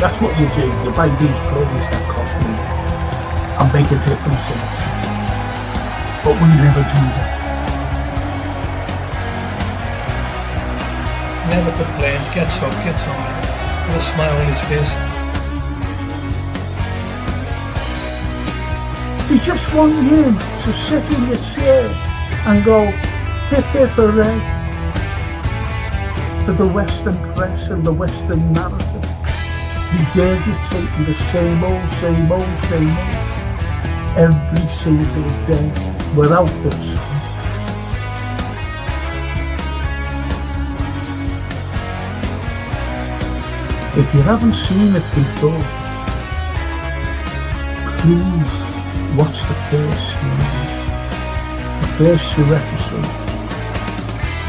That's what you do. You buy these clothes that cost me and make a difference in it. But we never do that. Never complains, gets up, gets on, with a smile on his face. You just want you to sit in your chair and go, hip hip hooray, to the Western press and the Western narrative, regurgitating the same old, every single day, without the sun. If you haven't seen it before, please watch the first series, the first 2 episodes,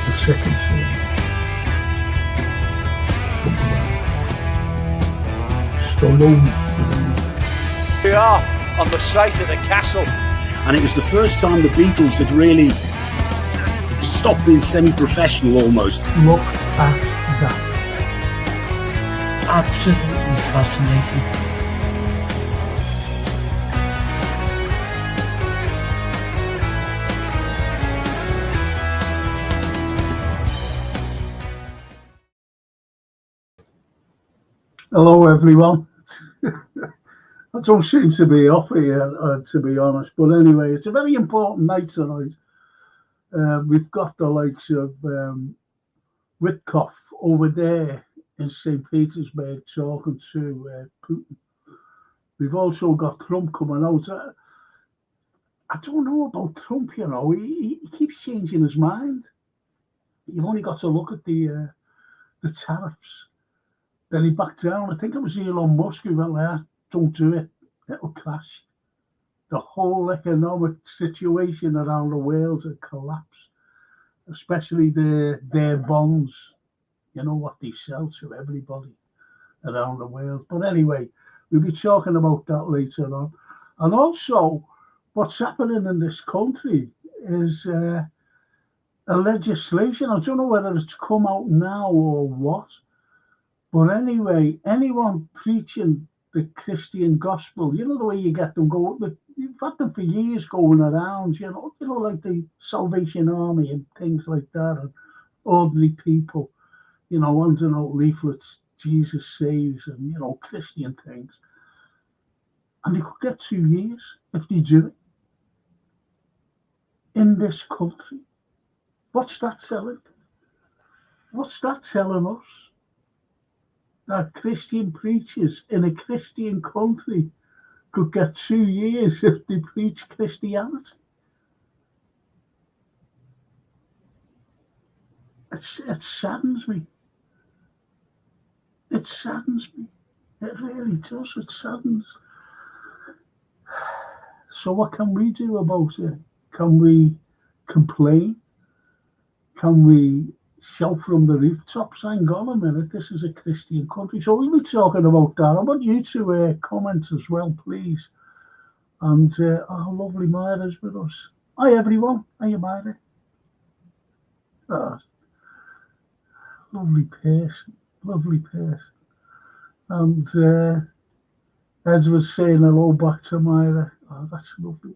the second series. We are on the site of the castle. And it was the first time the Beatles had really stopped being semi-professional almost. Look at that. Absolutely fascinating. Hello everyone. I don't seem to be off here, to be honest, but anyway, it's a very important night tonight. We've got the likes of Witkoff over there in St. Petersburg talking to Putin. We've also got Trump coming out. I don't know about Trump, you know, he keeps changing his mind. You've only got to look at the tariffs. Then he backed down. I think it was Elon Musk who went like, don't do it, it'll crash. The whole economic situation around the world had collapsed, especially their bonds, you know, what they sell to everybody around the world. But anyway, we'll be talking about that later on. And also, what's happening in this country is a legislation. I don't know whether it's come out now or what. But anyway, anyone preaching the Christian gospel, you know the way you get them going, you've had them for years going around, you know, like the Salvation Army and things like that, and ordinary people, you know, handing out leaflets, Jesus saves, and, you know, Christian things. And they could get 2 years if they do it in this country. What's that telling? What's that telling us? That Christian preachers in a Christian country could get 2 years if they preach Christianity. It saddens me. It saddens me. It really does. It saddens. So what can we do about it? Can we complain? Can we shout from the rooftops? Hang on a minute, this is a Christian country. So we'll be talking about that. I want you to comment as well, please. And our lovely Myra's with us. Hi everyone. Hiya Myra. Oh, lovely person. Lovely person. And as was saying hello back to Myra. Oh, that's lovely.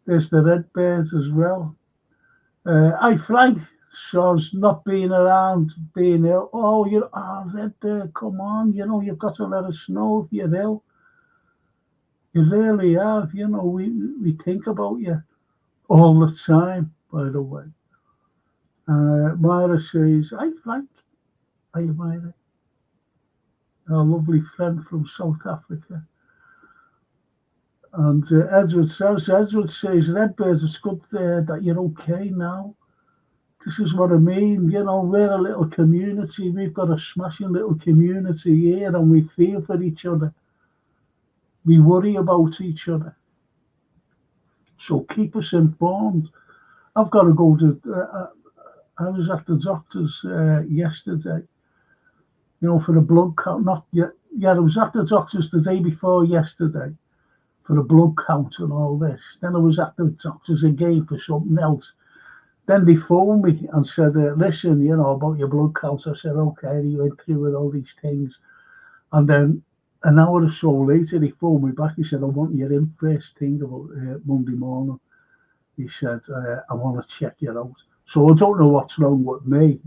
There's the red bears as well. Hi Frank. So's not being around, being ill. Oh, you're Red Bear, come on, you know, you've got to let us know if you're ill. You really have, you know, we think about you all the time, by the way. Myra says, hi Frank. Hi Myra. Our lovely friend from South Africa. And Edward says, Red Bears, it's good that you're okay now. This is what I mean, you know, we're a little community. We've got a smashing little community here and we feel for each other. We worry about each other. So keep us informed. I've got to go to, I was at the doctor's yesterday, you know, for a blood count. Not yet. Yeah, I was at the doctor's the day before yesterday for a blood count and all this. Then I was at the doctor's again for something else. Then they phoned me and said, listen, you know, about your blood count. I said, okay, he went through with all these things. And then an hour or so later, he phoned me back. He said, I want you in first thing about Monday morning. He said, I want to check you out. So I don't know what's wrong with me.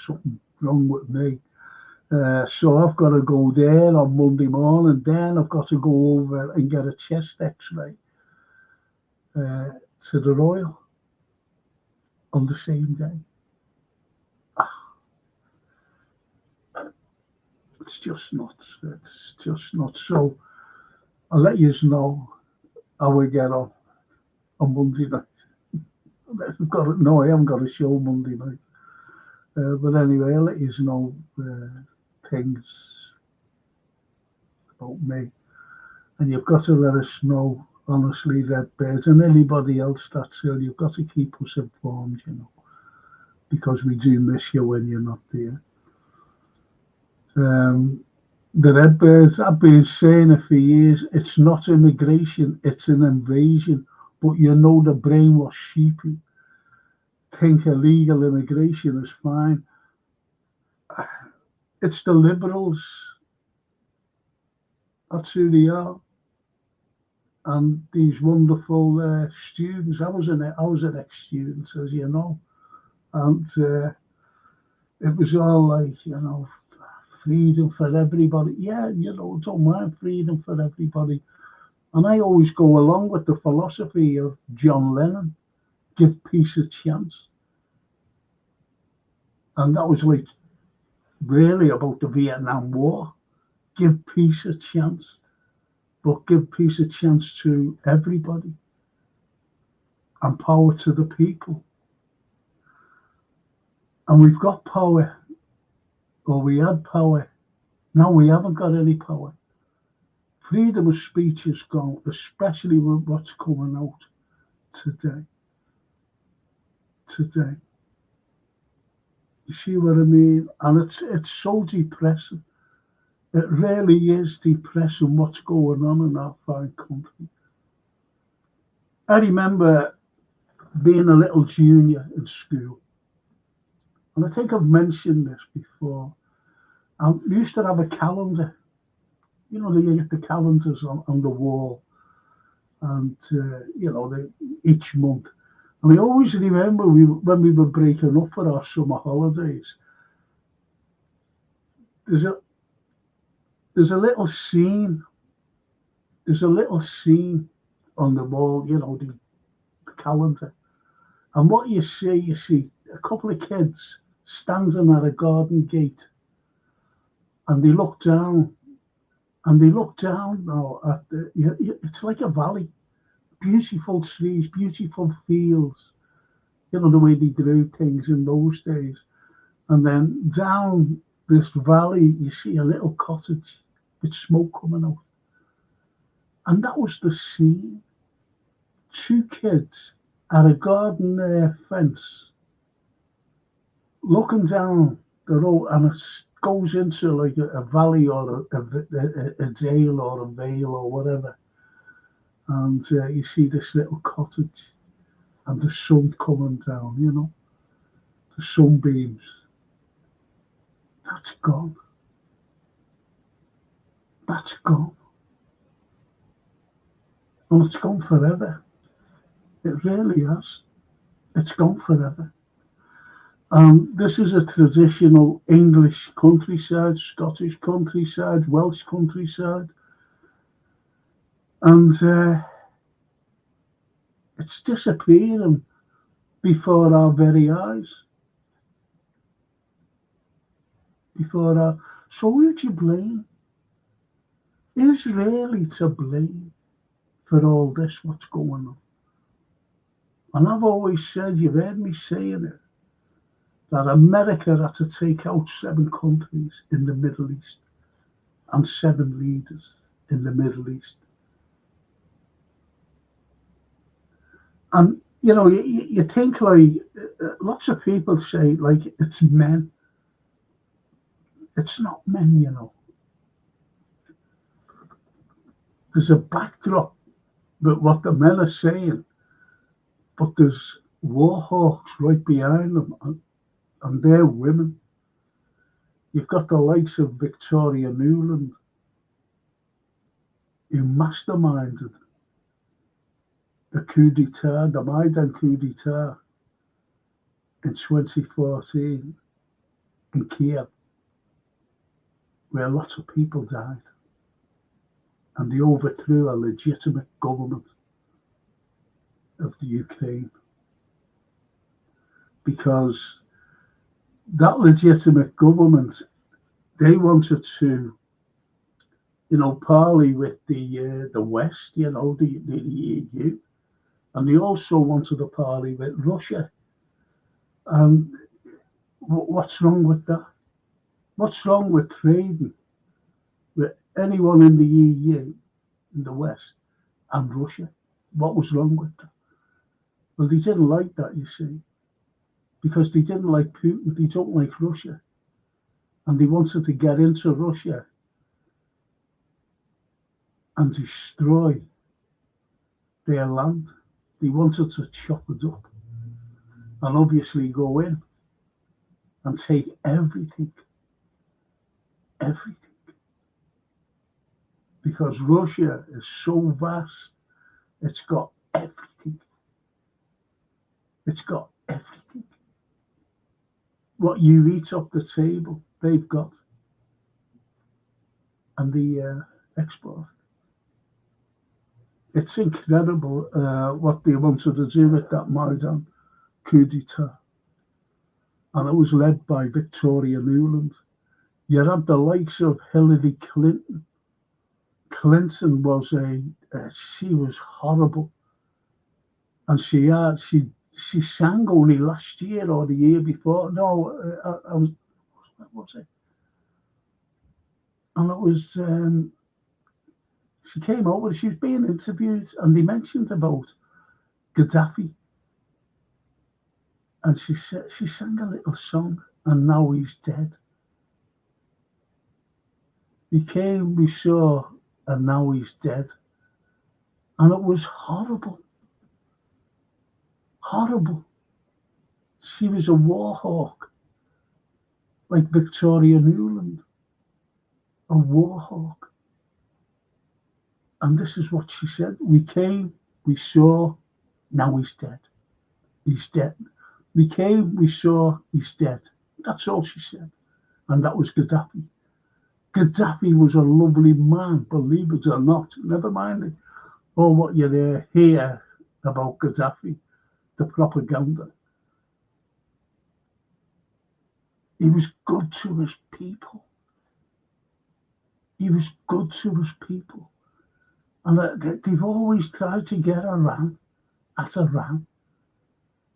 Something wrong with me. So I've got to go there on Monday morning. Then I've got to go over and get a chest x-ray to the Royal on the same day. It's just nuts. It's just nuts. So I'll let you know how we get on Monday night. I haven't got a show Monday night. But anyway, I'll let you know things about me. And you've got to let us know, honestly, Redbirds, and anybody else that's here, you've got to keep us informed, because we do miss you when you're not there. The Redbirds, I've been saying it for years, it's not immigration, it's an invasion. But the brainwashed sheepy think illegal immigration is fine. It's the liberals. That's who they are. And these wonderful students. I was an ex-student, as you know, and it was all like, freedom for everybody. Yeah, don't mind freedom for everybody. And I always go along with the philosophy of John Lennon, give peace a chance. And that was like really about the Vietnam War. Give peace a chance, but give peace a chance to everybody. And power to the people. And we've got power, or we had power. Now we haven't got any power. Freedom of speech is gone, especially with what's coming out today. You see what I mean? And it's so depressing. It really is depressing what's going on in our fine country. I remember being a little junior in school, and I think I've mentioned this before. We used to have a calendar. You get the calendars on the wall, and each month. And I always remember when we were breaking up for our summer holidays. There's a little scene. There's a little scene on the wall. The calendar, and what you see a couple of kids standing at a garden gate, and they look down. And they look down now at it's like a valley, beautiful trees, beautiful fields, the way they drew things in those days. And then down this valley, you see a little cottage with smoke coming out. And that was the scene. 2 kids at a garden fence, looking down the road, and it's goes into like a valley or a dale or a vale or whatever, and you see this little cottage and the sun coming down, the sunbeams. That's gone. That's gone. And it's gone forever. It really has. It's gone forever. This is a traditional English countryside, Scottish countryside, Welsh countryside. And it's disappearing before our very eyes. So who do you blame? Who's really to blame for all this, what's going on? And I've always said, you've heard me saying it, that America had to take out 7 countries in the Middle East and 7 leaders in the Middle East. And, you think like, lots of people say, like, it's men. It's not men, There's a backdrop with what the men are saying, but there's war hawks right behind them. And they're women. You've got the likes of Victoria Nuland, who masterminded the coup d'etat, the Maidan coup d'etat in 2014 in Kiev, where lots of people died, and they overthrew a legitimate government of the Ukraine, because that legitimate government, they wanted to, parley with the West, the EU, and they also wanted to parley with Russia. And what's wrong with that? What's wrong with trading with anyone in the EU, in the West, and Russia? What was wrong with that? Well, they didn't like that, you see, because they didn't like Putin. They don't like Russia, and they wanted to get into Russia and destroy their land. They wanted to chop it up and obviously go in and take everything. Because Russia is so vast, it's got everything. It's got everything. What you eat off the table, they've got. And the export. It's incredible what they wanted to do with that Maidan coup d'etat. And it was led by Victoria Nuland. You had the likes of Hillary Clinton. Clinton was she was horrible. And she sang only last year or the year before. No, what was it? And it was, she came over, she was being interviewed, and they mentioned about Gaddafi. And she sang a little song, and now he's dead. He came, we saw, and now he's dead. And it was horrible. Horrible. She was a war hawk, like Victoria Nuland, a war hawk. And this is what she said. We came, we saw, now he's dead. He's dead. We came, we saw, he's dead. That's all she said. And that was Gaddafi. Gaddafi was a lovely man, believe it or not. Never mind all what you hear about Gaddafi, the propaganda. He was good to his people. He was good to his people. And they've always tried to get Iran at Iran.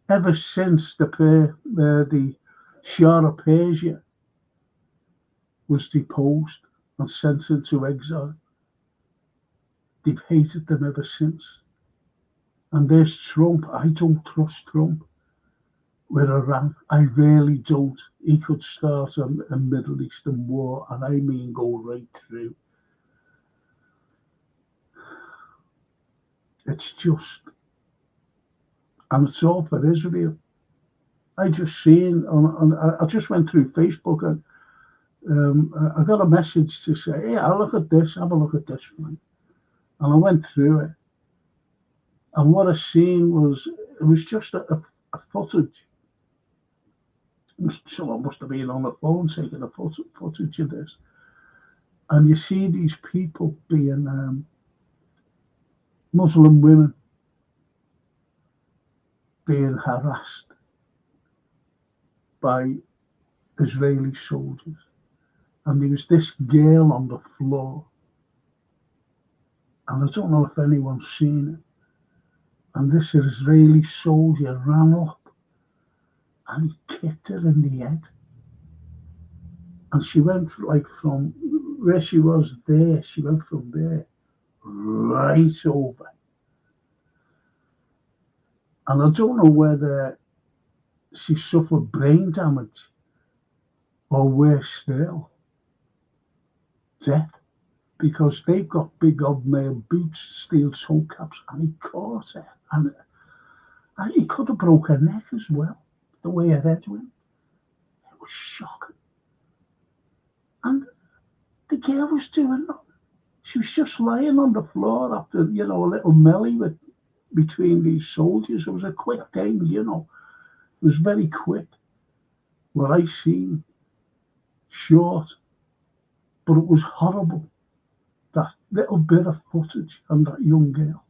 Ever since the Shah of Persia was deposed and sent into exile, they've hated them ever since. And there's Trump. I don't trust Trump with Iran. I really don't. He could start a Middle Eastern war, and I mean go right through. It's just, and it's all for Israel. I just seen, I just went through Facebook, and I got a message to say, hey, I'll look at this, have a look at this, right? And I went through it. And what I seen was, it was just a footage. Someone must have been on the phone taking a footage of this. And you see these people being Muslim women being harassed by Israeli soldiers. And there was this girl on the floor. And I don't know if anyone's seen it. And this Israeli soldier ran up and he kicked her in the head. And she went from where she was there, she went from there right over. And I don't know whether she suffered brain damage or worse still, death. Because they've got big old male boots, steel toe caps, and he caught her. And he could have broke her neck as well, the way her head went. It was shocking. And the girl was doing nothing. She was just lying on the floor after, a little melee between these soldiers. It was a quick thing, It was very quick. What I seen, short, but it was horrible. That little bit of footage and that young girl.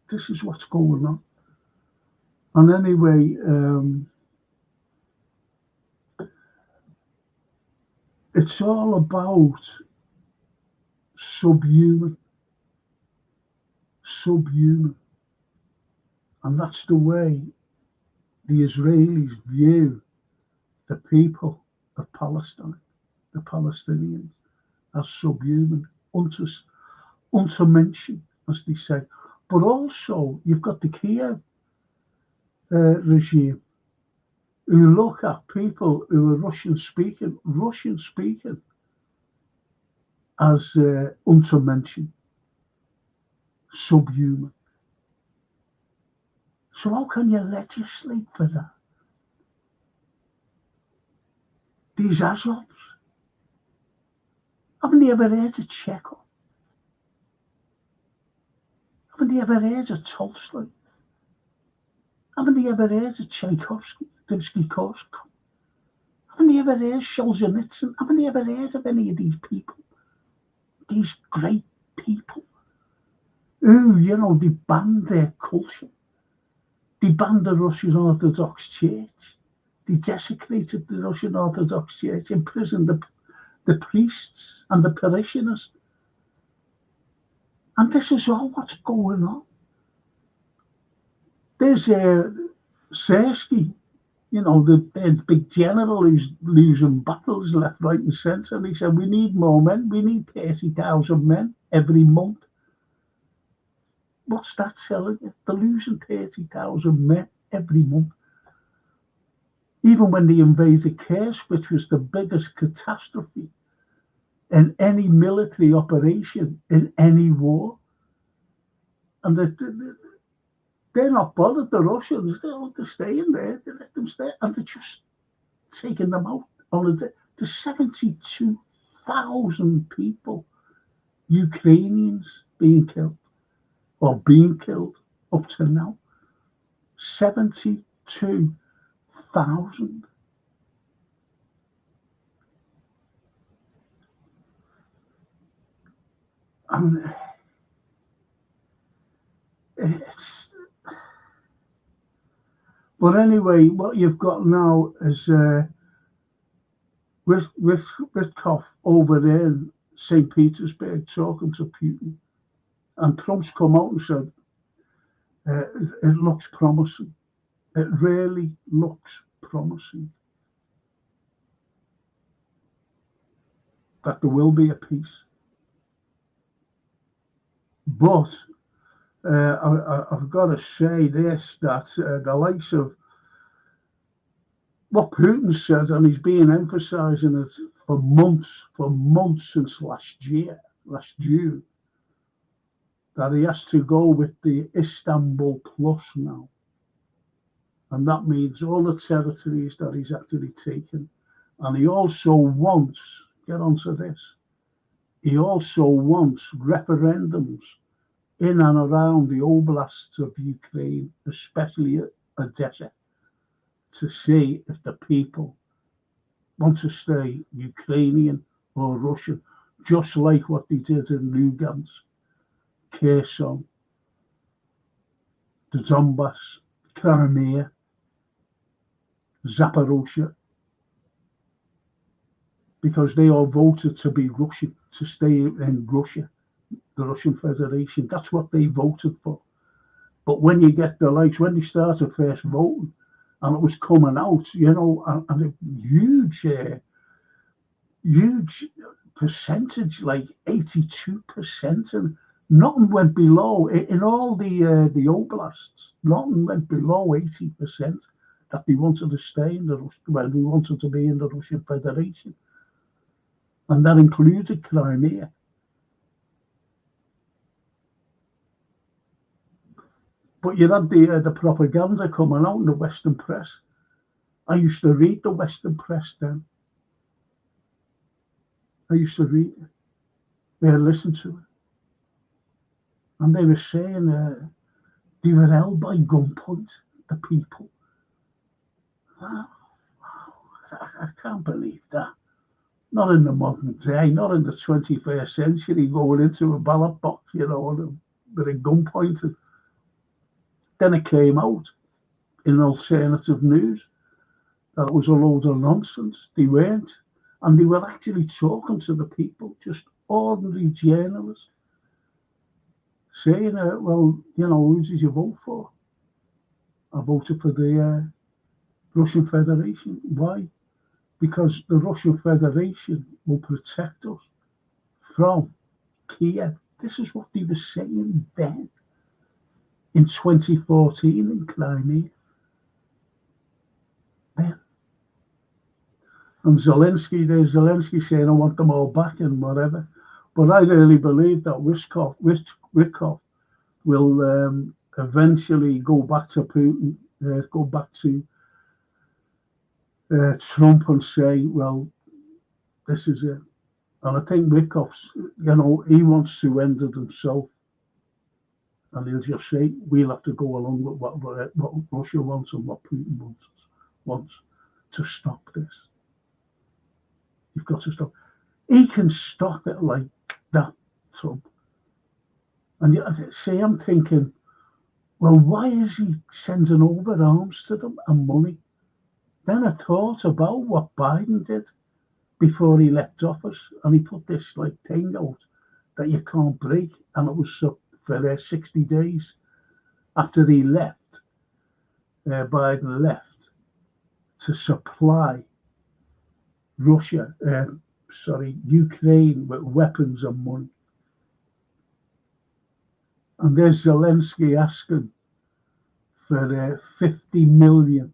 This is what's going on. And anyway, it's all about subhuman. And that's the way the Israelis view the people of Palestine, the Palestinians, as subhuman, unto mention, as they say. But also, you've got the Kiev regime who look at people who are Russian speaking as unto mention, subhuman. So how can you legislate for that? These Azovs. Haven't you ever heard of Chekhov? Haven't you ever heard of Tolstoy? Haven't you ever heard of Tchaikovsky, Rimsky-Korsakov? Haven't you ever heard of Solzhenitsyn? Haven't you ever heard of any of these people? These great people who, they banned their culture. They banned the Russian Orthodox Church. They desecrated the Russian Orthodox Church, imprisoned the priests and the parishioners. And this is all what's going on. There's Sersky, the big general who's losing battles left, right and centre. And he said, we need more men. We need 30,000 men every month. What's that telling you? They're losing 30,000 men every month. Even when they invaded Kursk, which was the biggest catastrophe in any military operation in any war. And they're not bothered, the Russians. They're staying there. They let them stay. And they're just taking them out on a day. There's 72,000 people, Ukrainians, being killed up to now. 72,000. And but anyway, what you've got now is Witkoff over there in St. Petersburg talking to Putin. And Trump's come out and said, it looks promising. It really looks promising that there will be a peace. But I've got to say this, that the likes of what Putin says, and he's been emphasising it for months since last June, that he has to go with the Istanbul Plus now. And that means all the territories that he's actually taken. And he also wants, get onto this, he also wants referendums in and around the oblasts of Ukraine, especially Odessa, to see if the people want to stay Ukrainian or Russian, just like what they did in Lugansk, Kherson, the Donbass, Crimea, Zaporozhye, because they all voted to be Russian, to stay in Russia, the Russian Federation. That's what they voted for. But when you get the likes, when they started first voting, and it was coming out, and a huge percentage, like 82%, and nothing went below, in all the oblasts, nothing went below 80% that they wanted to stay in they wanted to be in the Russian Federation. And that included Crimea. But you had the propaganda coming out in the Western press. I used to read the Western press then. I used to read it, listen to it, and they were saying they were held by gunpoint, the people. Wow, I can't believe that. Not in the modern day, not in the 21st century, going into a ballot box, with a gun pointed. Then it came out in alternative news that it was a load of nonsense. They weren't. And they were actually talking to the people, just ordinary journalists, saying, well, who did you vote for? I voted for the Russian Federation. Why? Because the Russian Federation will protect us from Kiev. This is what they were saying then in 2014 in Crimea. Then. And Zelensky saying, I want them all back and whatever. But I really believe that Witkoff will eventually go back to Putin, go back to Trump and say, well, this is it. And I think Witkoff's, he wants to end it himself. And he'll just say, we'll have to go along with what Russia wants and what Putin wants to stop this. You've got to stop. He can stop it like that, Trump. And see, I'm thinking, well, why is he sending over arms to them and money? Then I thought about what Biden did before he left office, and he put this thing out that you can't break, and it was for 60 days after he left. Biden left to supply Ukraine with weapons and money. And there's Zelensky asking for $50 million,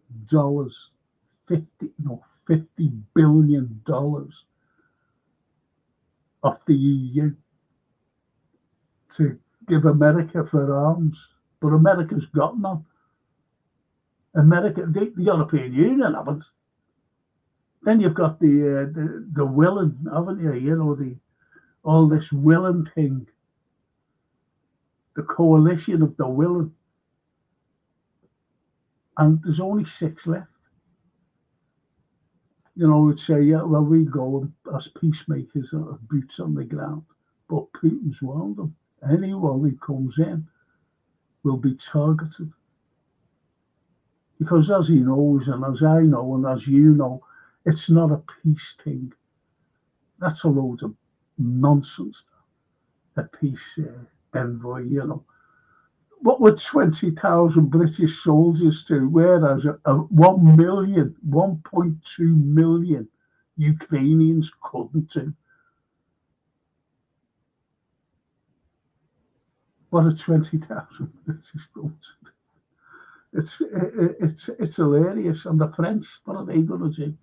$50 billion of the EU to give America for arms. But America's got none. The European Union haven't. Then you've got the willing, haven't you? All this willing thing. The coalition of the willing. And there's only 6 left. Would say, yeah, well, we go as peacemakers, boots on the ground. But Putin's warned them. Anyone who comes in will be targeted. Because as he knows, and as I know, and as you know, it's not a peace thing. That's a load of nonsense. A peace envoy, What would 20,000 British soldiers do? Whereas 1.2 million Ukrainians couldn't do. What are 20,000 British soldiers do? It's hilarious. And the French, what are they going to do?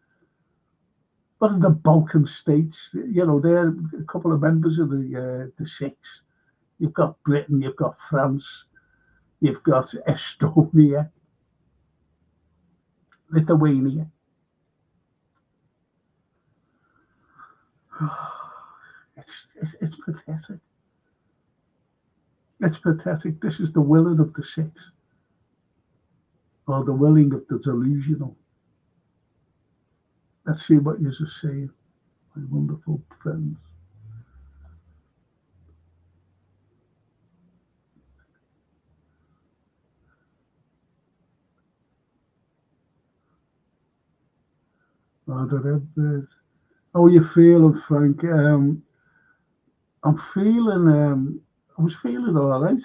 What are the Balkan states? They're a couple of members of the 6. You've got Britain, you've got France, you've got Estonia, Lithuania. It's pathetic. It's pathetic. This is the willing of the 6, or the willing of the delusional. Let's see what you're saying, my wonderful friends. The red bird. How are you feeling, Frank? I'm feeling. I was feeling all right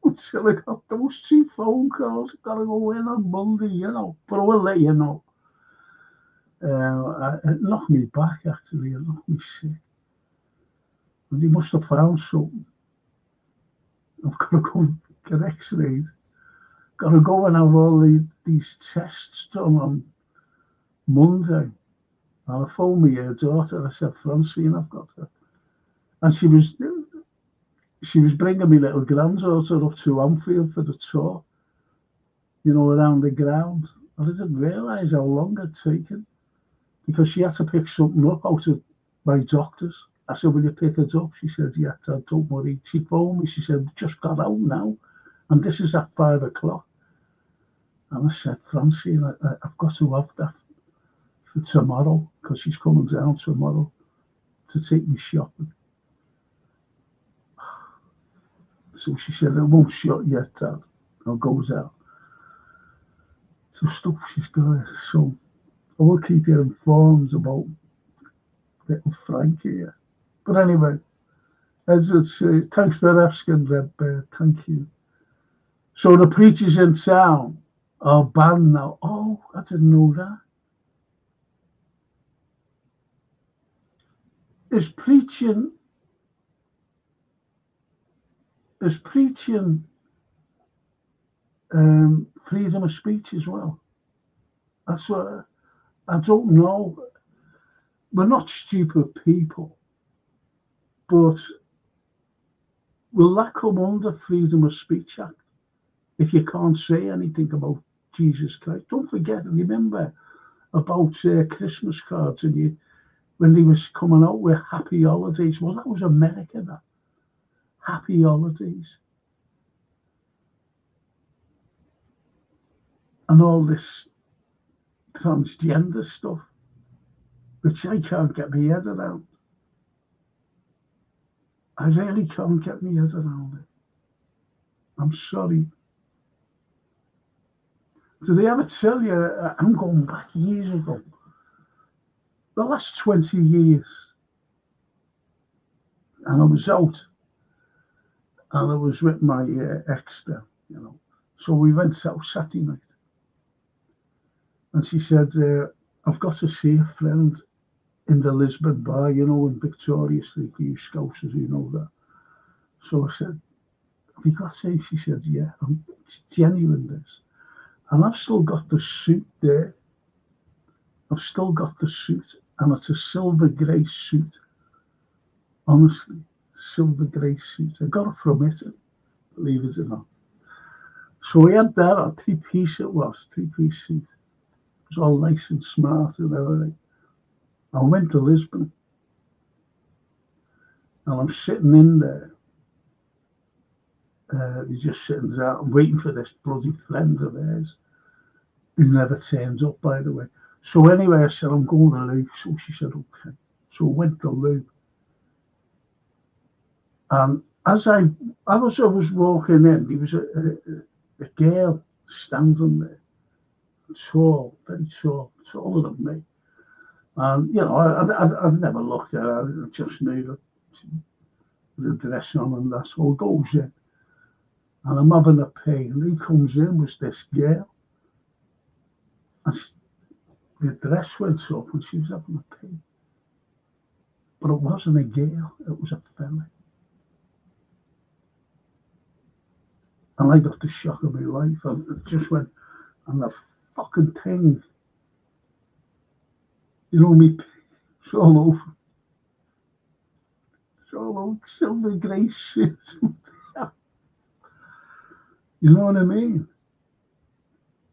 until I got those 2 phone calls. I've got to go in on Monday, But I will let you know. It knocked me back, actually. It knocked me sick. And he must have found something. I've got to go get X-rayed. Got to go and have all these tests done on Monday. And I phoned my daughter. I said, Francine, I've got her. And she was bringing me little granddaughter up to Anfield for the tour, around the ground. I didn't realise how long it'd taken. because she had to pick something up out of my doctor's. I said, will you pick it up? She said, yeah, Dad, don't worry. She phoned me. She said, just got out now. And this is at 5 o'clock. And I said, Francine, I've got to have that for tomorrow, because she's coming down tomorrow to take me shopping. So she said, I won't shut yet, Dad. I'll go out. So stuff she's got. So I will keep you informed about little Frank here. But anyway, as it's, thanks for asking, Red Bear. Thank you. So the preachers in town are banned now. Oh, I didn't know that. Is preaching freedom of speech as well? That's what I don't know. We're not stupid people, but will that come under Freedom of Speech Act if you can't say anything about Jesus Christ? Don't forget, remember about Christmas cards and when they was coming out with Happy Holidays. Well, that was America, that. Happy Holidays. And all this transgender stuff, which I can't get my head around. I really can't get my head around it. I'm sorry. Did they ever tell you, I'm going back years ago, the last 20 years, and I was out, and I was with my ex there, So we went out Saturday night. And she said, I've got to see a friend in the Lisbon bar, in Victoria Street, for you Scousers, you know that. So I said, have you got to? She said, yeah, it's genuine, this. And I've still got the suit there. I've still got the suit, and it's a silver grey suit. Honestly, silver grey suit. I got it from Italy, believe it or not. So we had that, a three-piece it was, three-piece suit. It was all nice and smart and everything. I went to Lisbon, and I'm sitting in there. We're just sitting there, I'm waiting for this bloody friend of theirs, who never turns up, by the way. So anyway, I said, I'm going to Lou. So she said, okay. So I went to Lou. And as I was walking in, there was a girl standing there, tall, very tall, taller than me. And, I'd never looked at her. I just knew that the dress on and that. So I goes in. And I'm having a pee. And who comes in was this girl. And the dress went up and she was having a pee. But it wasn't a girl, it was a fella. And I got the shock of my life. And it just went, and the fucking thing, me, it's all over. It's all over, silver grey shit. You know what I mean?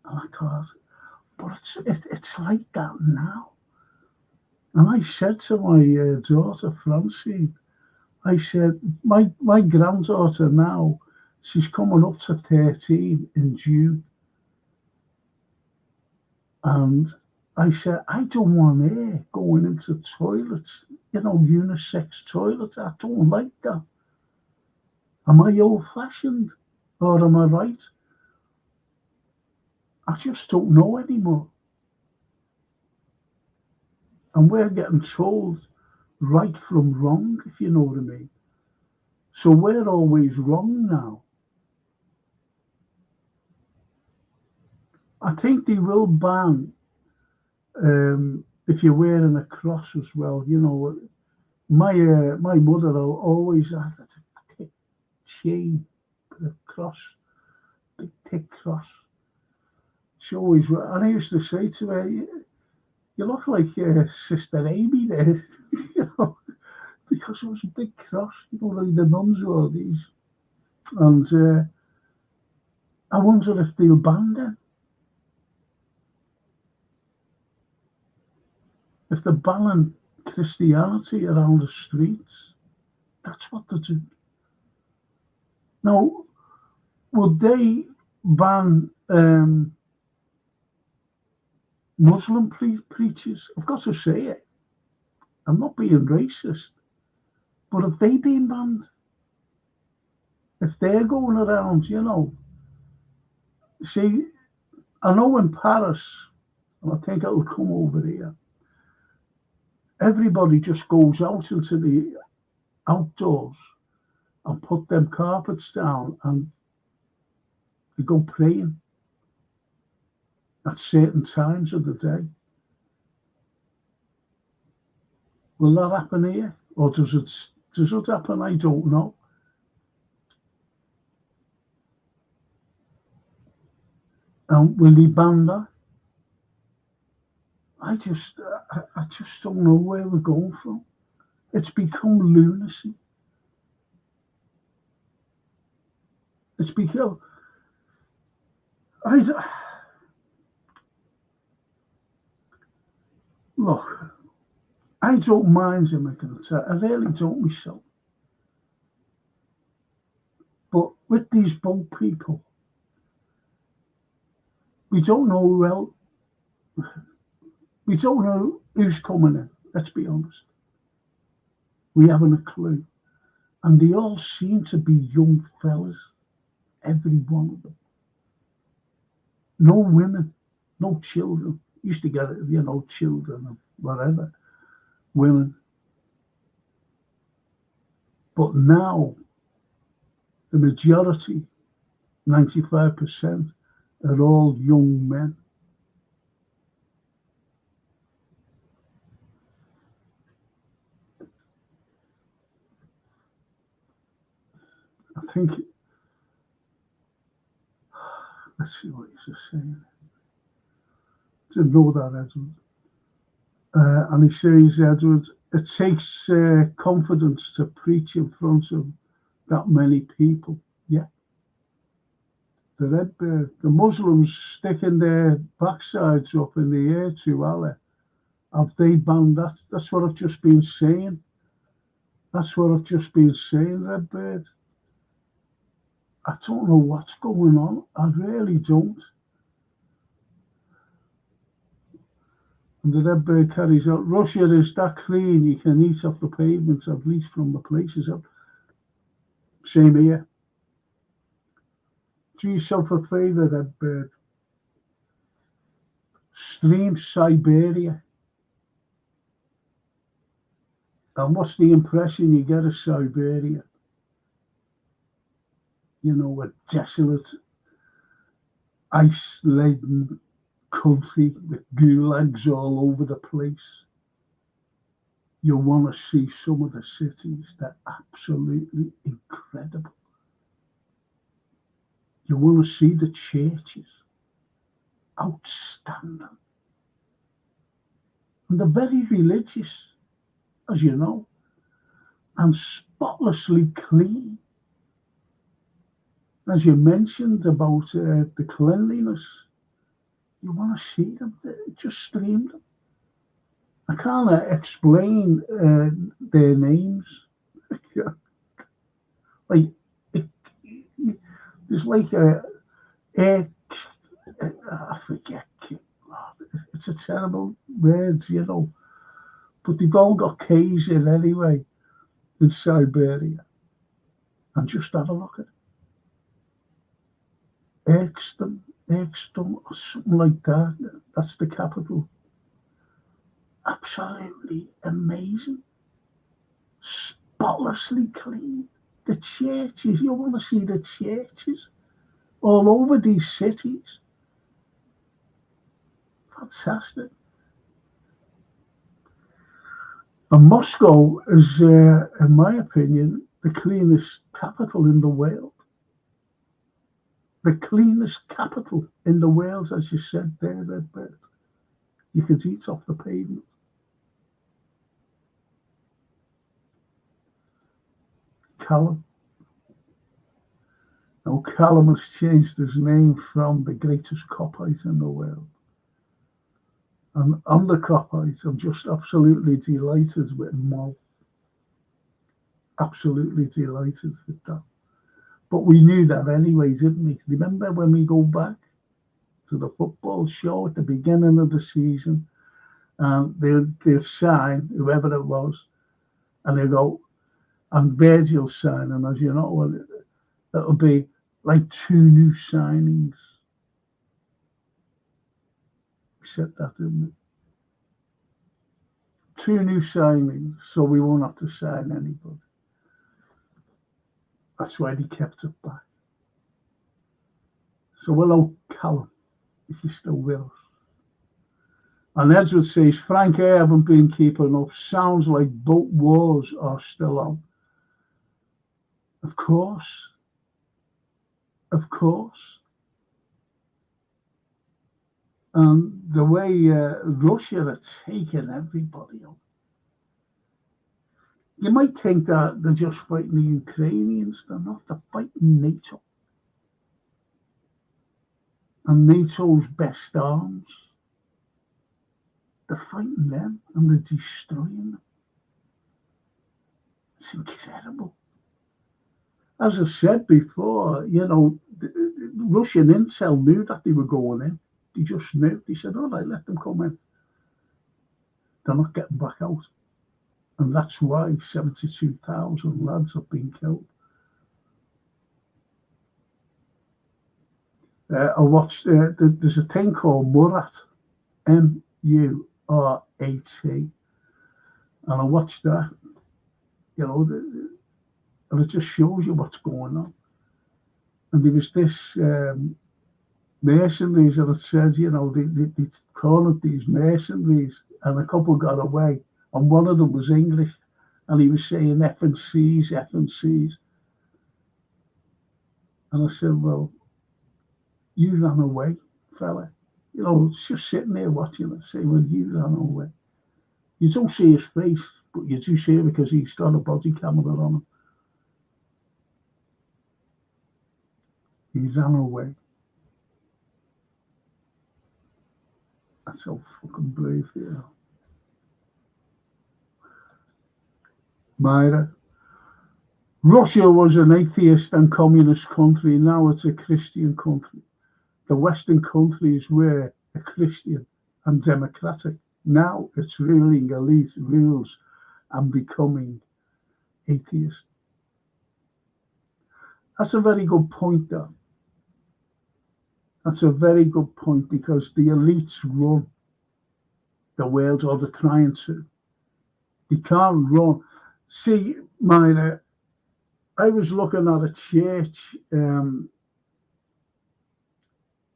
And I thought, but it's like that now. And I said to my daughter, Francine, I said, my granddaughter now, she's coming up to 13 in June. And I said, I don't want her going into toilets, unisex toilets. I don't like that. Am I old-fashioned or am I right? I just don't know anymore. And we're getting told right from wrong, if you know what I mean. So we're always wrong now. I think they will ban if you're wearing a cross as well. My mother always had a thick chain, a cross, big thick cross. She always, and I used to say to her, you look like Sister Amy there, because it was a big cross, like the nuns wore these. And I wonder if they'll ban them. if they're banning Christianity around the streets, that's what they do. Now, would they ban Muslim preachers? I've got to say it. I'm not being racist, but have they been banned? If they're going around, see, I know in Paris, and I think it'll come over here, everybody just goes out into the outdoors and put them carpets down and they go praying at certain times of the day. Will that happen here? Or does it happen? I don't know. Will he ban that? I just don't know where we're going from. It's become lunacy. It's become. Look, I don't mind him making it. I really don't myself. But with these boat people, we don't know we don't know who's coming in, let's be honest. We haven't a clue. And they all seem to be young fellas, every one of them. No women, no children. Used to get it, children and whatever, women. But now, the majority, 95%, are all young men. I think, let's see what he's saying. To know that, Edward. And he says, Edward, it takes confidence to preach in front of that many people. Yeah. The Muslims sticking their backsides up in the air to Allah. Have they banned that? That's what I've just been saying. Redbird. I don't know what's going on. I really don't. And the Redbird carries out, Russia is that clean, you can eat off the pavements, at least from the places. Same here. Do yourself a favour, Redbird. Stream Siberia. And what's the impression you get of Siberia? A desolate, ice-laden country with gulags all over the place. You want to see some of the cities. They're absolutely incredible. You want to see the churches. Outstanding. And they're very religious, as you know, and spotlessly clean. As you mentioned about the cleanliness, you want to see them, just stream them. I can't explain their names. Like, there's like I forget, it's a terrible word, but they've all got K's in anyway, in Siberia. And just have a look at it. Erkston, or something like that. That's the capital. Absolutely amazing. Spotlessly clean. The churches, you want to see the churches all over these cities. Fantastic. And Moscow is, in my opinion, the cleanest capital in the world. The cleanest capital in the world, as you said there, Redbird. You could eat off the pavement. Callum. Now, Callum has changed his name from the greatest copite in the world And on the Coppite, I'm just absolutely delighted with Mo. Absolutely delighted with that. But we knew that anyway, didn't we? Remember when we go back to the football show at the beginning of the season, and they'll sign whoever it was, and they go, and Virgil sign, and as you know, well, it'll be like 2 new signings. We said that, didn't we? 2 new signings, so we won't have to sign anybody. That's why they kept it back. So hello, Callum, if you're still with us. And Edward says, Frank, I haven't been keeping up. Sounds like both wars are still on. Of course. Of course. And the way Russia are taking everybody up. You might think that they're just fighting the Ukrainians. They're not. They're fighting NATO. And NATO's best arms. They're fighting them and they're destroying them. It's incredible. As I said before, you know, the Russian intel knew that they were going in. They just knew. They said, all right, let them come in. They're not getting back out. And that's why 72,000 lads have been killed. I watched, there's a thing called Murat, M-U-R-A-T, and I watched that, you know, and it just shows you what's going on. And there was this mercenaries, and it says, you know, they call it these mercenaries, and a couple got away, and one of them was English, and he was saying F and C's, F and C's. And I said, well, you ran away, fella. You know, it's just sitting there watching it, saying, well, you ran away. You don't see his face, but you do see it because he's got a body camera on him. He ran away. That's how fucking brave they are. Myra. Russia was an atheist and communist country. Now it's a Christian country. The Western countries were a Christian and democratic. Now it's ruling elite rules and becoming atheist. That's a very good point, though. That's a very good point because the elites run the world, or they're trying to. They can't run. See, Myra, I was looking at a church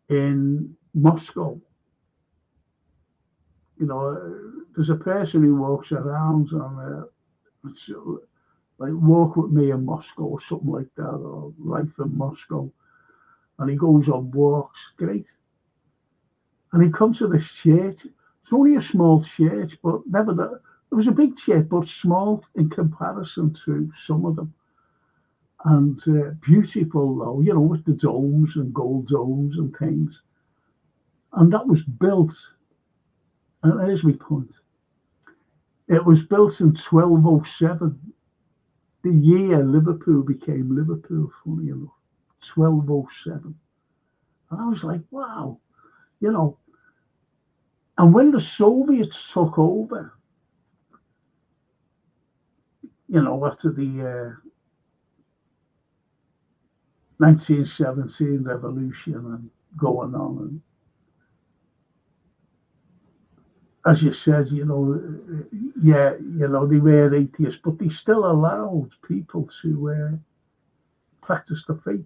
in Moscow. You know, there's a person who walks around and it's like Walk With Me in Moscow or something like that, or Life in Moscow. And he goes on walks, great. And he comes to this church. It's only a small church, but never that. It was a big church, but small in comparison to some of them. And beautiful, though, you know, with the domes and gold domes and things. And that was built, and there's my point. It was built in 1207, the year Liverpool became Liverpool, funny enough, 1207. And I was like, wow, you know. And when the Soviets took over, you know, after the 1917 revolution and going on, and as you said, you know, yeah, you know, they were atheists, but they still allowed people to practice the faith.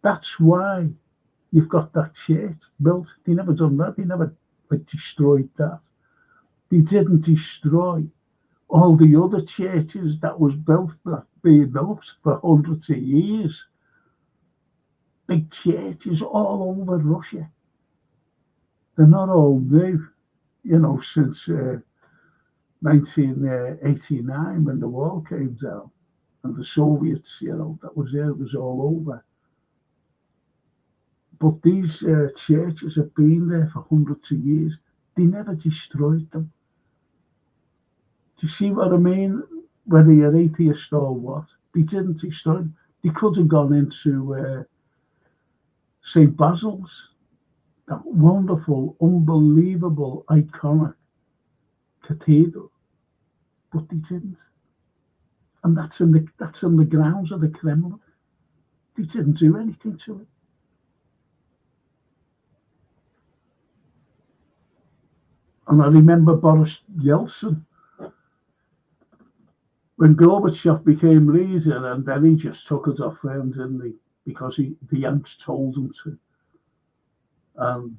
That's why you've got that church built. They never done that. They never destroyed that. They didn't destroy all the other churches that was built, that been built for hundreds of years. Big churches all over Russia. They're not all new, you know, since 1989 when the wall came down and the Soviets, you know, that was there, it was all over. But these churches have been there for hundreds of years. They never destroyed them. Do you see what I mean? Whether you're atheist or what, they didn't destroy them. They could have gone into St. Basil's, that wonderful, unbelievable, iconic cathedral, but they didn't. And that's in the grounds of the Kremlin. They didn't do anything to it. And I remember Boris Yeltsin, when Gorbachev became leader, and then he just took it off him, didn't he? Because the Yanks told him to. And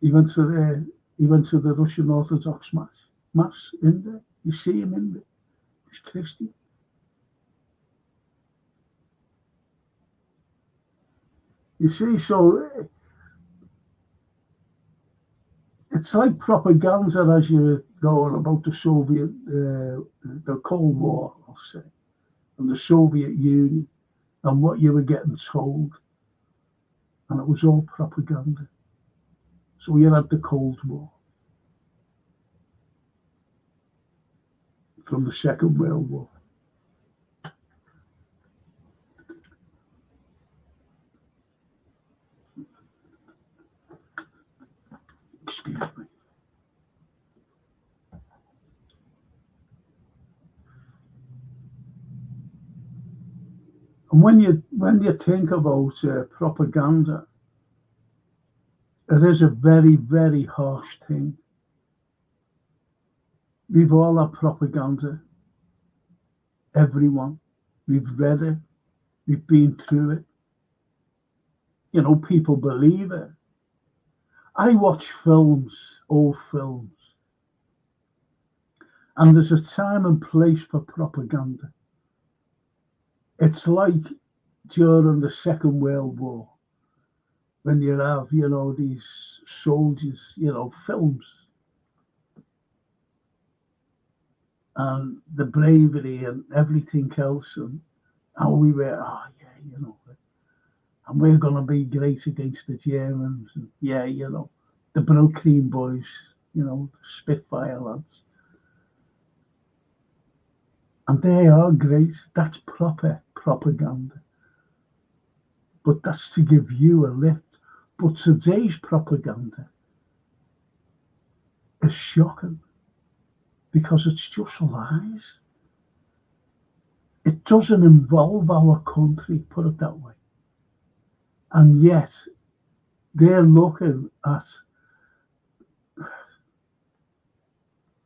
he went to the Russian Orthodox mass in there. You see him in there. He's Christian. You see, so it's like propaganda as you were going about the Soviet, the Cold War, I'll say, and the Soviet Union, and what you were getting told. And it was all propaganda. So you had the Cold War from the Second World War. Excuse me. And when you think about propaganda, it is a very, very harsh thing. We've all had propaganda. Everyone. We've read it. We've been through it. You know, people believe it. I watch films, old films, and there's a time and place for propaganda. It's like during the Second World War, when you have, you know, these soldiers, you know, films, and the bravery and everything else, and how we were, you know, and we're going to be great against the Germans, and you know, the Brill boys, you know, the Spitfire lads. And they are great. That's proper propaganda. But that's to give you a lift. But today's propaganda is shocking because it's just lies. It doesn't involve our country, put it that way. And yet, they're looking at,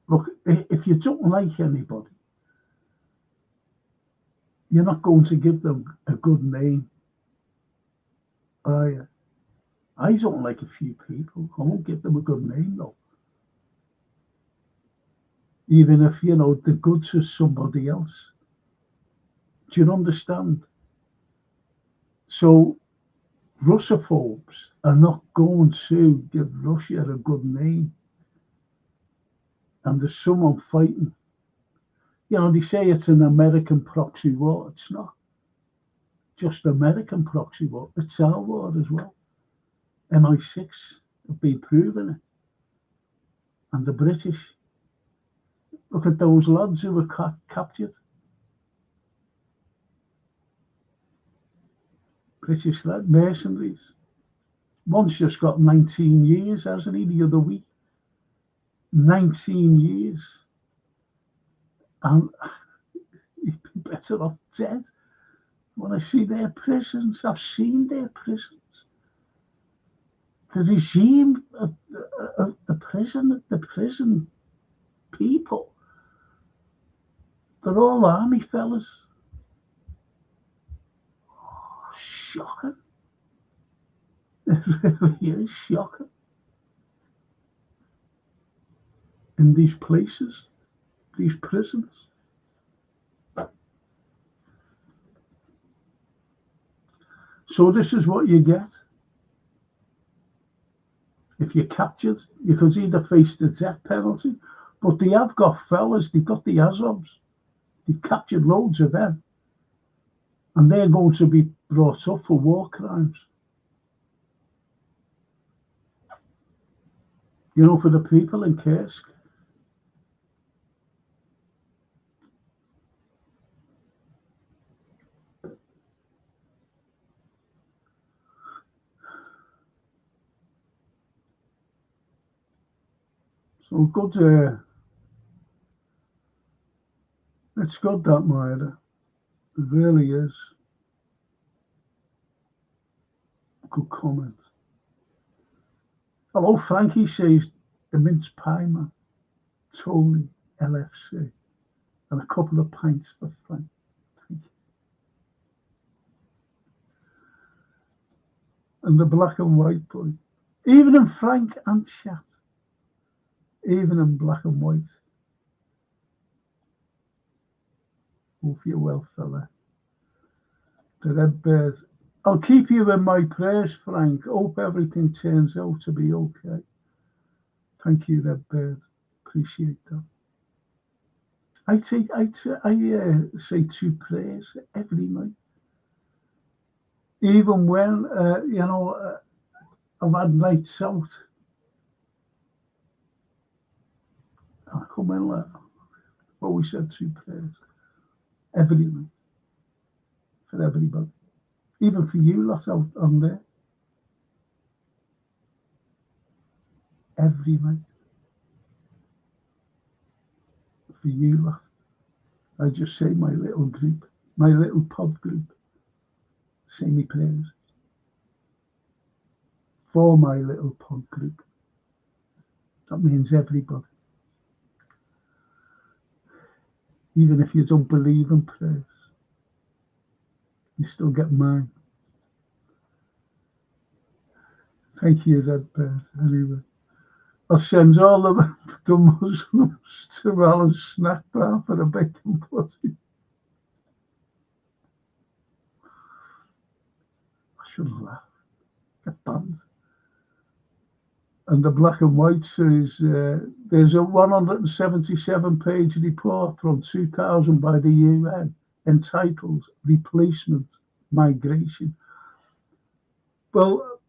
look, if you don't like anybody, you're not going to give them a good name, are you? I don't like a few people. I won't give them a good name, though. Even if, you know, the good to somebody else. Do you understand? So, Russophobes are not going to give Russia a good name. And there's someone fighting. You know, they say it's an American proxy war. It's not just American proxy war. It's our war as well. MI6 have been proving it. And the British. Look at those lads who were captured. British lad, mercenaries. One's just got 19 years, hasn't he, the other week? 19 years. And he'd be better off dead. When I see their prisons, I've seen their prisons. The regime of the prison people, they're all army fellas. Oh, shocking. It really is shocking. In these places, these prisons. So this is what you get. If you're captured, you could either face the death penalty, but they have got fellas, they've got the Azovs. They've captured loads of them. And they're going to be brought up for war crimes. you know, for the people in Kursk. So good, it's good that, Myra. It really is. Good comment. Hello, Frankie says the mince pie man, Tony, LFC, and a couple of pints for Frank. Thank you. And the black and white boy. Even in Frank and chat. Even in black and white. Hope you're well, fella. The red bird. I'll keep you in my prayers, Frank. Hope everything turns out to be okay. Thank you, red bird. Appreciate that. I say 2 prayers every night. Even when, I've had nights out. I come in like, always said 2 prayers every night for everybody. Even for you lot out on there. Every night. For you lot. I just say my little group, my little pod group. Say me prayers. For my little pod group. That means everybody. Even if you don't believe in prayers, you still get mine. Thank you, Red Bird. Anyway, I'll send all the Muslims to Alan's snack bar for a bacon pudding. I shouldn't laugh. Get banned. And the black and white says there's a 177-page report from 2000 by the UN entitled Replacement Migration. Well,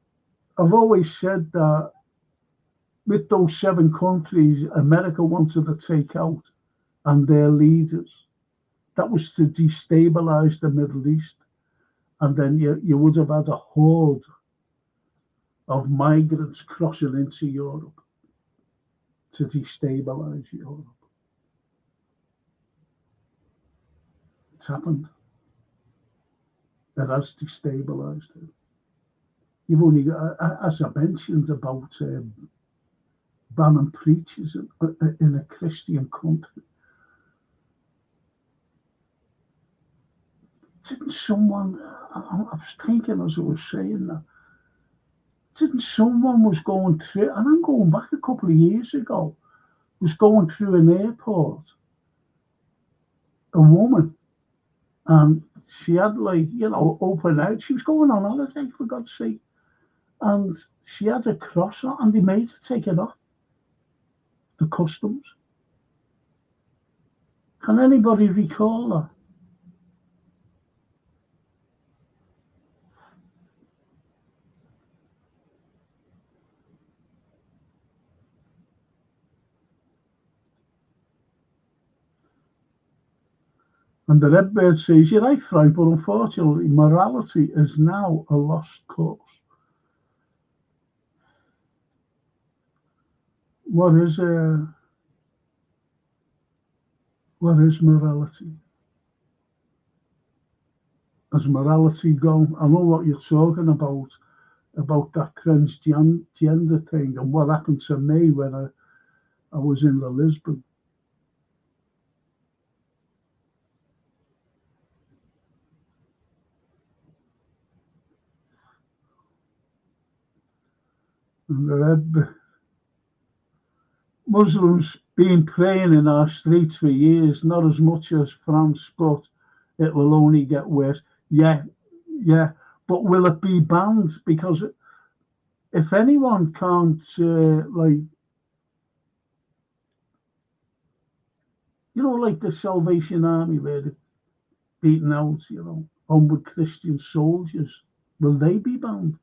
I've always said that with those 7 countries America wanted to take out and their leaders, that was to destabilize the Middle East. And then you would have had a horde of migrants crossing into Europe to destabilize Europe. It's happened. It has destabilized it. You've only got, as I mentioned about banning preachers in a Christian country. Didn't someone, I was thinking as I was saying that, didn't someone was going through, and I'm going back a couple of years ago, was going through an airport, a woman, and she had open out, she was going on holiday for God's sake, and she had a cross on and they made her take it off, the customs. Can anybody recall that? And the red bird says, you're right, Frank, but unfortunately, morality is now a lost cause. What is morality? Has morality gone? I know what you're talking about that transgender thing and what happened to me when I was in the Lisbon. And the red Muslims been praying in our streets for years, not as much as France, but it will only get worse. Yeah. But will it be banned? Because if anyone can't, like the Salvation Army where they're beating out, onward Christian soldiers, will they be banned?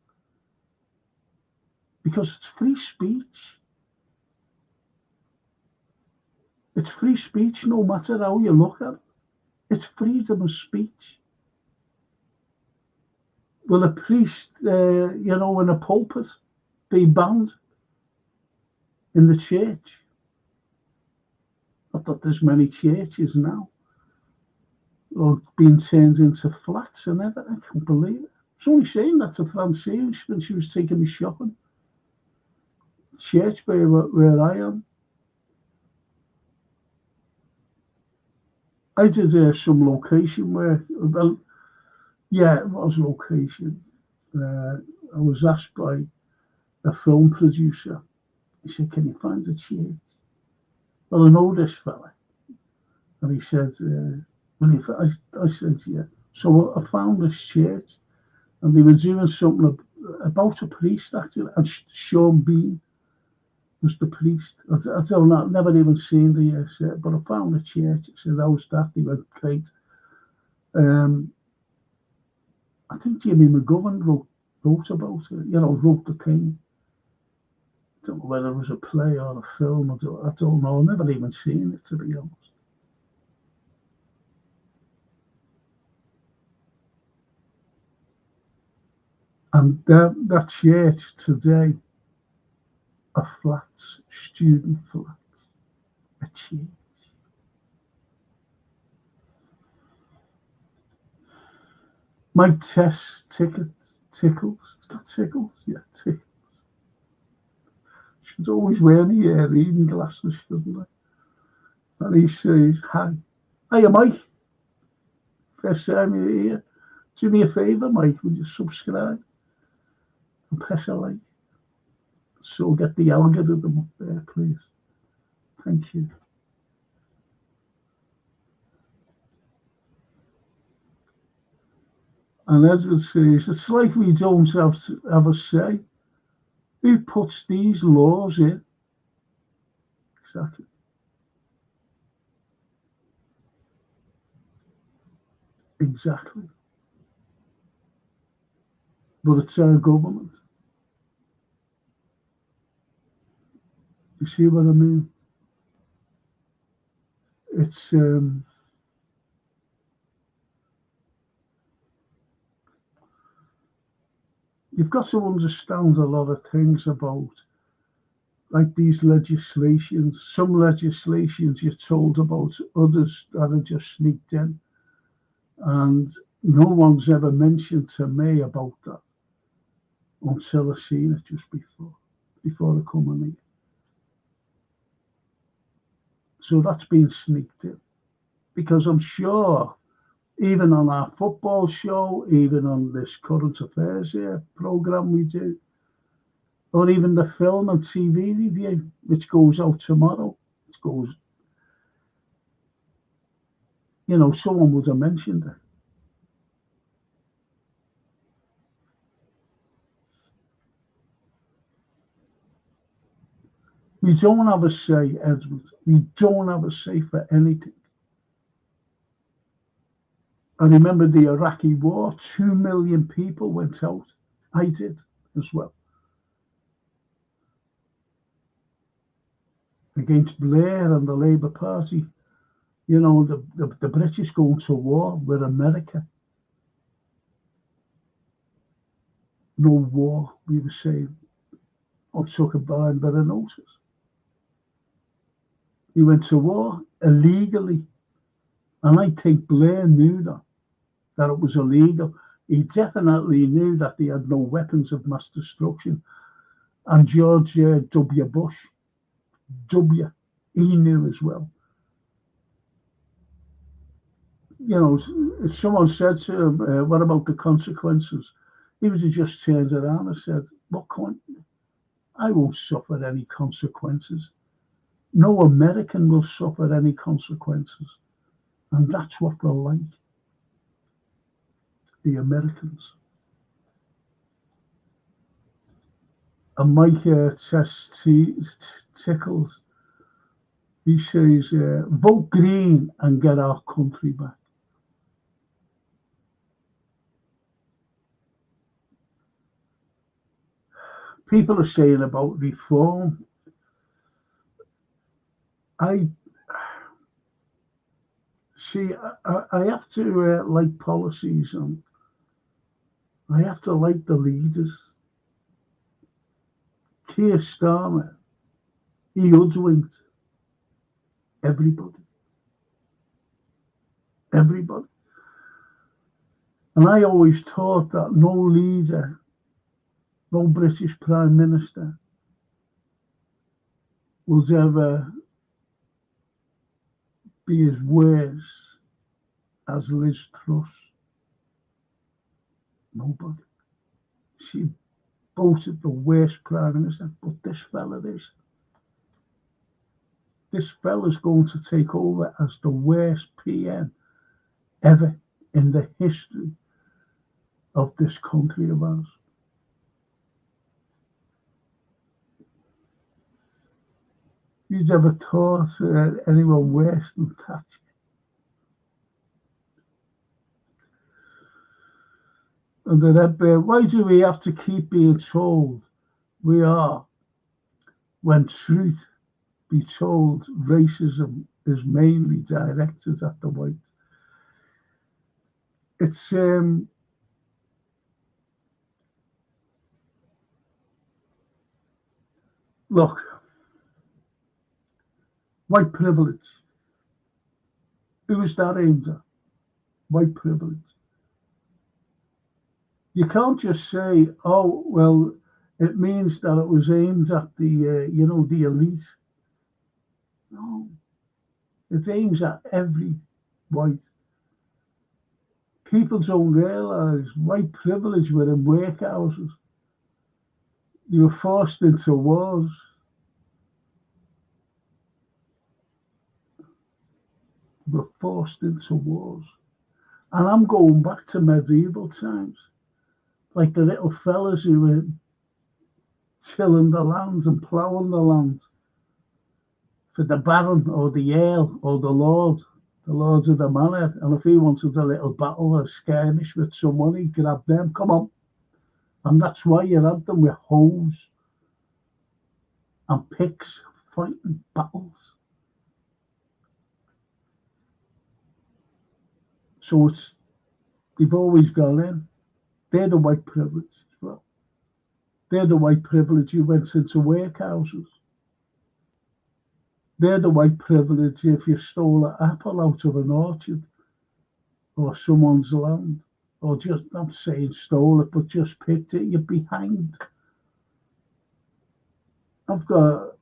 Because it's free speech. It's free speech, no matter how you look at it. It's freedom of speech. Will a priest, in a pulpit, be banned in the church? Not that there's many churches now, or being turned into flats and everything. I can't believe it. I was only saying that to Francine when she was taking me shopping. Church where I am. I did some location work. Well, yeah, it was location. I was asked by a film producer. He said, "Can you find a church?" Well, I know this fella. And he said, I said, "Yeah." So I found this church, and they were doing something about a priest, actually. And Sean Bean was the priest. I don't know, I've never even seen the set, but I found the church. It said, "How's that?" They went, "Great." I think Jimmy McGovern wrote about it, wrote the thing. I don't know whether it was a play or a film. I don't know. I've never even seen it, to be honest. And that church today are flats, student flats, a church. My test ticket tickles. Is that tickles? Yeah, tickles. She's always wearing the reading glasses, shouldn't I? And he says, "Hi. Hiya, Mike. First time you're here. Do me a favour, Mike. Would you subscribe and press a like? So get the algorithm up there, please. Thank you." And Edward says, "It's like we don't have a say. Who puts these laws in?" Exactly. Exactly. But it's our government. You see what I mean? It's you've got to understand a lot of things about, like, these legislations. Some legislations you're told about, others that are just sneaked in, and no one's ever mentioned to me about that until I seen it just before I come in here. So that's been sneaked in, because I'm sure even on our football show, even on this current affairs here program we do, or even the film and TV review, which goes out tomorrow, someone would have mentioned it. We don't have a say, Edward. We don't have a say for anything. I remember the Iraqi war, 2 million people went out. I did as well. Against Blair and the Labour Party. The British going to war with America. No war, we were saying. I took a blind bit of notice. He went to war illegally. And I think Blair knew that it was illegal. He definitely knew that they had no weapons of mass destruction. And George W. Bush, he knew as well. If someone said to him, "What about the consequences?" He would have just turned around and said, "I won't suffer any consequences. No American will suffer any consequences." And that's what they're like, the Americans. And Mike tickles. He says, "Vote Green and get our country back." People are saying about reform. See, I have to like policies, and I have to like the leaders. Keir Starmer, he hoodwinked everybody. Everybody. And I always thought that no leader, no British Prime Minister would ever be as worse as Liz Truss. Nobody. She voted the worst Prime Minister, but this fella is. This fella's going to take over as the worst PM ever in the history of this country of ours. Who's ever thought anyone worse than Thatcher? And then, why do we have to keep being told we are, when truth be told, racism is mainly directed at the white? It's look, white privilege. Who is that aimed at? White privilege. You can't just say, oh, well, it means that it was aimed at the, the elite. No, it aims at every white. People don't realise white privilege were in workhouses. You were forced into wars. You were forced into wars. And I'm going back to medieval times. Like the little fellas who were tilling the land and ploughing the land for the baron or the earl or the lords of the manor. And if he wanted a little battle or skirmish with someone, he could have them. Come on. And that's why you had them with hoes and picks fighting battles. So they've always gone in. They're the white privilege as well. They're the white privilege who went into workhouses. They're the white privilege if you stole an apple out of an orchard or someone's land, or just, not saying stole it, but just picked it, you'd be hanged. I've got,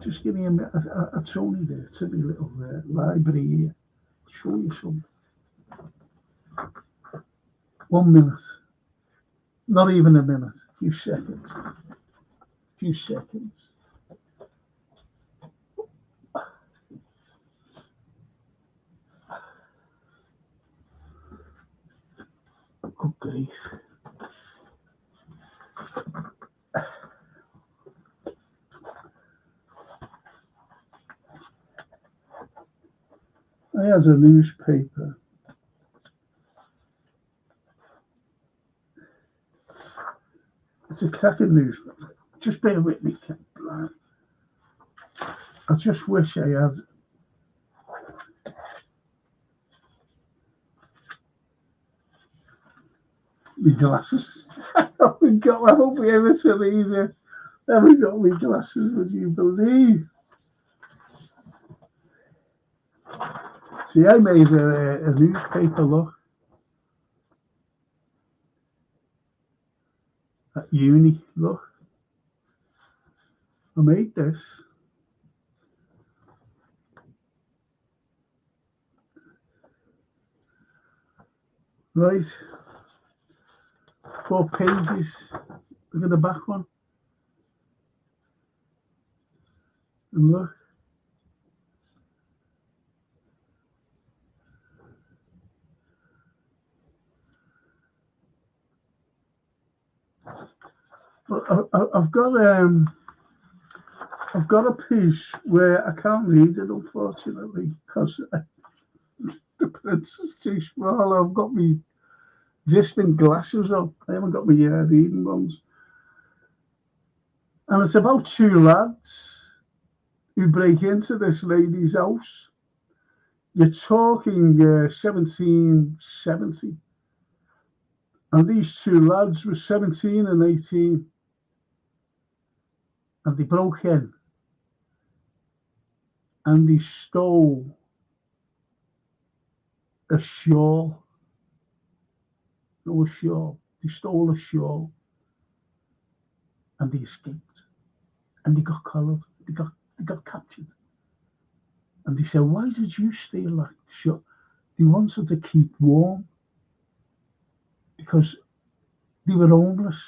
just give me a minute, it's only there, it's in my little library here. I'll show you something. 1 minute. Not even a minute, a few seconds. Okay. I had a newspaper. It's a cracking newspaper. Just bear with me, Captain. I just wish I had my glasses. I hope we ever to read it. Never got my glasses, would you believe? See, I made a newspaper, look, at uni, look. I made this. Right. 4 pages. Look at the back one. And look. I've got a piece where I can't read it, unfortunately, because the print is too small. I've got my distant glasses on. I haven't got my reading ones. And it's about 2 lads who break into this lady's house. You're talking 1770. And these two lads were 17 and 18. And they broke in. And they stole a shawl. No, a shawl. They stole a shawl. And they escaped. And they got collared. They got captured. And they said, why did you steal that shawl? They wanted to keep warm. Because they were homeless.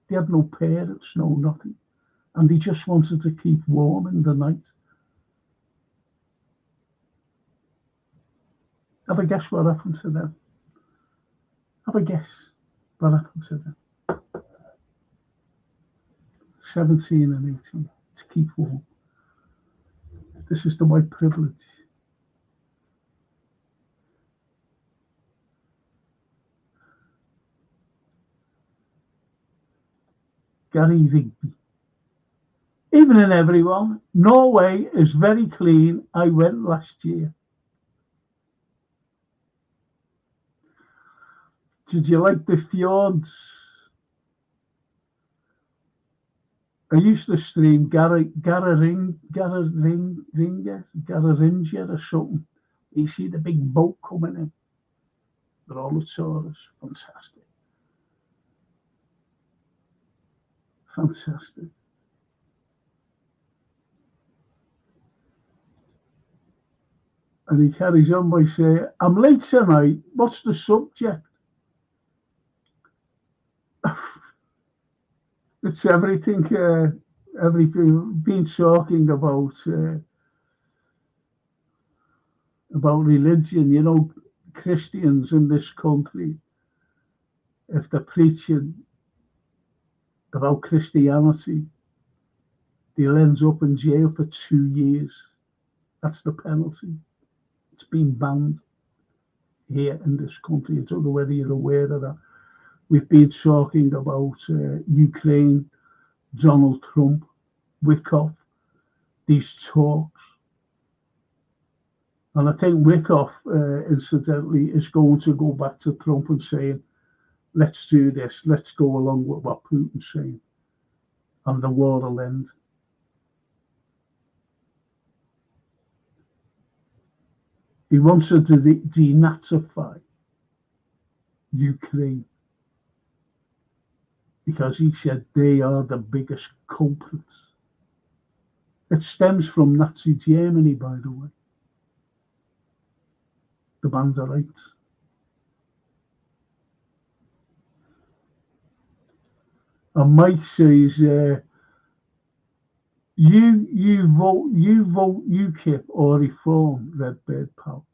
They had no parents, no nothing. And they just wanted to keep warm in the night. Have a guess what happened to them? Have a guess what happened to them? 17 and 18, to keep warm. This is the white privilege. Gary Rigby. Evening, everyone. Norway is very clean. I went last year. Did you like the fjords? I used to stream Gararinger or something. You see the big boat coming in with all the tourists. Fantastic. Fantastic. And he carries on by saying, I'm late tonight. What's the subject? It's everything, been talking about religion. You know, Christians in this country, if they're preaching about Christianity, they'll end up in jail for 2 years. That's the penalty. It's been banned here in this country. I don't know whether you're aware of that. We've been talking about Ukraine, Donald Trump, Wickoff, these talks. And I think Wickoff, incidentally, is going to go back to Trump and saying, let's do this, let's go along with what Putin's saying, and the war will end. He wants to denazify Ukraine because he said they are the biggest culprits. It stems from Nazi Germany, by the way. The Banderites. And Mike says, you vote UKIP or Reform, Redbird pal.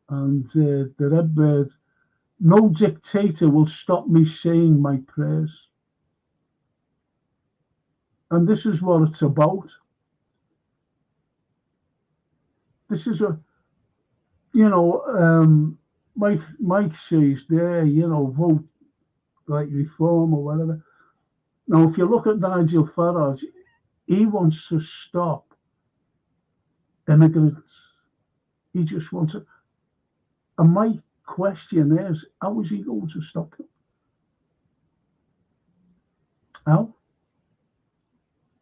And the Redbird, no dictator will stop me saying my prayers. And this is what it's about. This is a, you know, Mike says there, you know, vote like Reform or whatever. Now, if you look at Nigel Farage, he wants to stop immigrants. He just wants to. And my question is, how is he going to stop them? How?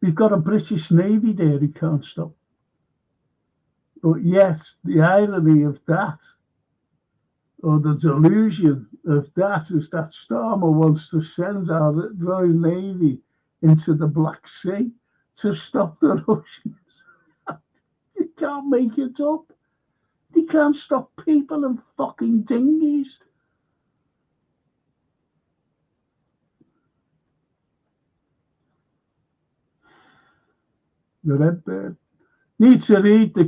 We've got a British Navy there he can't stop. But yes, the irony of that, or the delusion of that, is that Starmer wants to send our Royal Navy into the Black Sea to stop the Russians. You can't make it up. They can't stop people in fucking dinghies. The Redbird. Need to read the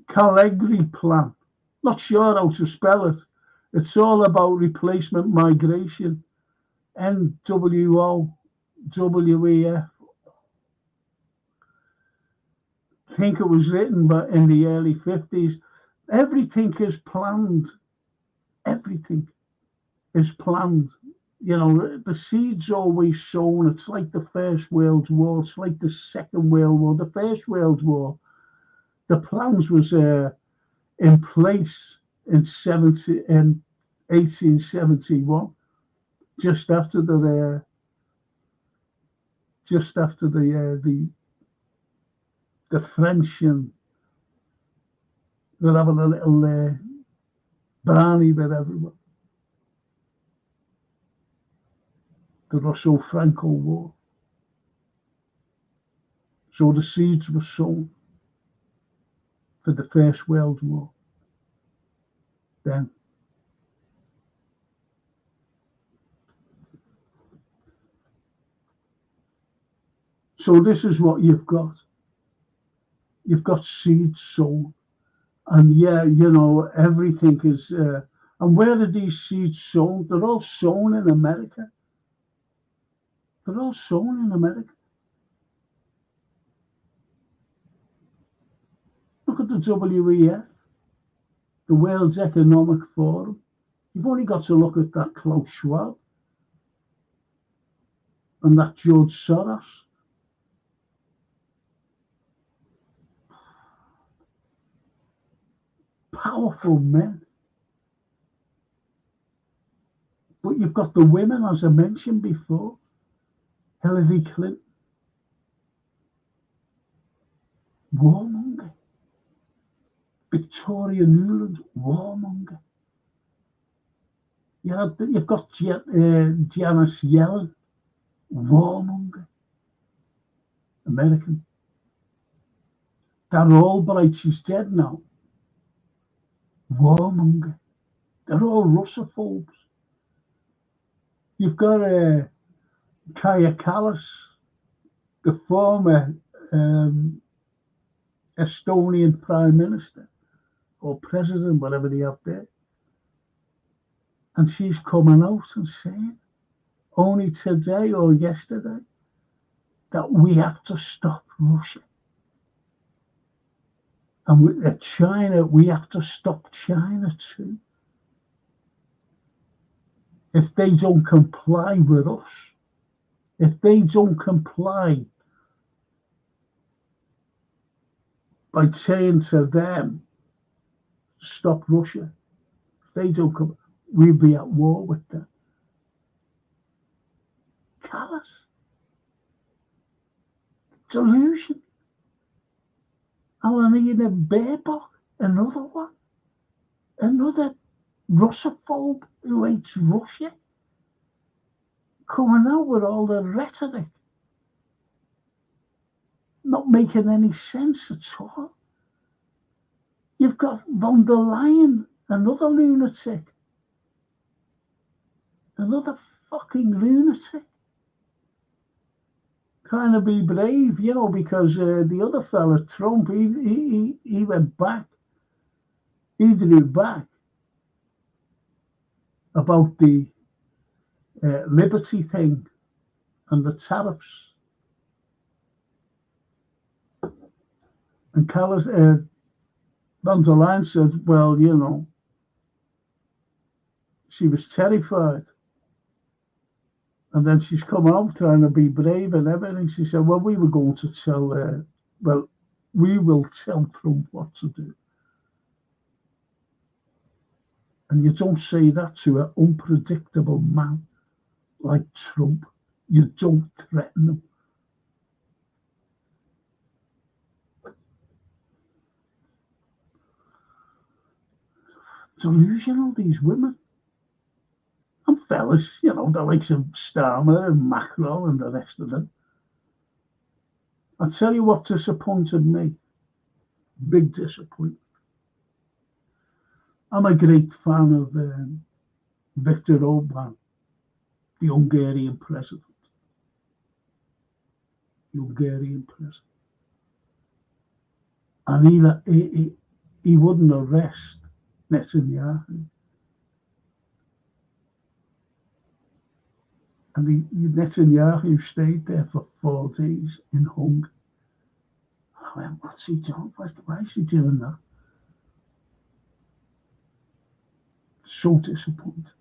Calgary plan. Not sure how to spell it. It's all about replacement migration. NWOWEF. I think it was written in the early 50s. Everything is planned. Everything is planned You know, the seed's always sown. It's like the First World War. It's like the Second World War. The First World War, the plans was in place in 1871, just after the French, and they're having a little brownie with everyone. The Russo-Franco War. So the seeds were sown for the First World War. Then. So this is what you've got. You've got seeds sown. And yeah, you know, everything is... and where are these seeds sown? They're all sown in America. They're all sown in America. Look at the WEF, the World Economic Forum. You've only got to look at that Klaus Schwab and that George Soros. Powerful men. But you've got the women, as I mentioned before. Hillary Clinton. Warmonger. Victoria Nuland, warmonger. You've got Janet Yellen, warmonger. American. They're all bright, she's dead now. Warmonger. They're all Russophobes. You've got Kaya Kallas, the former Estonian Prime Minister or President, whatever they have there. And she's coming out and saying, only today or yesterday, that we have to stop Russia. And with China, we have to stop China too. If they don't comply with us, if they don't comply by saying to them, stop Russia, if they don't come, we'll be at war with them. Callous. Delusion. Alina Baerbock, another one. Another Russophobe who hates Russia. Coming out with all the rhetoric. Not making any sense at all. You've got von der Leyen, another lunatic. Another fucking lunatic. Trying to be brave, you know, because the other fella, Trump, he went back. He drew back about the liberty thing and the tariffs. And von der Leyen said, well, you know, she was terrified. And then she's come out trying to be brave and everything. She said, well, we were going to tell, we will tell Trump what to do. And you don't say that to an unpredictable man like Trump. You don't threaten him. Delusional, these women. And fellas, you know, the likes of Starmer and Macron and the rest of them. I'll tell you what disappointed me. Big disappointment. I'm a great fan of Viktor Orban, the Hungarian president. The Hungarian president. And he wouldn't arrest Netanyahu. And Netanyahu stayed there for 4 days in Hungary. I went, what's he doing? Why is he doing that? So disappointed.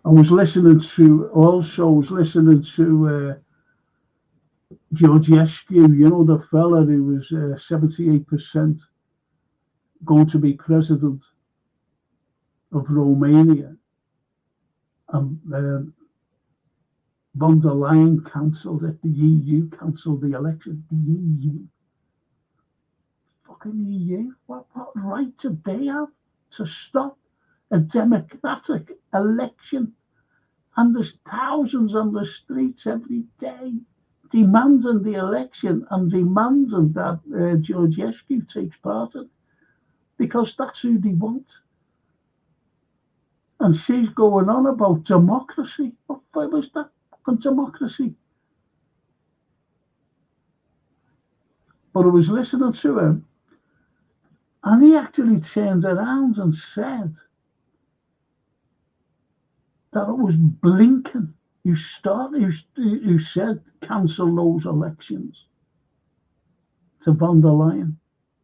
I was listening to Georgescu, you know, the fella who was 78% going to be president of Romania, and von der Leyen cancelled it. The EU cancelled the election. The EU, fucking EU. What right did they have to stop a democratic election? And there's thousands on the streets every day demanding the election and demanding that Georgescu takes part in it, because that's who they want. And she's going on about democracy. What was that fucking democracy? But I was listening to him, and he actually turned around and said that it was Blinken who said cancel those elections to von der Leyen.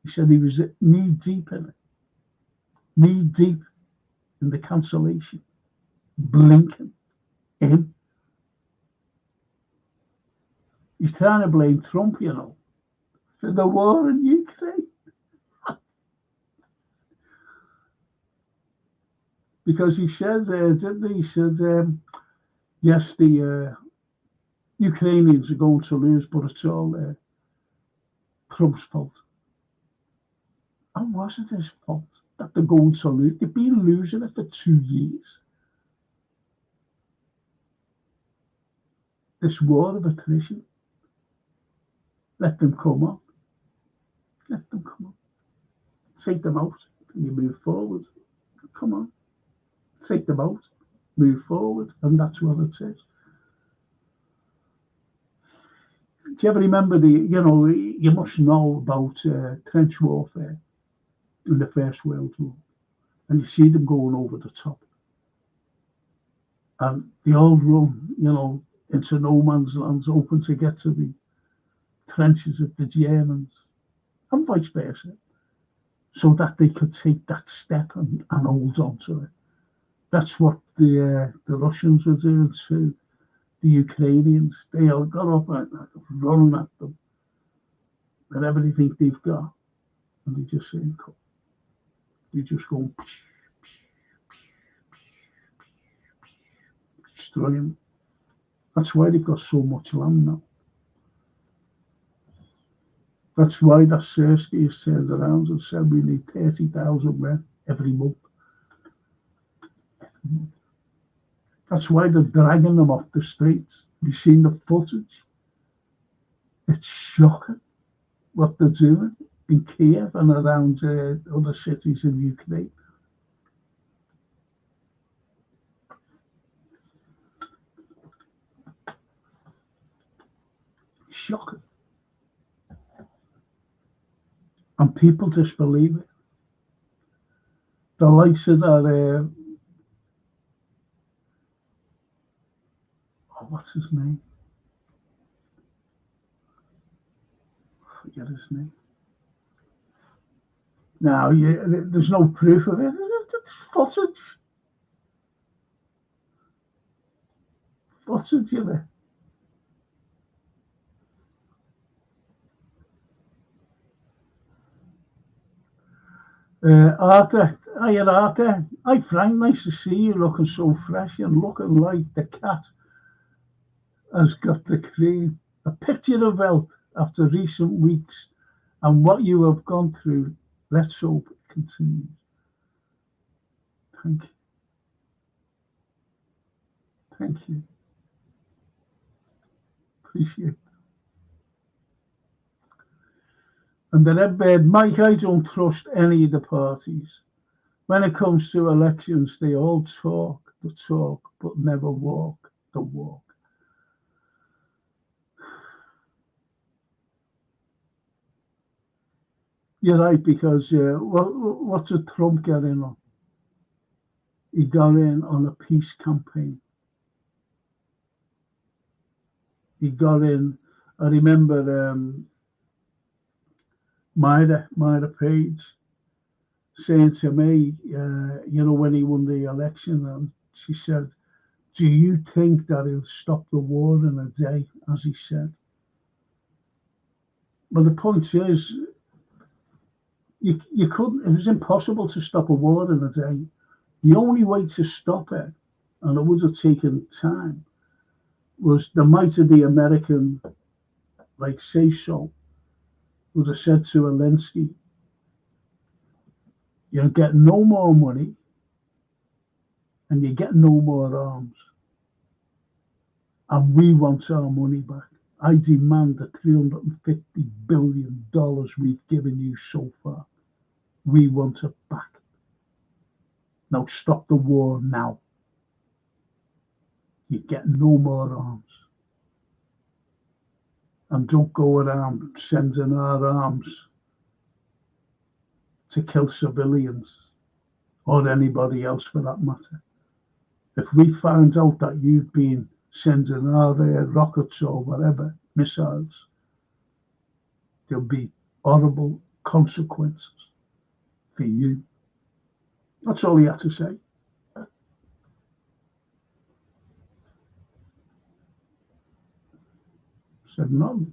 He said he was knee deep in it, knee deep in the cancellation. Blinken, him. He's trying to blame Trump, you know, for the war in Ukraine. Because he said, didn't he? He said, yes, the Ukrainians are going to lose, but it's all Trump's fault. And was it his fault that they're going to lose? They've been losing it for 2 years. This war of attrition. Let them come on. Let them come on. Take them out and you move forward. Come on. Take them out, move forward, and that's what it is. Do you ever remember you must know about trench warfare in the First World War, and you see them going over the top, and they all run, into no man's land, hoping to get to the trenches of the Germans, and vice versa, so that they could take that step and hold on to it. That's what the Russians were doing to the Ukrainians. They all got up and running at them with everything they've got, and they just say, they just go destroying. That's why they've got so much land now. That's why that Sersky has turned around and said we need 30,000 men every month. That's why they're dragging them off the streets. You've seen the footage. It's shocking what they're doing in Kiev and around other cities in Ukraine. Shocking. And people just believe it. The likes of that what's his name? I forget his name. Now, there's no proof of it. It's footage. Footage of it. Arthur, hiya Arthur. Hi Frank, nice to see you, looking so fresh and looking like the cat has got the cream. A picture of health after recent weeks and what you have gone through. Let's hope it continues. Thank you. Thank you. Appreciate it. And the Redbird, Mike, I don't trust any of the parties. When it comes to elections, they all talk the talk, but never walk the walk. You're right, because what's a Trump get in on? He got in on a peace campaign. He got in, I remember Myra Page saying to me, when he won the election, and she said, Do you think that he'll stop the war in a day, as he said? Well, the point is, you couldn't, it was impossible to stop a war in a day. The only way to stop it, and it would have taken time, was the might of the American, like, say so, would have said to Zelensky, you'll get no more money and you get no more arms. And we want our money back. I demand the $350 billion we've given you so far. We want it back. Now stop the war now. You get no more arms. And don't go around sending our arms to kill civilians or anybody else for that matter. If we find out that you've been sending our rockets or whatever, missiles, there'll be horrible consequences for you. That's all he had to say. Said none.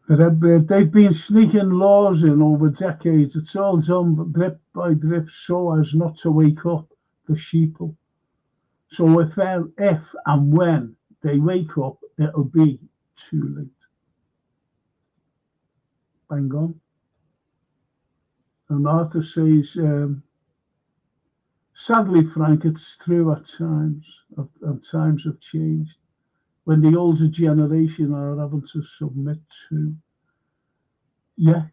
They've been sneaking laws in over decades. It's all done drip by drip so as not to wake up the sheeple. So if and when they wake up, it'll be too late. Bang on. And Arthur says, sadly, Frank, it's true at times, and times have changed. When the older generation are having to submit to, yeah.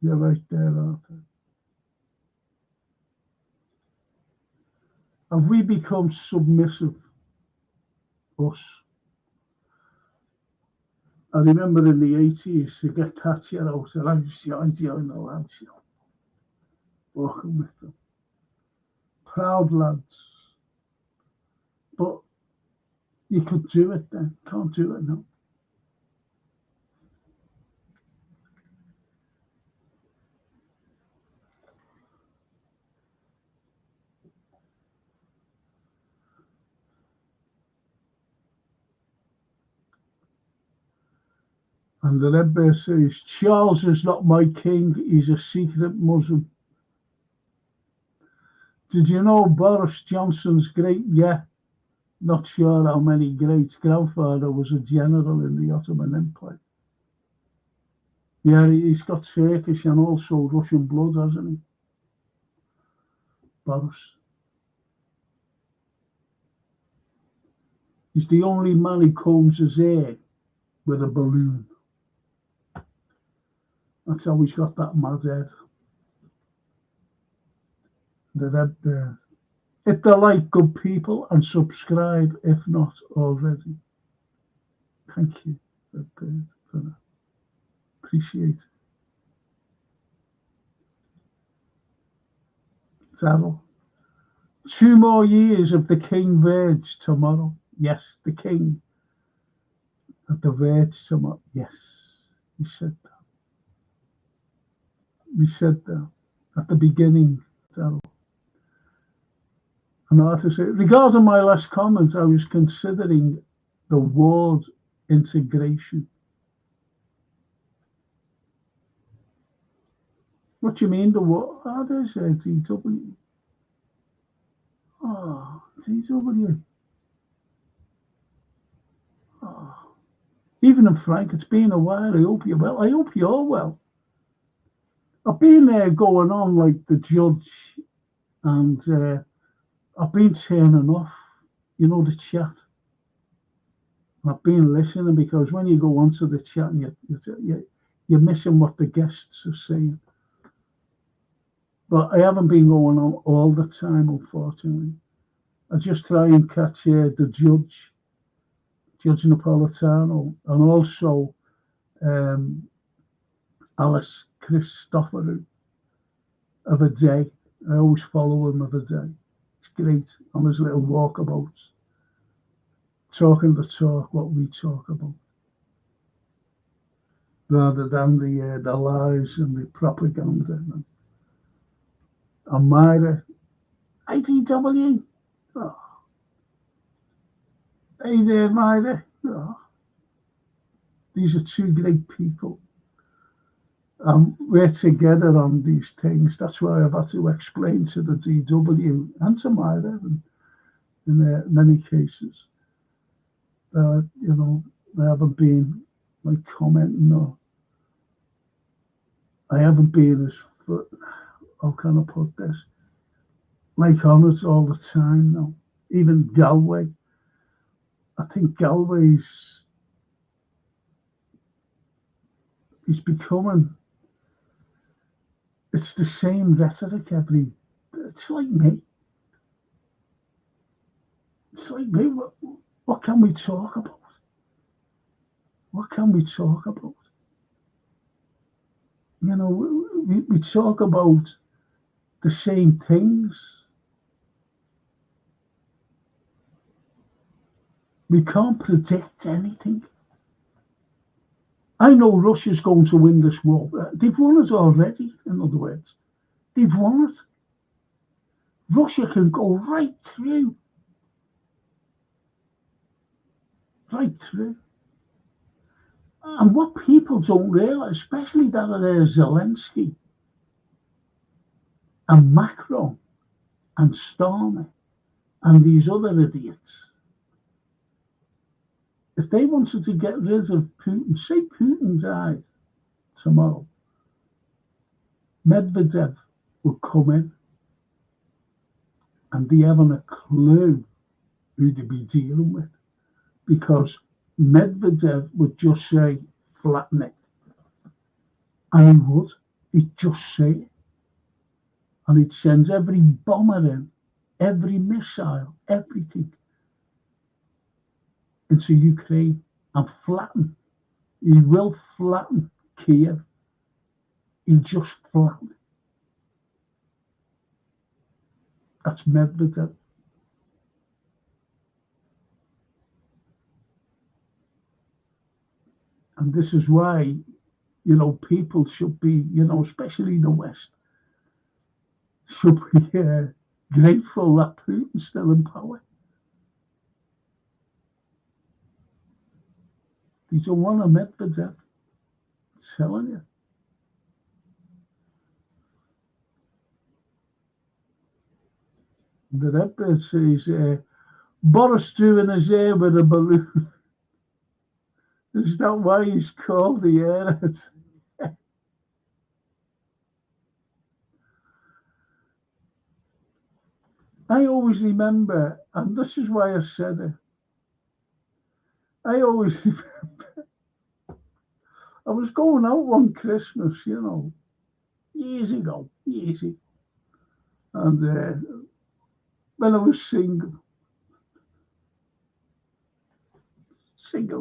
You're right there, Arthur. Have we become submissive, us? I remember in the 80s to get Thatcher out, and I joined the lads, walking with them. Proud lads. But you could do it then, can't do it now. And the Red Bear says, Charles is not my king, he's a secret Muslim. Did you know Boris Johnson's great? Yeah, not sure how many greats. Grandfather was a general in the Ottoman Empire. Yeah, he's got Turkish and also Russian blood, hasn't he? Boris. He's the only man who combs his hair with a balloon. That's how he's got that mad head. The Red Bear. Hit the like, good people, and subscribe if not already. Thank you, Red Bear, for that. Appreciate it. Daryl. 2 more years of the King Verge tomorrow. Yes, the King at the Verge tomorrow. Yes, we said that. We said that at the beginning, Daryl. And Arthur said, regarding my last comment, I was considering the ward integration. What do you mean the ward? Oh, there's DW. Oh, DW. Oh. Even in Frank, it's been a while. I hope you're well. I hope you're well. I've been there going on like the judge, and I've been turning off, the chat. I've been listening because when you go onto the chat and you're missing what the guests are saying. But I haven't been going on all the time, unfortunately. I just try and catch the judge, Judge Napolitano, and also Alice Christoforou of a day. I always follow him of a day. It's great on his little walkabouts. talking the talk, what we talk about, rather than the lies and the propaganda. And Myra, ITW, oh, hey there, Myra. Oh, these are two great people. We're together on these things. That's why I've had to explain to the DW and to Myra in many cases. You know, I haven't been like commenting or I haven't been as, how can I put this, like on it all the time now. Even Galway. I think Galway's is becoming, it's the same rhetoric it's like me. It's like me. What can we talk about? What can we talk about? You know, we talk about the same things. We can't predict anything. I know Russia's going to win this war. They've won it already, in other words. They've won it. Russia can go right through. Right through. And what people don't realise, especially that Zelensky and Macron and Starmer and these other idiots, if they wanted to get rid of Putin, say Putin died tomorrow, Medvedev would come in and they haven't a clue who to be dealing with, because Medvedev would just say, flatten it. And he would. He'd just say it. And he'd send every bomber in, every missile, everything into Ukraine and flatten. He will flatten Kiev. He'll just flatten. That's Medvedev. And this is why, you know, people should be, you know, especially the West, should be grateful that Putin's still in power. They don't want a Medvedev. I'm telling you. The red bird says, Boris doing his hair with a balloon. Is that why he's called the airhead? I always remember, and this is why I said it, I always remember, I was going out one Christmas, you know, years ago, and when I was single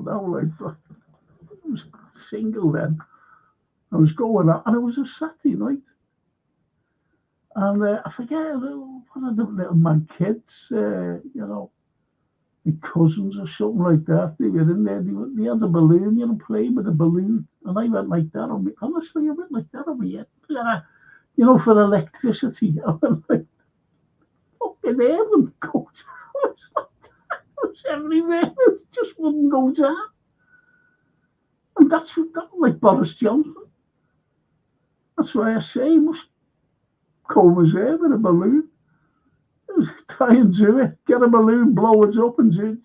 now, like, I was single then, I was going out, and it was a Saturday night. And I forget, one of the little man kids, you know, my cousins or something like that, they were in there, they had a balloon, you know, playing with a balloon. And I went like that on me, honestly, I went like that on me head. You know, for electricity. I went like, fucking heaven goes. I was like, that was everywhere, it just wouldn't go down. And that like Boris Johnson. That's why I say he must comb his hair with a balloon. Try and do it. Get a balloon, blow it up, and do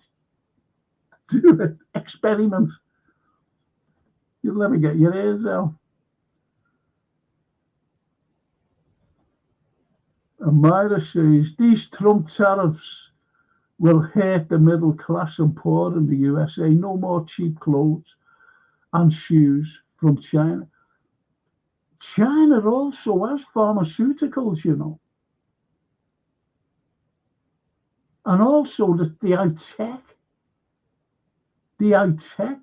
it. Experiment. You'll never get your ears out. And Myra says these Trump tariffs will hurt the middle class and poor in the USA. No more cheap clothes and shoes from China. China also has pharmaceuticals, you know. And also the high tech,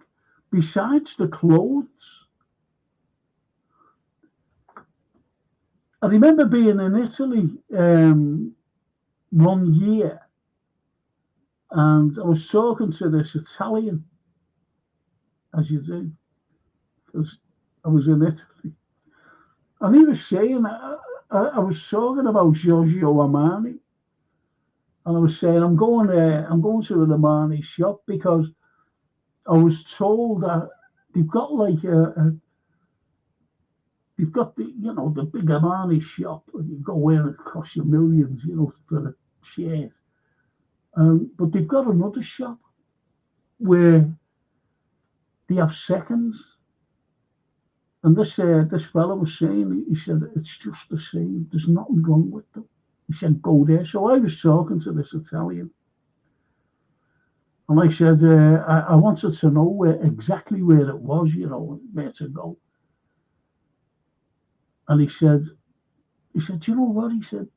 besides the clothes. I remember being in Italy 1 year, And I was talking to this Italian, as you do, because I was in Italy. And he was saying, I was talking about Giorgio Armani. And I was saying, I'm going to an Armani shop because I was told that they've got like they've got the big Armani shop, and you go in, it costs you millions, for a shirt. But they've got another shop where they have seconds. And this fella was saying, he said, it's just the same. There's nothing wrong with them. He said, go there. So I was talking to this Italian. And I said, I wanted to know exactly where it was, where to go. And he said, you know what? He said,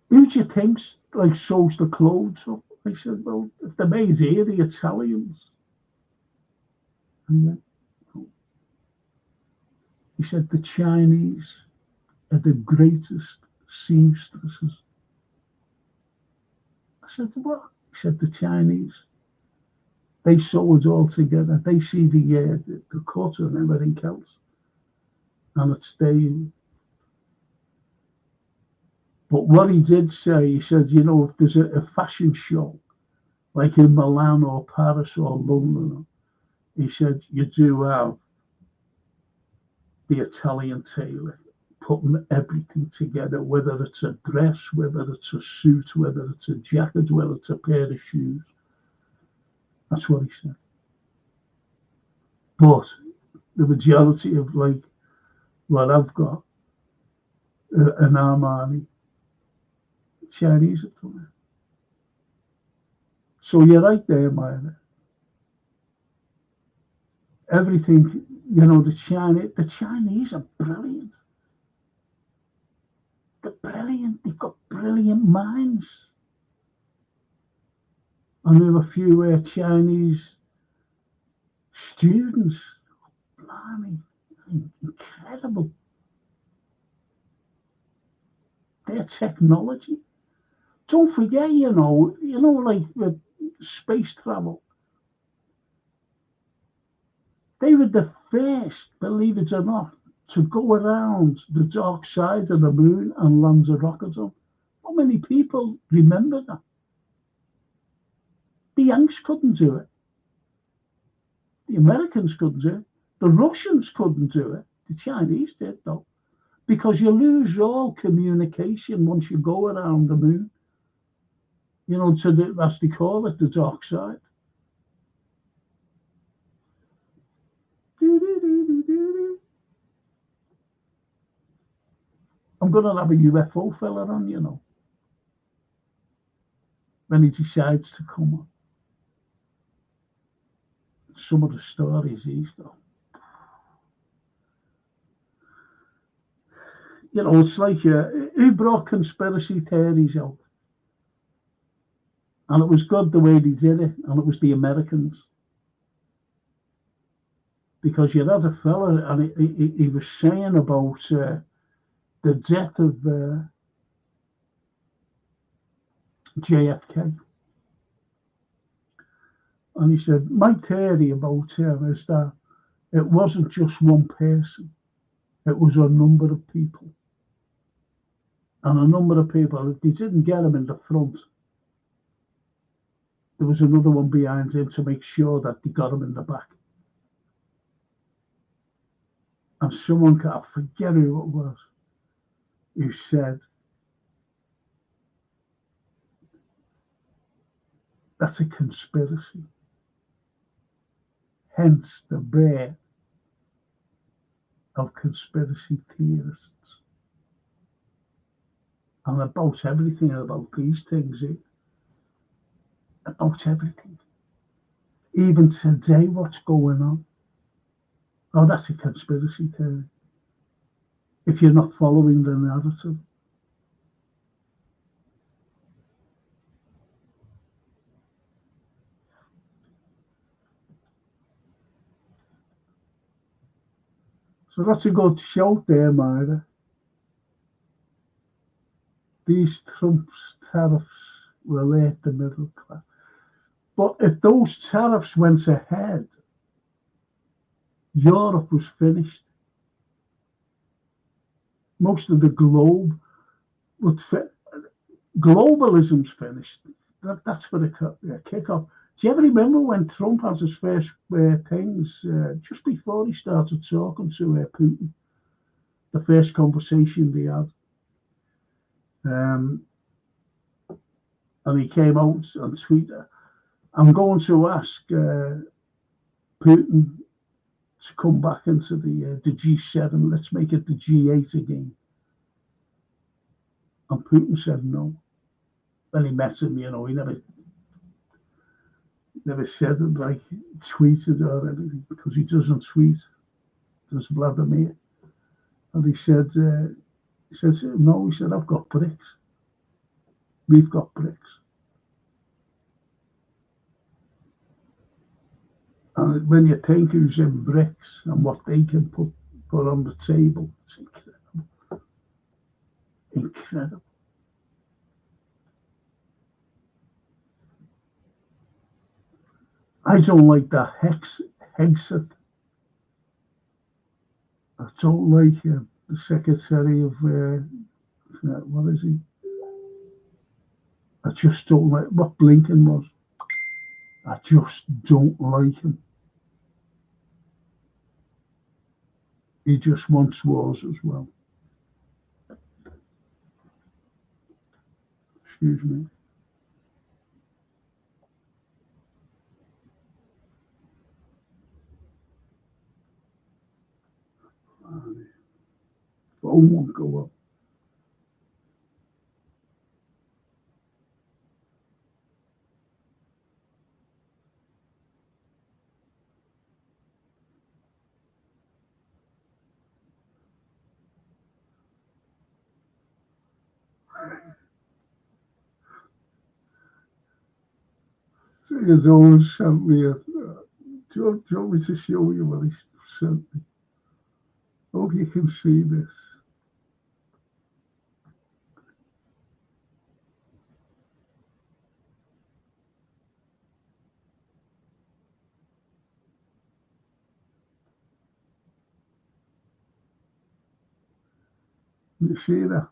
who do you think like sews the clothes up? I said, well, if they're made here, the Italians. And he went, oh. He said, the Chinese are the greatest seamstresses. I said, what? He said, the Chinese. They sew it all together. They see the cut and everything else. And it's staying. But what he did say, he said, if there's a fashion show, like in Milan or Paris or London, he said, you do have the Italian tailor putting everything together, whether it's a dress, whether it's a suit, whether it's a jacket, whether it's a pair of shoes. That's what he said. But the majority of like what I've got, an Armani, Chinese are doing it. So you're right there, Myra. Everything, the Chinese are brilliant. They're brilliant. They've got brilliant minds. And there were a few Chinese students. Blimey, incredible. Their technology. Don't forget, like with space travel. They were the first, believe it or not, to go around the dark side of the moon and land a rocket on. How many people remember that? The Yanks couldn't do it. The Americans couldn't do it. The Russians couldn't do it. The Chinese did, though. Because you lose all communication once you go around the moon. As they call it, the dark side. I'm going to have a UFO fella on, when he decides to come on. Some of the stories he's got. It's like, who brought conspiracy theories out? And it was good the way they did it, and it was the Americans. Because you had a fella, and he was saying about the death of JFK. And he said, my theory about him is that it wasn't just one person. It was a number of people. And a number of people, if they didn't get him in the front, there was another one behind him to make sure that they got him in the back. And someone, I forget who it was, who said, that's a conspiracy. Hence the birth of conspiracy theorists. And about everything, about these things, about everything. Even today, what's going on? Oh, that's a conspiracy theory. If you're not following the narrative. So that's a good shout there, Myra. These Trump's tariffs We'll hurt the middle class. But if those tariffs went ahead, Europe was finished. Most of the globe would globalism's finished. That's for the kick-off. Do you ever remember when Trump had his first things, just before he started talking to Putin, the first conversation they had? And he came out on Twitter, I'm going to ask Putin to come back into the G7. Let's make it the G8 again. And Putin said no. When he met him, he never said it, like tweeted or anything, because he doesn't tweet. Does Vladimir? And he said, no. He said, I've got bricks. We've got bricks. And when you think who's in bricks and what they can put on the table, it's incredible. Incredible. I don't like that Hexet. I don't like him. The Secretary of, what is he? I just don't like what Blinken was. I just don't like him. He just wants wars as well. Excuse me. Phone won't go up. His own sent me a. Do you want me to show you what he sent me? Hope you can see this. You see that?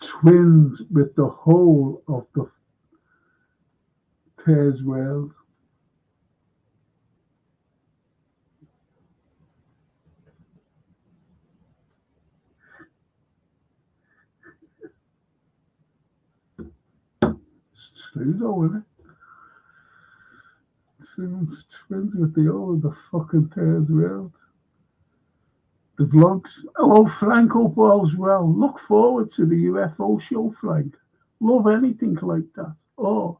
Twins with the whole of the Pairs world. It's Trudeau, isn't it? Twins with the whole of the fucking Pairs world. The vlogs. Hello, Frank. Hope all's well. Look forward to the UFO show, Frank. Love anything like that. Oh,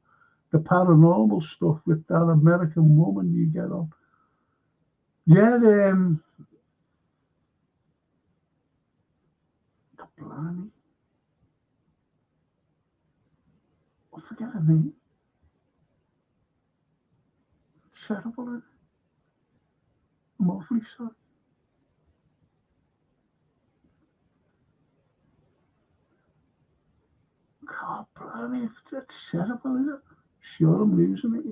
the paranormal stuff with that American woman you get on. Yeah, the blimey. I forget her name. It's terrible, isn't it? I'm awfully sorry. God, blimey, that's terrible, isn't it? Sure, I'm losing it,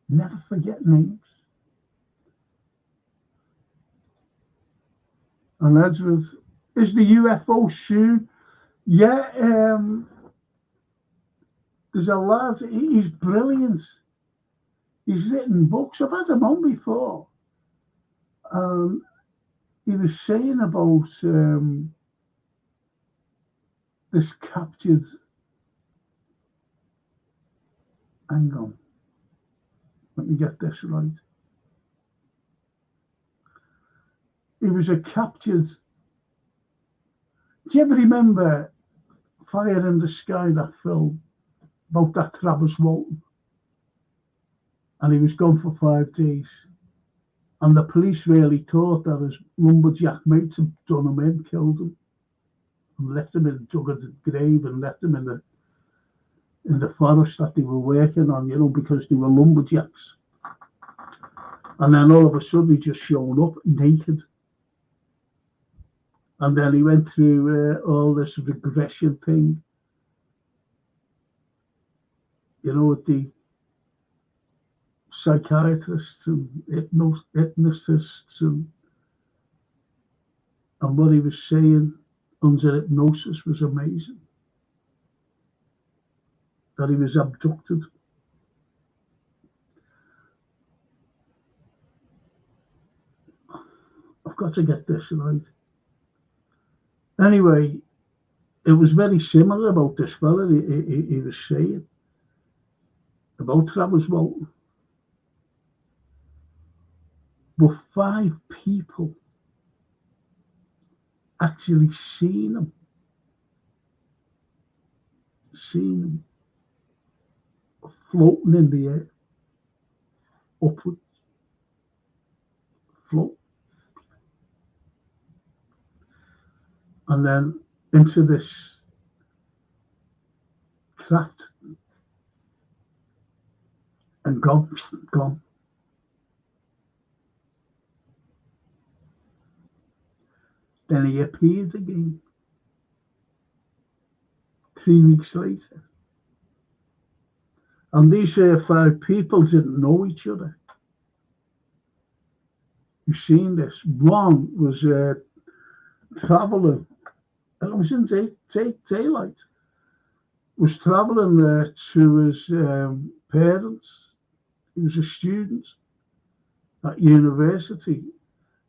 Never forget names. And Edward, is the UFO shoe? Yeah, there's a lad, he's brilliant. He's written books. I've had him on before. He was saying about this captured. Hang on. Let me get this right. He was a captured. Do you ever remember Fire in the Sky, that film about that Travis Walton? And he was gone for 5 days. And the police really thought that his lumberjack mates had done him in, killed him, and left him in Duggan's grave and left him in the forest that they were working on, because they were lumberjacks. And then all of a sudden he just shown up naked. And then he went through all this regression thing, with the psychiatrists and hypnotists, and what he was saying under hypnosis was amazing. That he was abducted. I've got to get this right. Anyway, it was very similar about this fella. He was saying about Travis Walton. But 5 people actually seen him floating in the air, upwards, float, and then into this craft, and gone. Then he appeared again 3 weeks later. And these 5 people didn't know each other. You've seen this. One was traveling, and it was in daylight, was traveling to his parents. He was a student at university,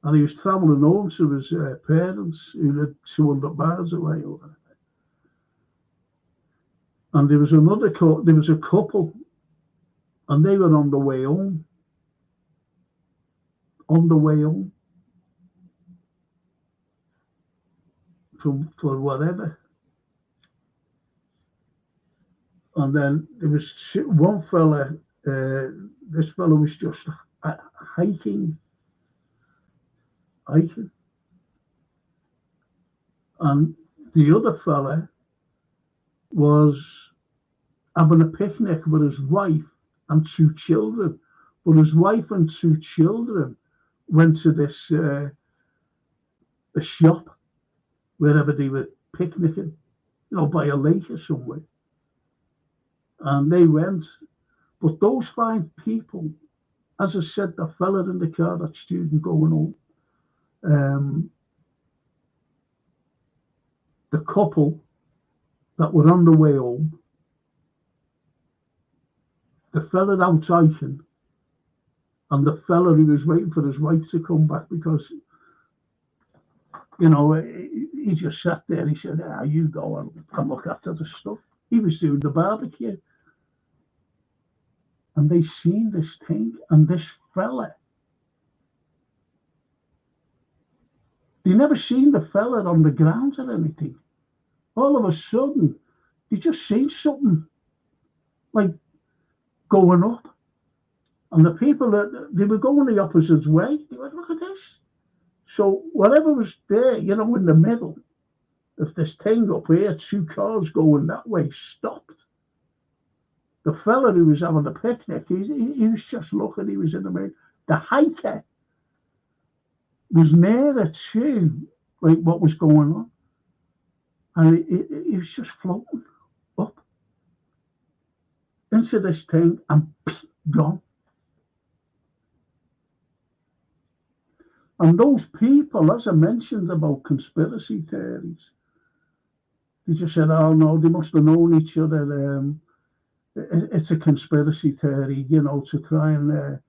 and he was traveling home to his parents, who lived 200 miles away. And there was a couple, and they were on the way home. For whatever. And then there was one fella, this fella was just hiking. And the other fella was having a picnic with his wife and 2 children. But his wife and 2 children went to this a shop, wherever they were picnicking, by a lake or somewhere. And they went. But those 5 people, as I said, the fella in the car, that student going home, the couple that were on the way home, the fella out hiking, and the fella who was waiting for his wife to come back, because he just sat there. He said, you go and look after the stuff. He was doing the barbecue. And they seen this thing, and this fella, they never seen the fella on the ground or anything. All of a sudden, they just seen something like going up. And the people, they were going the opposite way. They went, look at this. So whatever was there, in the middle of this thing up here, 2 cars going that way, stopped. The fella who was having the picnic, he was just looking. He was in the middle. The hiker was nearer to what was going on, and he was just floating up into this thing and gone. And those people, as I mentioned about conspiracy theories, they just said, "Oh no, they must have known each other." It's a conspiracy theory, to try and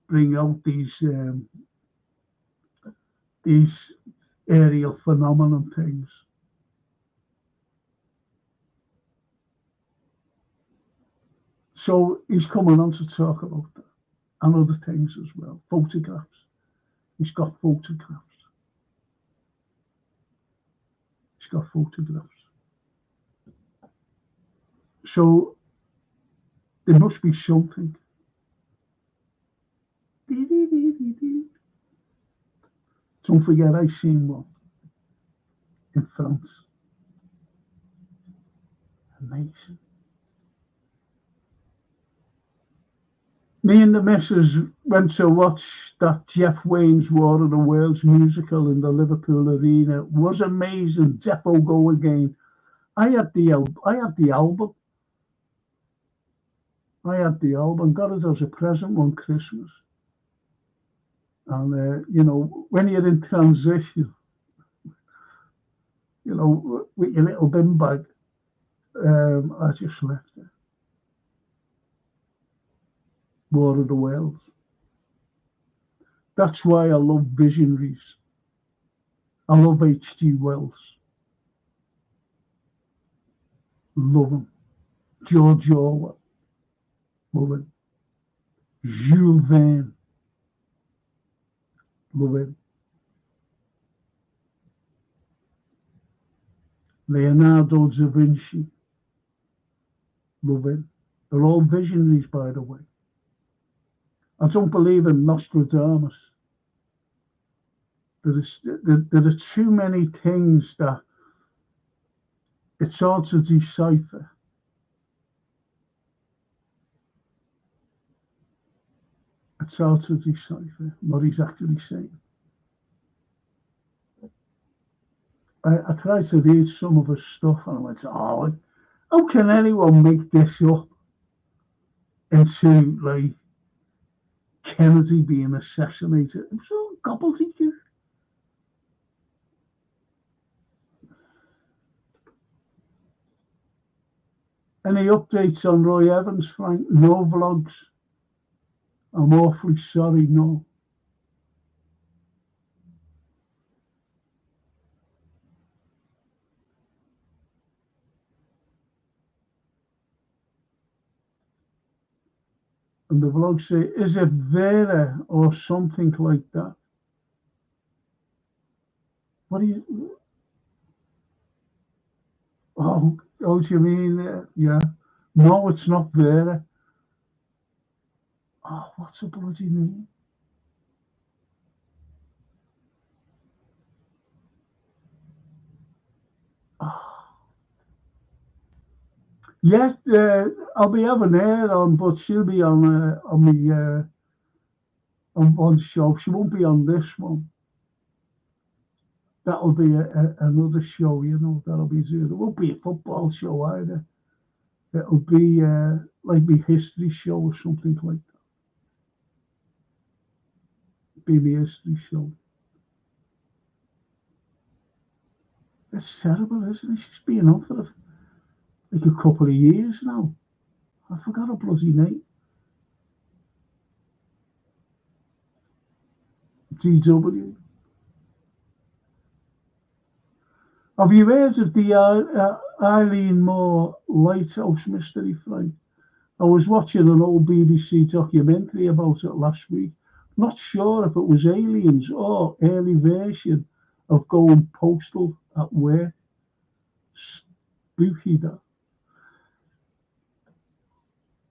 bring out these aerial phenomenon things. So he's coming on to talk about that and other things as well. Photographs. He's got photographs. So there must be something. Don't forget, I seen one in France. Amazing. Me and the missus went to watch that Jeff Wayne's War of the Worlds musical in the Liverpool Arena. It was amazing. Defo Go Again. I had the album. I had the album. Got it as a present one Christmas. And when you're in transition, with your little bin bag, I just left it. War of the Worlds. That's why I love visionaries. I love H.G. Wells. Love him. George Orwell. Love him. Jules Verne. Love him. Leonardo da Vinci. Love him. They're all visionaries, by the way. I don't believe in Nostradamus. There are too many things that it's hard to decipher. It's hard to decipher what he's actually saying. I tried to read some of his stuff and I went, oh, how can anyone make this up into like Kennedy being assassinated? It was all gobbledygook. Any updates on Roy Evans, Frank? No vlogs. I'm awfully sorry, no. And the vlog say, is it Vera or something like that? What do you... Oh, do you mean? Yeah. No, it's not Vera. Oh, what's the bloody name? Oh. Yes, I'll be having her on, but she'll be on one show. She won't be on this one. That'll be another show, that'll be zero. It won't be a football show either. It'll be like a history show or something like that. Be the history show. It's terrible, isn't it? She's been on for like a couple of years now. I forgot her bloody name. DW. Have you heard of the Eileen Moore Lighthouse mystery, Frank? I was watching an old BBC documentary about it last week. Not sure if it was aliens or early version of going postal at work. Spooky, that.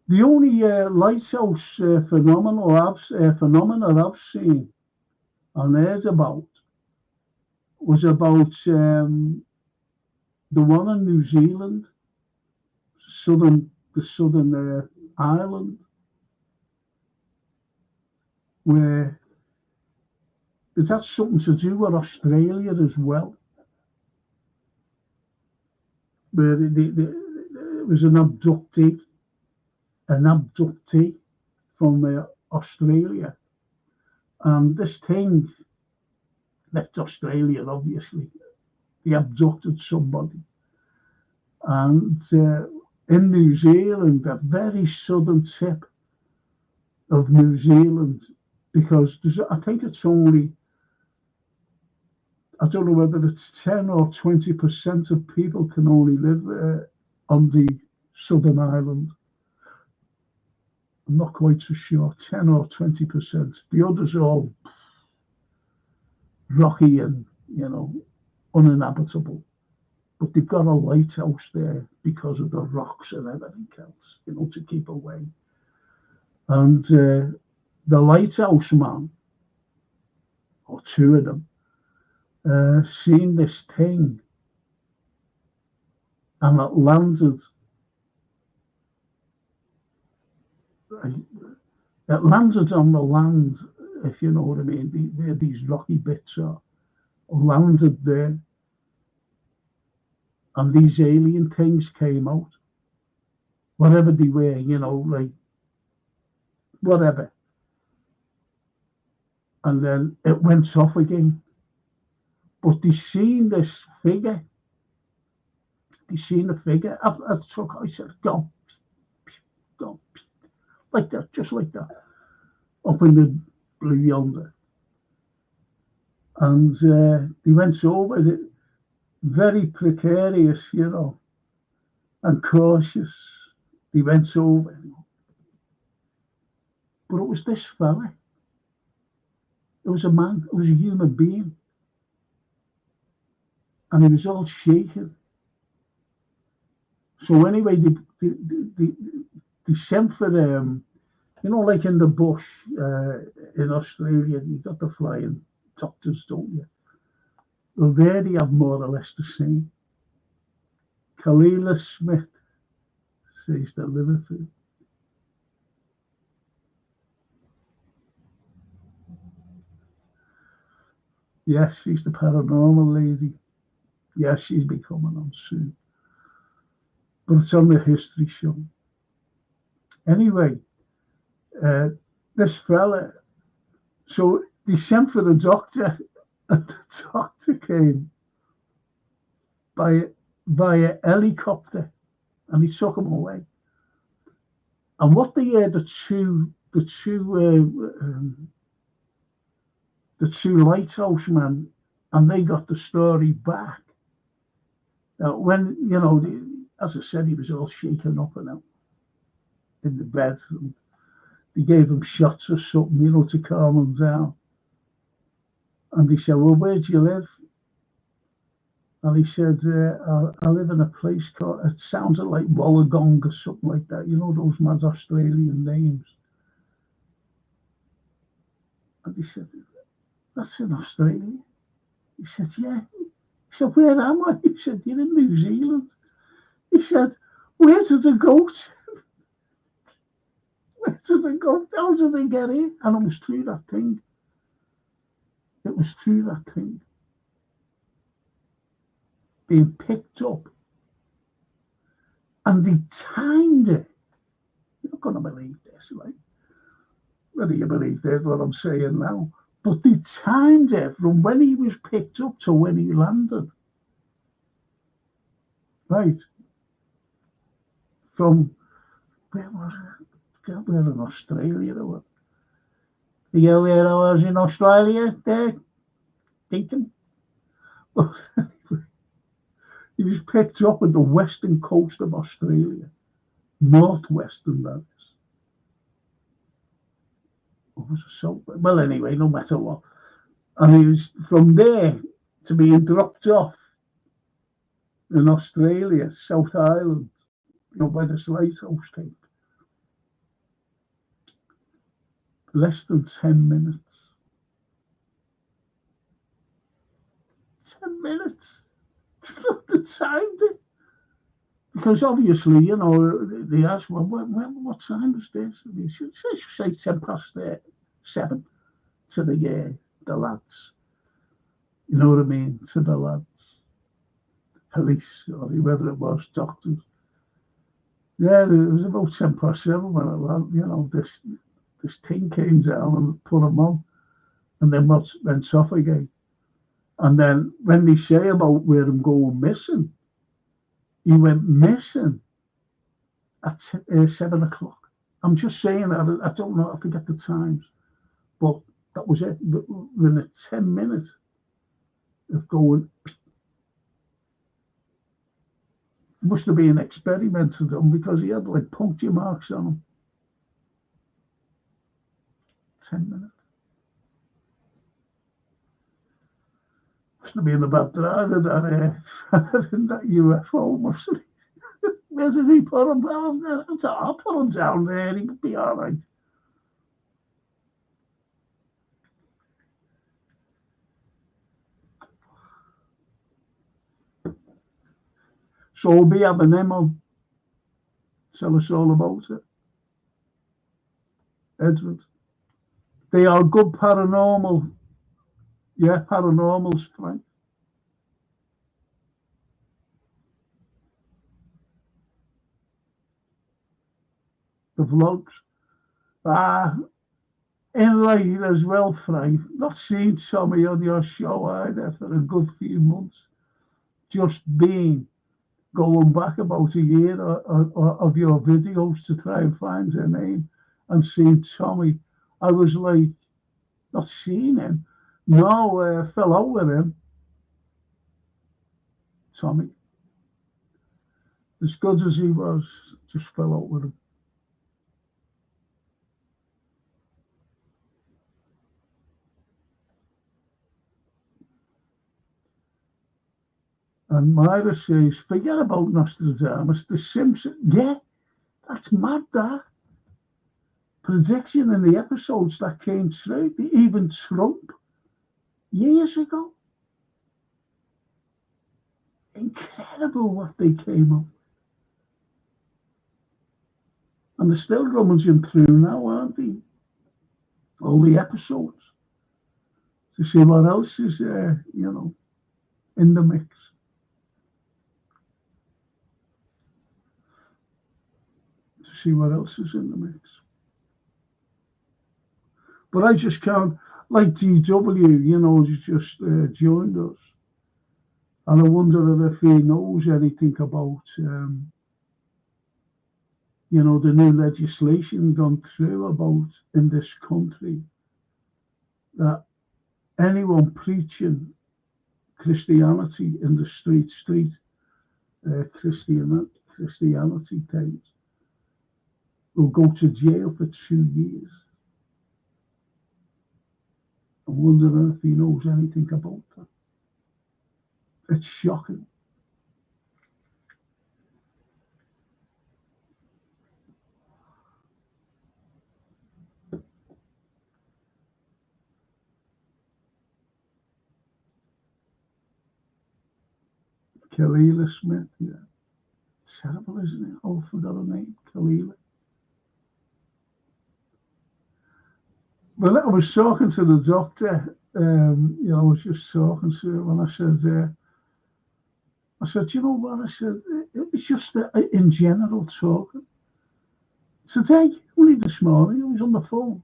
The only lighthouse phenomena I've seen and heard about was about the one in New Zealand, the southern island, where is that something to do with Australia as well? Where it was an abductee from Australia, and this thing left Australia, obviously. He abducted somebody. And in New Zealand, a very southern tip of New Zealand, because I think it's only, I don't know whether it's 10 or 20% of people can only live on the southern island. I'm not quite so sure, 10 or 20%. The others are all rocky and, uninhabitable. But they've got a lighthouse there because of the rocks and everything else, to keep away. And the lighthouse man, or two of them, seen this thing, and it landed it landed on the land, if you know what I mean, where these rocky bits are, landed there, and these alien things came out, whatever they were, you know, like, whatever. And then it went off again. But they seen this figure. They seen a figure. I said, go, go, like that, just like that, up in the blue yonder. And they went over it, very precarious, you know, and cautious. They went over. But it was this fella. It was a man. It was a human being. And he was all shaking. So anyway, they sent for you know, like in the bush in Australia, you got the flying doctors, don't you? Well, there they have more or less the same. Carlyle Smith says that Liverpool. Yes, she's the paranormal lady. Yes, she's be coming on soon. But it's on the history show. Anyway, this fella, so they sent for the doctor, and the doctor came via helicopter, and he took him away. And what they heard, the two lighthouse men, and they got the story back. When, you know, as I said, he was all shaken up and out in the bed. And they gave him shots or something, you know, to calm him down. And he said, well, where do you live? And he said, I live in a place called, it sounded like Wollongong or something like that. You know, those mad Australian names. And he said, that's in Australia. He said, yeah. He said, where am I? He said, you're in New Zealand. He said, where did it go to? Where did it go? How did it get here? And it was through that thing. It was through that thing. Being picked up. And they timed it. You're not going to believe this, right? Whether you believe this, what I'm saying now. But they timed it from when he was picked up to when he landed. Right. From, where was it? We're in Australia. You know where I was in Australia there? Thinking. He was picked up at the western coast of Australia. Northwestern, that is. Or was it south? Well, anyway, no matter what. And he was from there to being dropped off in Australia, South Island, you know, by this lighthouse thing. Less than 10 minutes. 10 minutes. They timed it. Because obviously, you know, they asked, well, what time is this? And he said, say 7 to the lads. You know what I mean? To the lads. Police, or whoever it was, doctors. Yeah, it was about 7 when it, you know, this thing came down and put him on, and then went off again. And then when they say about where I'm going missing, he went missing at 7 o'clock. I'm just saying that, I don't know, I forget the times, but that was it. Within a 10 minutes of going, must have been experimented on because he had like puncture marks on him. 10 minutes. Must have been a bad driver that UFO, must have. Where's he put him down? I'll put him down there, he would be all right. So we'll be having them on. Tell us all about it. Edward. They are good paranormal. Yeah, paranormals, Frank. The vlogs. Ah, enlightened as well, Frank. Not seen Tommy on your show either for a good few months. Just been going back about a year of your videos to try and find her name and seeing Tommy. I was like, not seeing him. No, fell out with him. Tommy. As good as he was, just fell out with him. And Myra says, forget about Nostradamus, the Simpsons. Yeah, that's mad, that. Prediction in the episodes that came through, even Trump, years ago. Incredible what they came up. And they're still rummaging through now, aren't they? All the episodes. To see what else is, in the mix. To see what else is in the mix. But I just can't, like DW, he's just joined us. And I wonder if he knows anything about, the new legislation gone through about in this country that anyone preaching Christianity in the street Christianity things will go to jail for 2 years. I wonder if he knows anything about that. It's shocking. Carlyle Smith, yeah. Terrible, isn't it? Oh, I forgot her name. Carlyle. Well, I was talking to the doctor. I was just talking to him, and I said, you know what? I said, it was just in general talking. Today, only this morning, I was on the phone,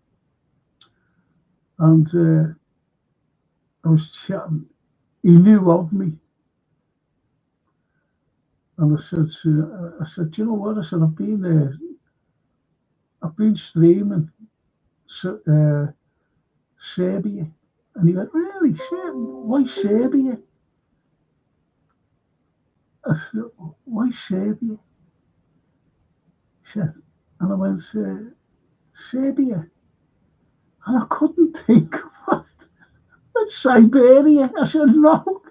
and I was chatting. He knew of me, and I said, you know what? I said, I've been streaming Serbia, and he went, really, why Serbia? I said, why Serbia? He said, and I went, Serbia, and I couldn't think of what. Siberia. I said, no.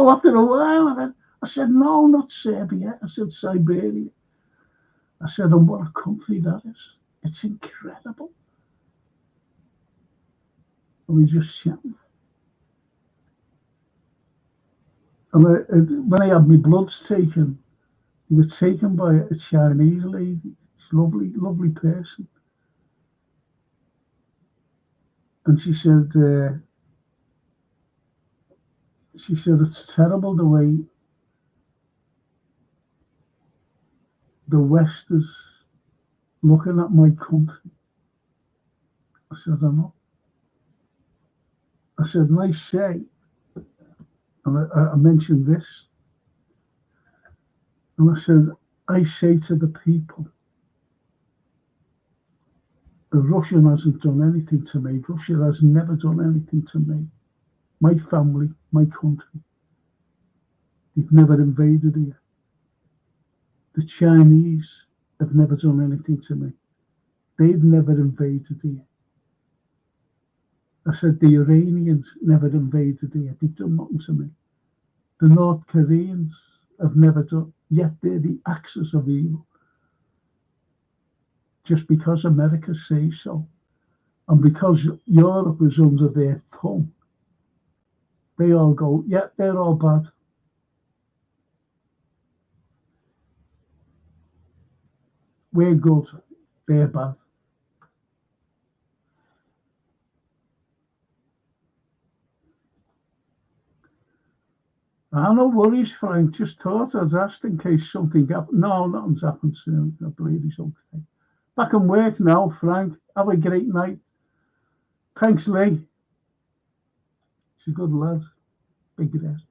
After a while, I said, no, not Serbia. I said, Siberia. I said, and what a country that is. It's incredible. And we just chatting. And when I had my bloods taken, they were taken by a Chinese lady. She's a lovely, lovely person. And she said, it's terrible the way the West is looking at my country. I said, I know. I said, and I say, and I mentioned this, and I said, I say to the people, that Russia hasn't done anything to me. Russia has never done anything to me. My family, my country. They've never invaded here. The Chinese have never done anything to me. They've never invaded here. I said, the Iranians never invaded here. They've done nothing to me. The North Koreans have never done, yet they're the axis of evil. Just because America says so. And because Europe is under their thumb, they all go, yeah, they're all bad. We're good, they're bad. No worries, Frank. Just thought I'd asked in case something happened. No, nothing's happened soon. I believe he's okay. Back in work now, Frank. Have a great night. Thanks, Lee. He's a good lad. Big rest.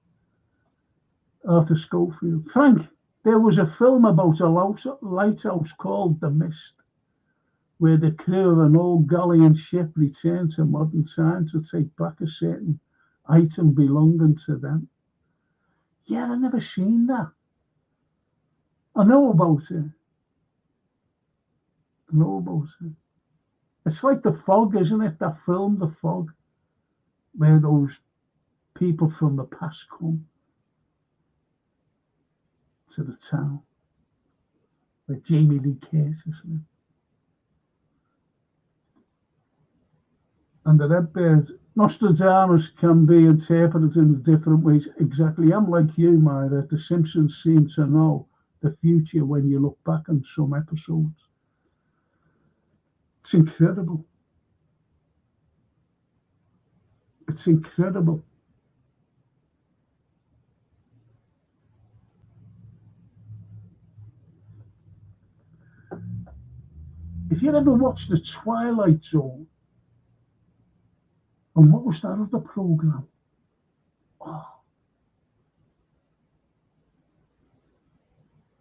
Arthur Schofield. Frank, there was a film about a lighthouse called The Mist, where the crew of an old galleon ship returned to modern times to take back a certain item belonging to them. Yeah, I never seen that. I know about it. It's like The Fog, isn't it? That film, The Fog, where those people from the past come to the town. Like Jamie Lee Curtis. And the Redbird. Nostradamus can be interpreted in different ways. Exactly. I'm like you, Myra. The Simpsons seem to know the future when you look back on some episodes. It's incredible. It's incredible. If you ever watched The Twilight Zone, and what was that other program?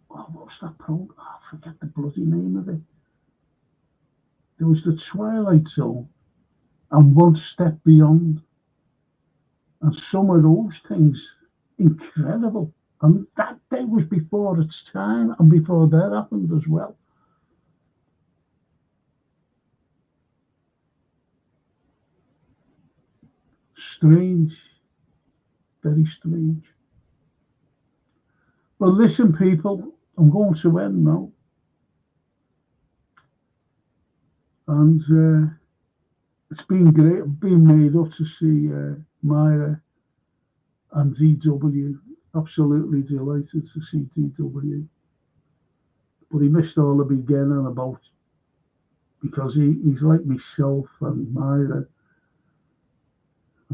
What was that program? I forget the bloody name of it. There was The Twilight Zone and One Step Beyond. And some of those things, incredible. And that was before its time and before that happened as well. Strange. Very strange. Well, listen, people, I'm going to end now. And it's been great. I've been made up to see Myra and DW. Absolutely delighted to see DW. But he missed all the beginning about, because he's like myself and Myra,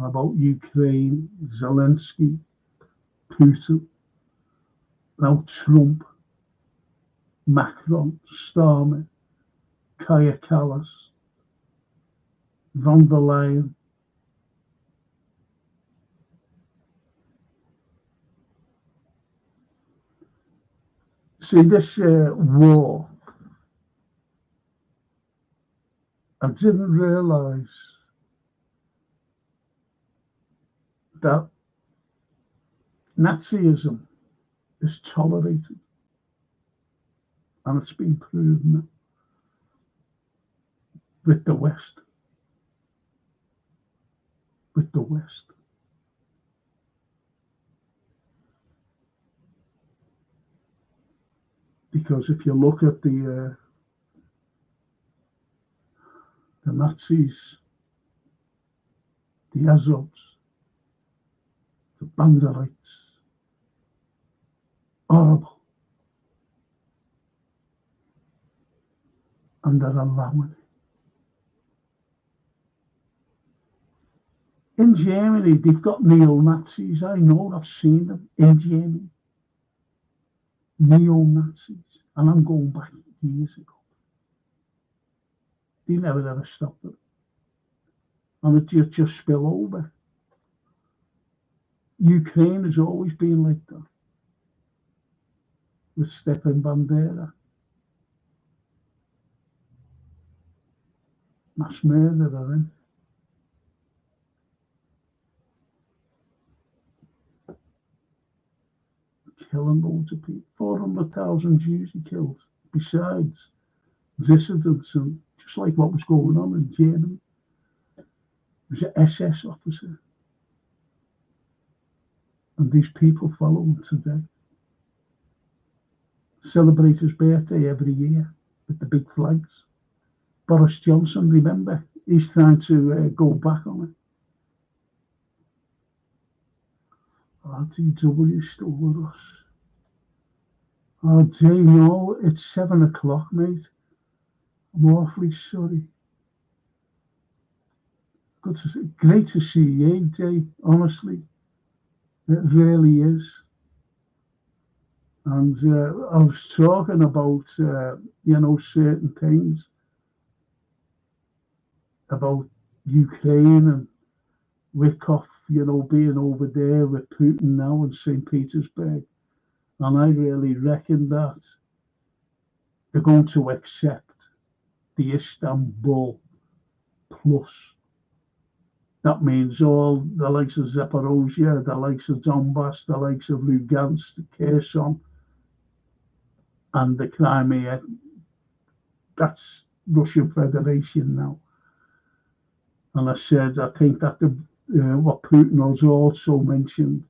about Ukraine, Zelensky, Putin, now Trump, Macron, Starmer, Kaya Kallas, von der Leyen. See, this war, I didn't realise that Nazism is tolerated, and it's been proven with the West. With the West. Because if you look at the Nazis, the Azovs, the Banderites, horrible. And they're allowing it. In Germany, they've got neo-Nazis. I know, I've seen them in Germany. Neo-Nazis. And I'm going back years ago. They never ever stopped it. And it just spill over. Ukraine has always been like that. With Stepan Bandera. Mass murderer, eh? Killing loads of people. 400,000 Jews he killed. Besides dissidents, and just like what was going on in Germany. He was an SS officer. And these people follow him today. Celebrate his birthday every year with the big flags. Boris Johnson, remember, he's trying to go back on it. RTW still with us. Oh, Jay, no, it's 7 o'clock, mate. I'm awfully sorry. Great to see you, Jay, honestly. It really is. And I was talking about, certain things about Ukraine and Wickoff, being over there with Putin now in St. Petersburg. And I really reckon that they're going to accept the Istanbul Plus. That means all the likes of Zaporozhye, the likes of Donbass, the likes of Lugansk, Kherson, and the Crimea. That's Russian Federation now. And I said, I think that what Putin has also mentioned,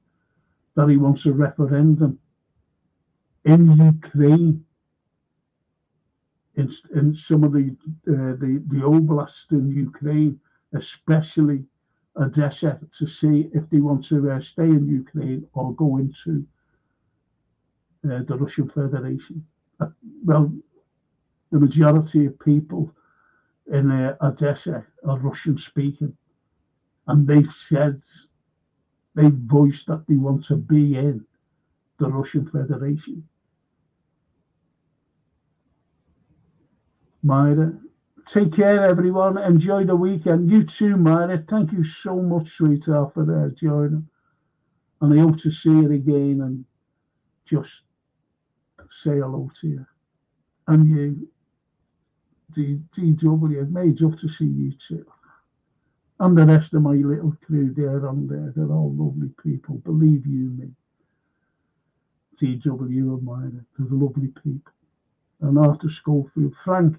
that he wants a referendum in Ukraine, in some of the oblasts in Ukraine, especially Odessa, to see if they want to stay in Ukraine or go into the Russian Federation. Well, the majority of people in Odessa are Russian speaking, and they've voiced that they want to be in the Russian Federation. Myra, take care, everyone. Enjoy the weekend. You too, Myra. Thank you so much, sweetheart, for joining. And I hope to see you again and just say hello to you. And you, DW, made up to see you too. And the rest of my little crew there on there. They're all lovely people. Believe you me. DW and Myra. They're lovely people. And Arthur Schofield. Frank,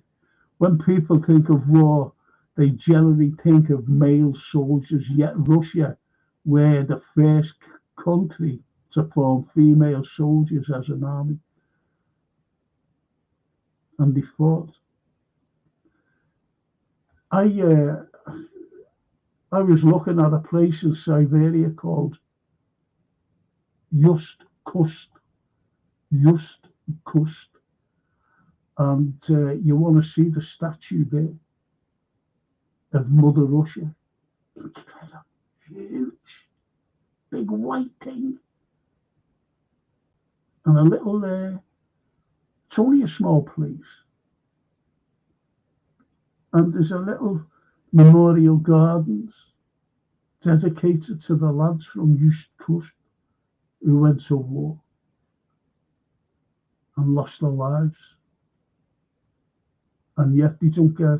when people think of war, they generally think of male soldiers, yet Russia were the first country to form female soldiers as an army. And they fought. I was looking at a place in Siberia called Just Kust. And you want to see the statue there of Mother Russia. Incredible, huge, big white thing. And a little, it's only a small place. And there's a little memorial gardens dedicated to the lads from Just Kust who went to war and lost their lives. And yet they don't get,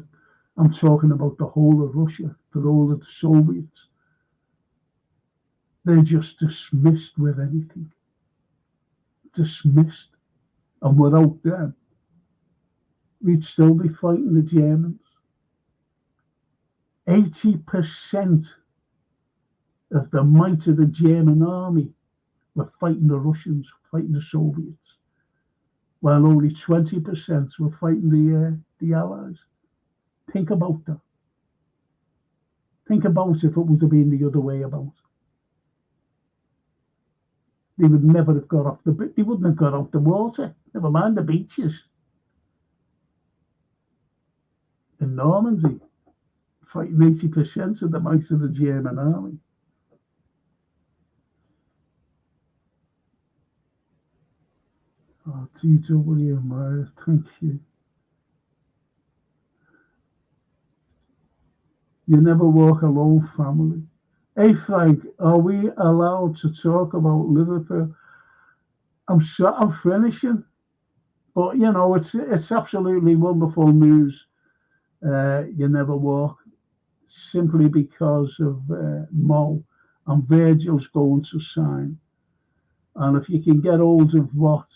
I'm talking about the whole of Russia, the whole of the Soviets. They're just dismissed with anything. Dismissed. And without them, we'd still be fighting the Germans. 80% of the might of the German army were fighting the Russians, fighting the Soviets, while only 20% were fighting the Allies. Think about that. Think about if it would have been the other way about. They would never have got off they wouldn't have got off the water, never mind the beaches. In Normandy, fighting 80% of the might of the German army. Oh, TW, Myra, thank you. You never walk alone, family. Hey, Frank, are we allowed to talk about Liverpool? I'm finishing, but it's absolutely wonderful news. You never walk, simply because of Mo and Virgil's going to sign. And if you can get hold of what,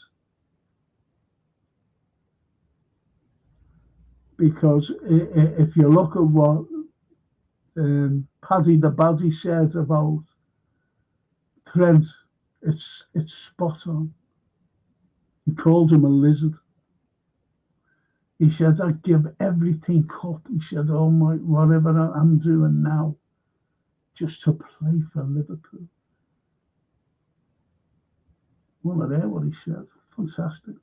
because if you look at what Paddy the Baddy said about Trent, it's spot on. He called him a lizard. He said, I'd give everything up. He said, oh my, whatever I'm doing now, just to play for Liverpool. Want to hear what he said? Fantastic.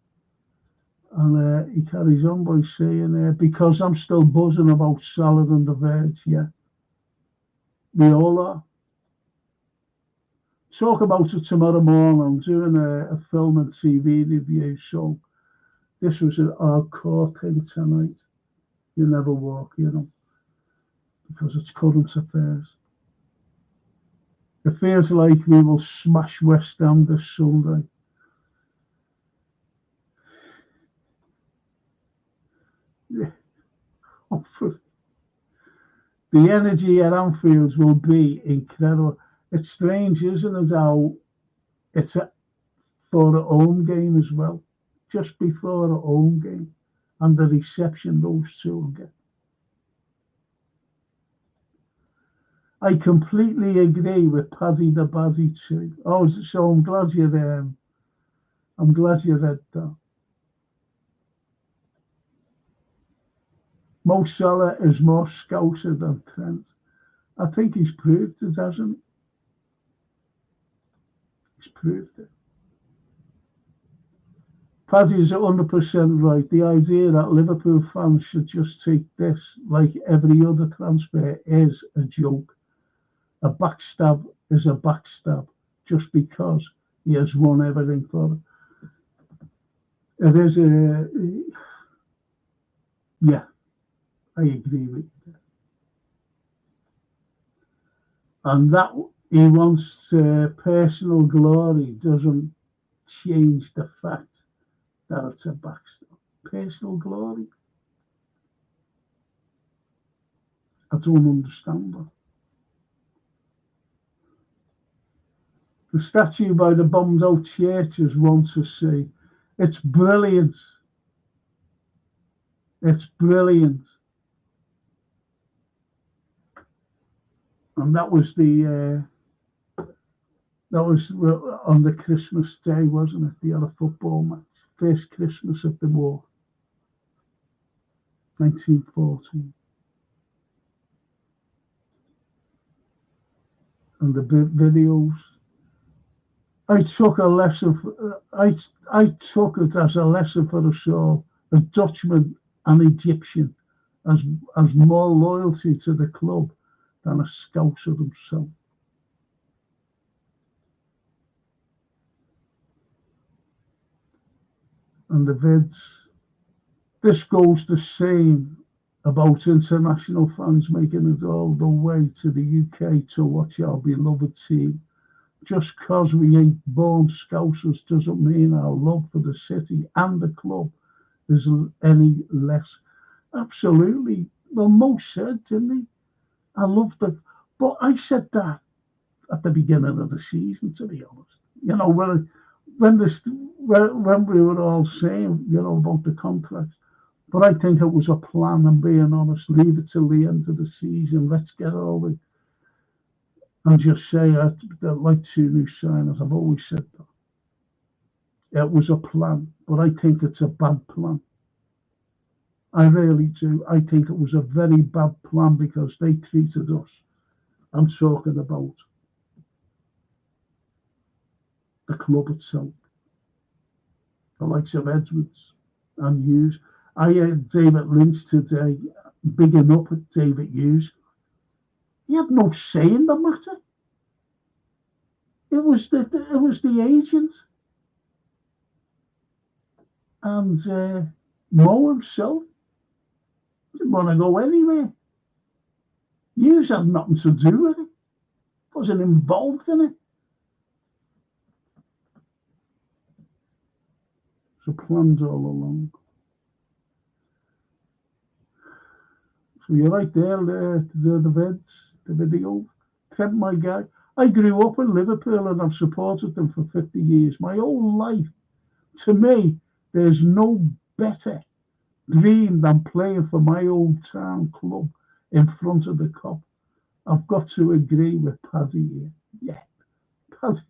And he carries on by saying, because I'm still buzzing about Salah and the Verge, yeah. We all are. talk about it tomorrow morning. I'm doing a film and TV review, so this was an hardcore thing tonight. You never walk, because it's current affairs. It feels like we will smash West Ham this Sunday. Yeah. The energy at Anfield will be incredible. It's strange, isn't it, how it's for a home game as well, just before a home game, and the reception those two will get. I completely agree with Paddy the Baddy too. Oh, so I'm glad you read that. Mo Salah is more Scouser than Trent. I think he's proved it, hasn't he? He's proved it. Paddy is 100% right. The idea that Liverpool fans should just take this, like every other transfer, is a joke. A backstab is a backstab just because he has won everything for it. It is yeah, I agree with you. And that he wants personal glory doesn't change the fact that it's a backstab. Personal glory? I don't understand that. The statue by the bombed out churches want to see. It's brilliant. It's brilliant. And that was on the Christmas day, wasn't it? They had a football match. First Christmas of the war. 1914. And the videos. I took a lesson. I took it as a lesson for us all. A Dutchman and Egyptian has more loyalty to the club than a Scouser himself. And the vids. This goes the same about international fans making it all the way to the UK to watch our beloved team. Just because we ain't born Scousers doesn't mean our love for the city and the club is any less. Absolutely. Well, Mo said, didn't he? I love the. But I said that at the beginning of the season, to be honest. When we were all saying, about the contracts. But I think it was a plan, and being honest, leave it till the end of the season. Let's get all the. And just say I'd like 2 new signers. I've always said that. It was a plan, but I think it's a bad plan. I really do. I think it was a very bad plan because they treated us. I'm talking about the club itself. The likes of Edwards and Hughes. I heard David Lynch today bigging up at David Hughes. He had no say in the matter. It was the agent and Mo himself didn't want to go anywhere. Hughes had nothing to do with it. Wasn't involved in it. So planned all along. So you're right there, the video. Trent, my guy. I grew up in Liverpool and I've supported them for 50 years. My whole life. To me, there's no better dream than playing for my old town club in front of the Kop. I've got to agree with Paddy here. Yeah, Paddy.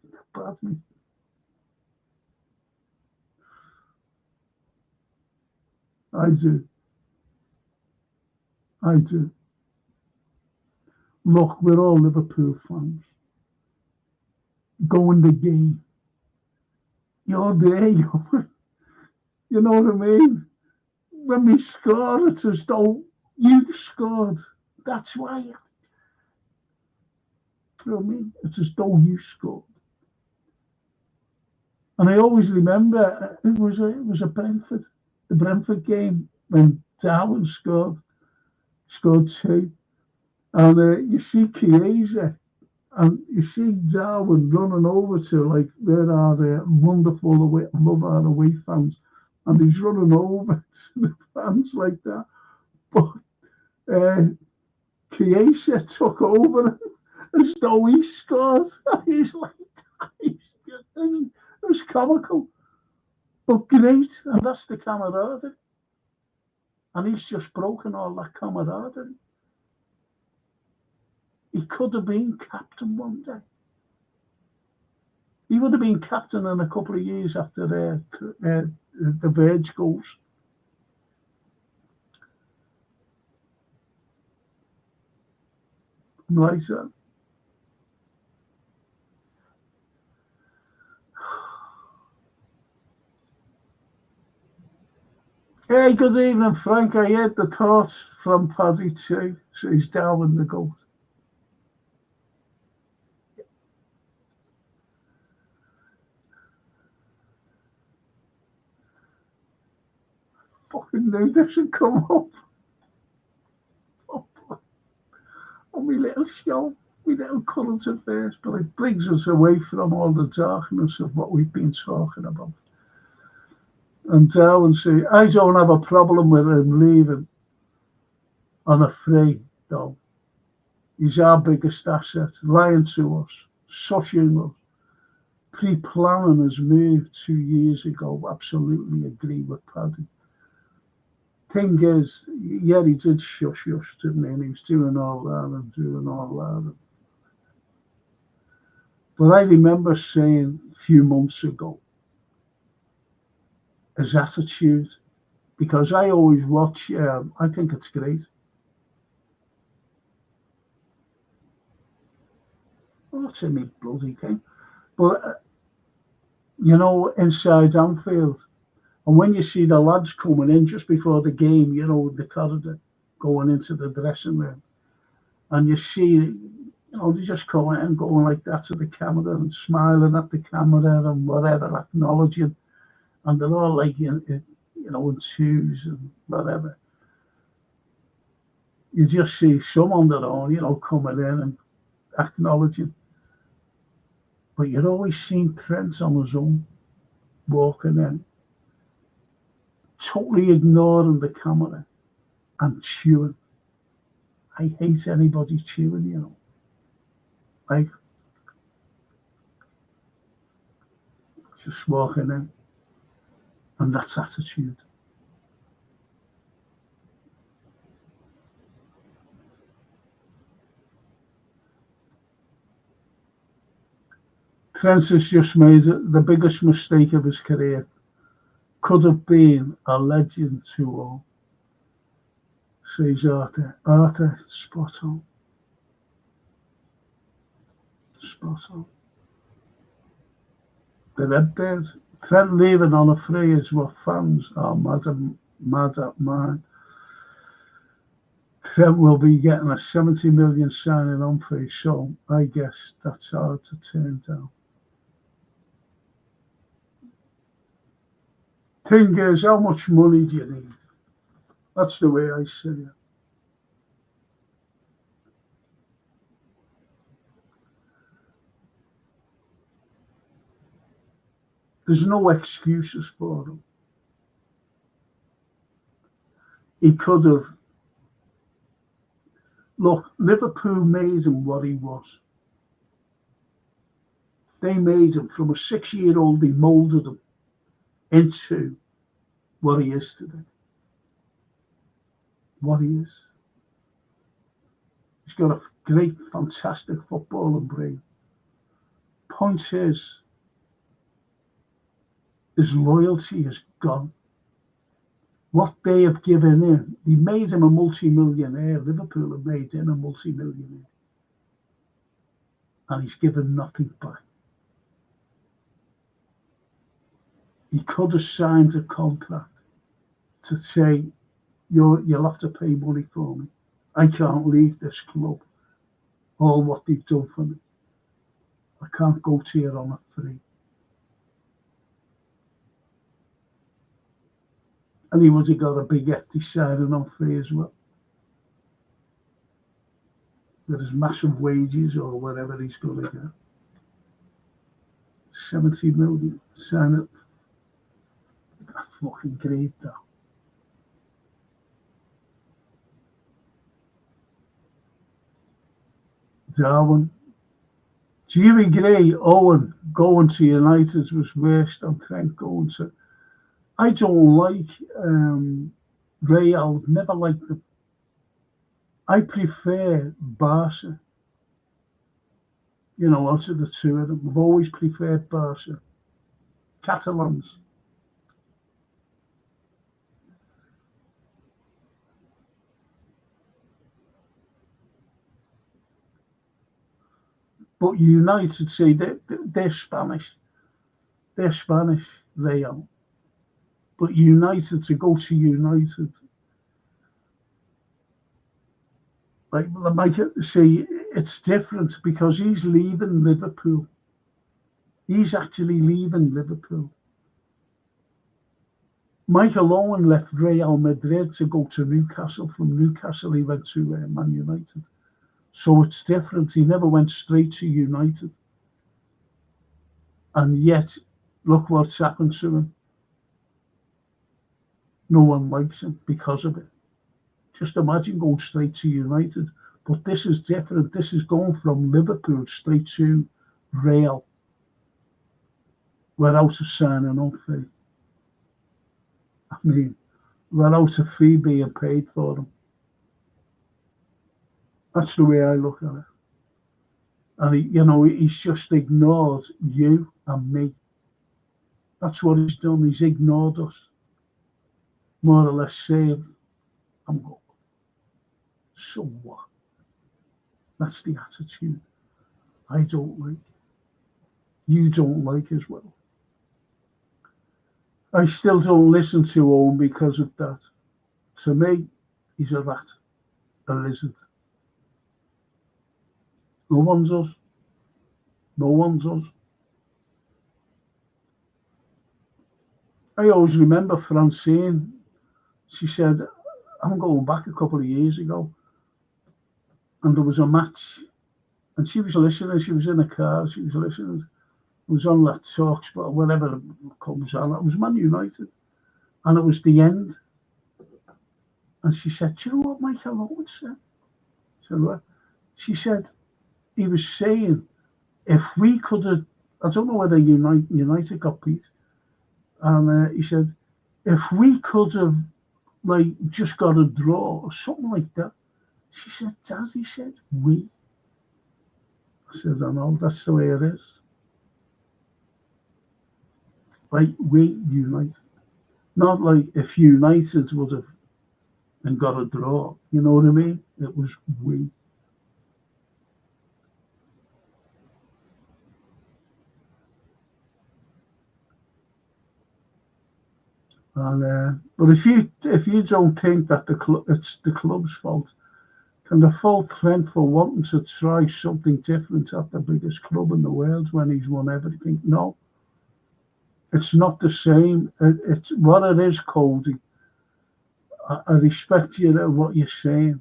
I do. Look, we're all Liverpool fans. Go in the game. You're there, you know what I mean? When we score, it's as though you've scored. That's why. You know what I mean? It's as though you scored. And I always remember it was a the Brentford game when Darwin scored two, and you see Chiesa and you see Darwin running over to like where our wonderful away, love our away fans, and he's running over to the fans like that. But Chiesa took over as though he scored. He's like, it was comical, but great, and that's the camaraderie. And he's just broken all that camaraderie. He could have been captain one day. He would have been captain in a couple of years after the Verge goals. Right, sir. Hey, good evening, Frank. I heard the thoughts from Paddy too. So he's down with the goat. Fucking knew this should come up. On my little show, my little current affairs, but it brings us away from all the darkness of what we've been talking about. And Darwin say, I don't have a problem with him leaving on a free, though. He's our biggest asset, lying to us, sushing us, pre-planning his move 2 years ago. Absolutely agree with Paddy. Thing is, yeah, he did shush to me, and he was doing all that and doing all that. But I remember saying a few months ago, his attitude, because I always watch, I think it's great. Well, that's in me bloody game. But, you know, inside Anfield, and when you see the lads coming in just before the game, you know, the corridor going into the dressing room, and you see, you know, they just go in and going like that to the camera and smiling at the camera and whatever, acknowledging, and they're all like, you know, in twos and whatever. You just see some on their own, you know, coming in and acknowledging. But you're always seeing Trent on his own, walking in, totally ignoring the camera and chewing. I hate anybody chewing, you know. Like, just walking in. And that's attitude. Francis just made the biggest mistake of his career. Could have been a legend to all. Says Arthur. Arthur, spot on. Spot on. The Redbirds. Trent leaving on a free is what fans are mad at mine. Trent will be getting a 70 million signing on fee, so I guess that's hard to turn down. Thing is, how much money do you need? That's the way I see it. There's no excuses for him. He could have. Look, Liverpool made him what he was. They made him from a 6-year-old, they moulded him into what he is today. What he is. He's got a great, fantastic footballing brain. Point is, his loyalty is gone. What they have given him, they made him a multi-millionaire. Liverpool have made him a multi-millionaire. And he's given nothing back. He could have signed a contract to say, you'll have to pay money for me. I can't leave this club. All what they've done for me. I can't go to you on a free. And he would have got a big hefty signing on fee as well. With his massive wages or whatever he's going to get. 70 million, sign it. That's fucking great, that. Darwin. Do you agree Owen going to United was worse than Trent going to? I don't like Real, never liked them. I prefer Barca. You know, out of the two of them, I've always preferred Barca. Catalans. But United, say they're Spanish. They're Spanish, Real. But United, to go to United, like say, it's different because he's leaving Liverpool. He's actually leaving Liverpool. Michael Owen left Real Madrid to go to Newcastle. From Newcastle, he went to Man United. So it's different. He never went straight to United. And yet, look what's happened to him. No one likes him because of it. Just imagine going straight to United. But this is different. This is going from Liverpool straight to Real without a signing on fee. I mean, without a fee being paid for them. That's the way I look at it. And he's just ignored you and me. That's what he's done. He's ignored us. More or less saying, I'm going. So what? That's the attitude I don't like. You don't like as well. I still don't listen to Owen because of that. To me, he's a rat, a lizard. No one's us. No one's us. I always remember Francine. She said, I'm going back a couple of years ago, and there was a match, and she was listening. She was in a car. She was listening. It was on that talk spot, whatever it comes on. It was Man United, and it was the end. And she said, "Do you know what Michael Owen said?" I said, "What?" She said, he was saying, if we could have, I don't know whether United got beat, and he said, if we could have just got a draw or something like that. She said, Dad, he said, we. I said, I know, that's the way it is. We United. Not like if United would have and got a draw, you know what I mean? It was we. And but if you don't think that it's the club's fault, can the fault Trent for wanting to try something different at the biggest club in the world when he's won everything? No, it's not the same. It's what it is, Cody. I respect you what you're saying,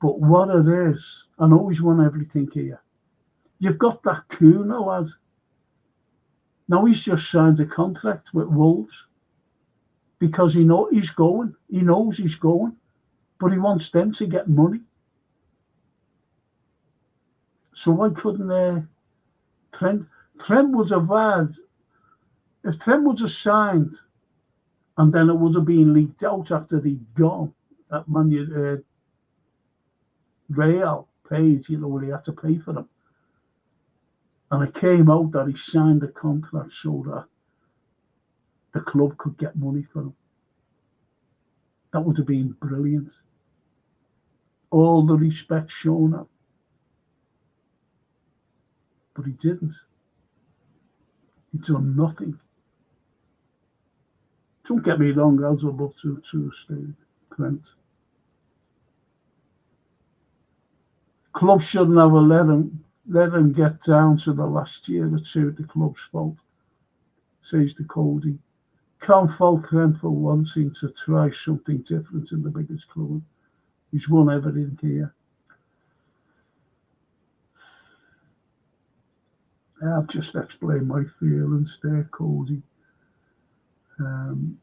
but what it is, I know he's won everything here. You've got that Kuna lad. Now he's just signed a contract with Wolves. Because he knows he's going, but he wants them to get money. So why couldn't Trent would have had, if Trent would have signed, and then it would have been leaked out after he'd gone, that Real paid, what he had to pay for them. And it came out that he signed a contract so that the club could get money for him. That would have been brilliant. All the respect shown up. But he didn't. He done nothing. Don't get me wrong, I'd love to stay Trent. Club shouldn't have let him get down to the last year or two. The club's fault, says the Cody. can't fault Trent for wanting to try something different in the biggest club. He's won everything here. I've just explained my feelings there, Cody. The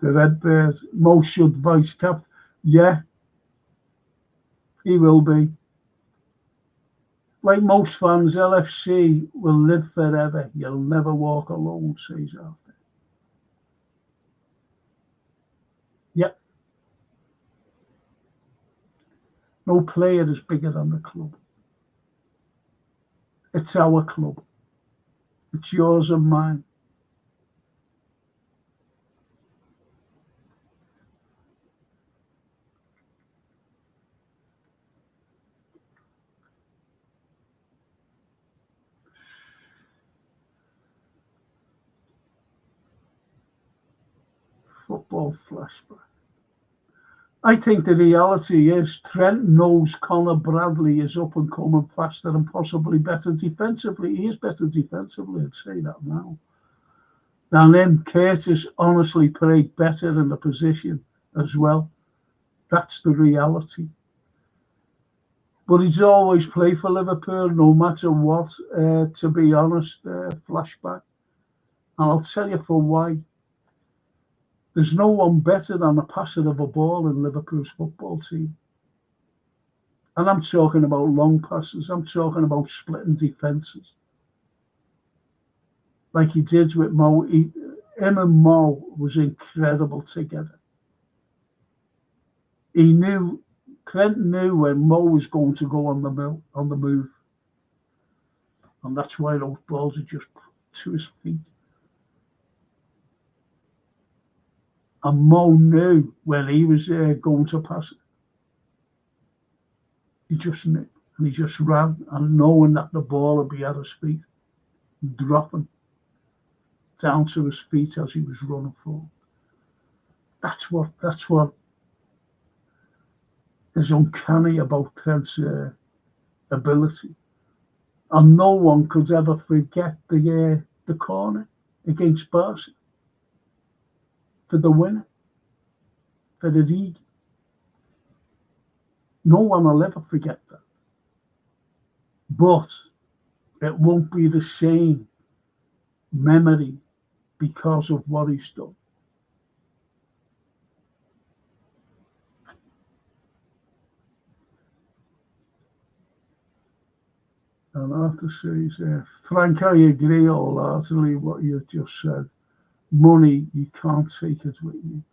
Redbirds, Mo should vice captain. Yeah, he will be. Like most fans, LFC will live forever. You'll never walk alone, says after. Yep. No player is bigger than the club. It's our club. It's yours and mine. Football flashback. I think the reality is Trent knows Conor Bradley is up and coming faster and possibly better defensively. He is better defensively, I'd say that now. Than him. Curtis honestly played better in the position as well. That's the reality. But he's always played for Liverpool, no matter what, to be honest, flashback. And I'll tell you for why. There's no one better than the passer of a ball in Liverpool's football team. And I'm talking about long passes. I'm talking about splitting defences. Like he did with Mo. Him and Mo was incredible together. Trent knew when Mo was going to go on the move. And that's why those balls are just to his feet. And Mo knew when he was going to pass it. He just knew. And he just ran, and knowing that the ball would be at his feet, dropping down to his feet as he was running forward. That's what is uncanny about Trent's ability. And no one could ever forget the corner against Barca. For the winner, for the league. No one will ever forget that. But it won't be the same memory because of what he's done. And I have to say, Frank, I agree wholeheartedly what you just said. Money, you can't take it with you.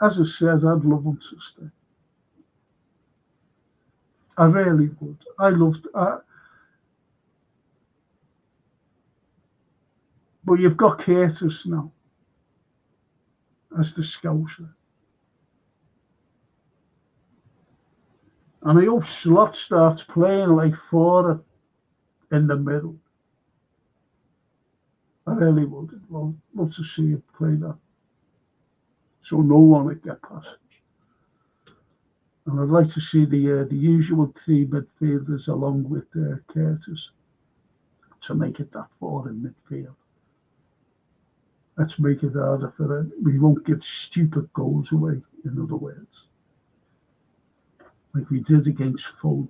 As I said, I'd love him to stay. I really would. But you've got Curtis now as the scouser. And I hope Slot starts playing like forward in the middle. I really would. Well, love to see him play that. So no one would get past it. And I'd like to see the usual three midfielders along with Curtis to make it that forward in midfield. Let's make it harder for them. We won't give stupid goals away, in other words. Like we did against Fulham.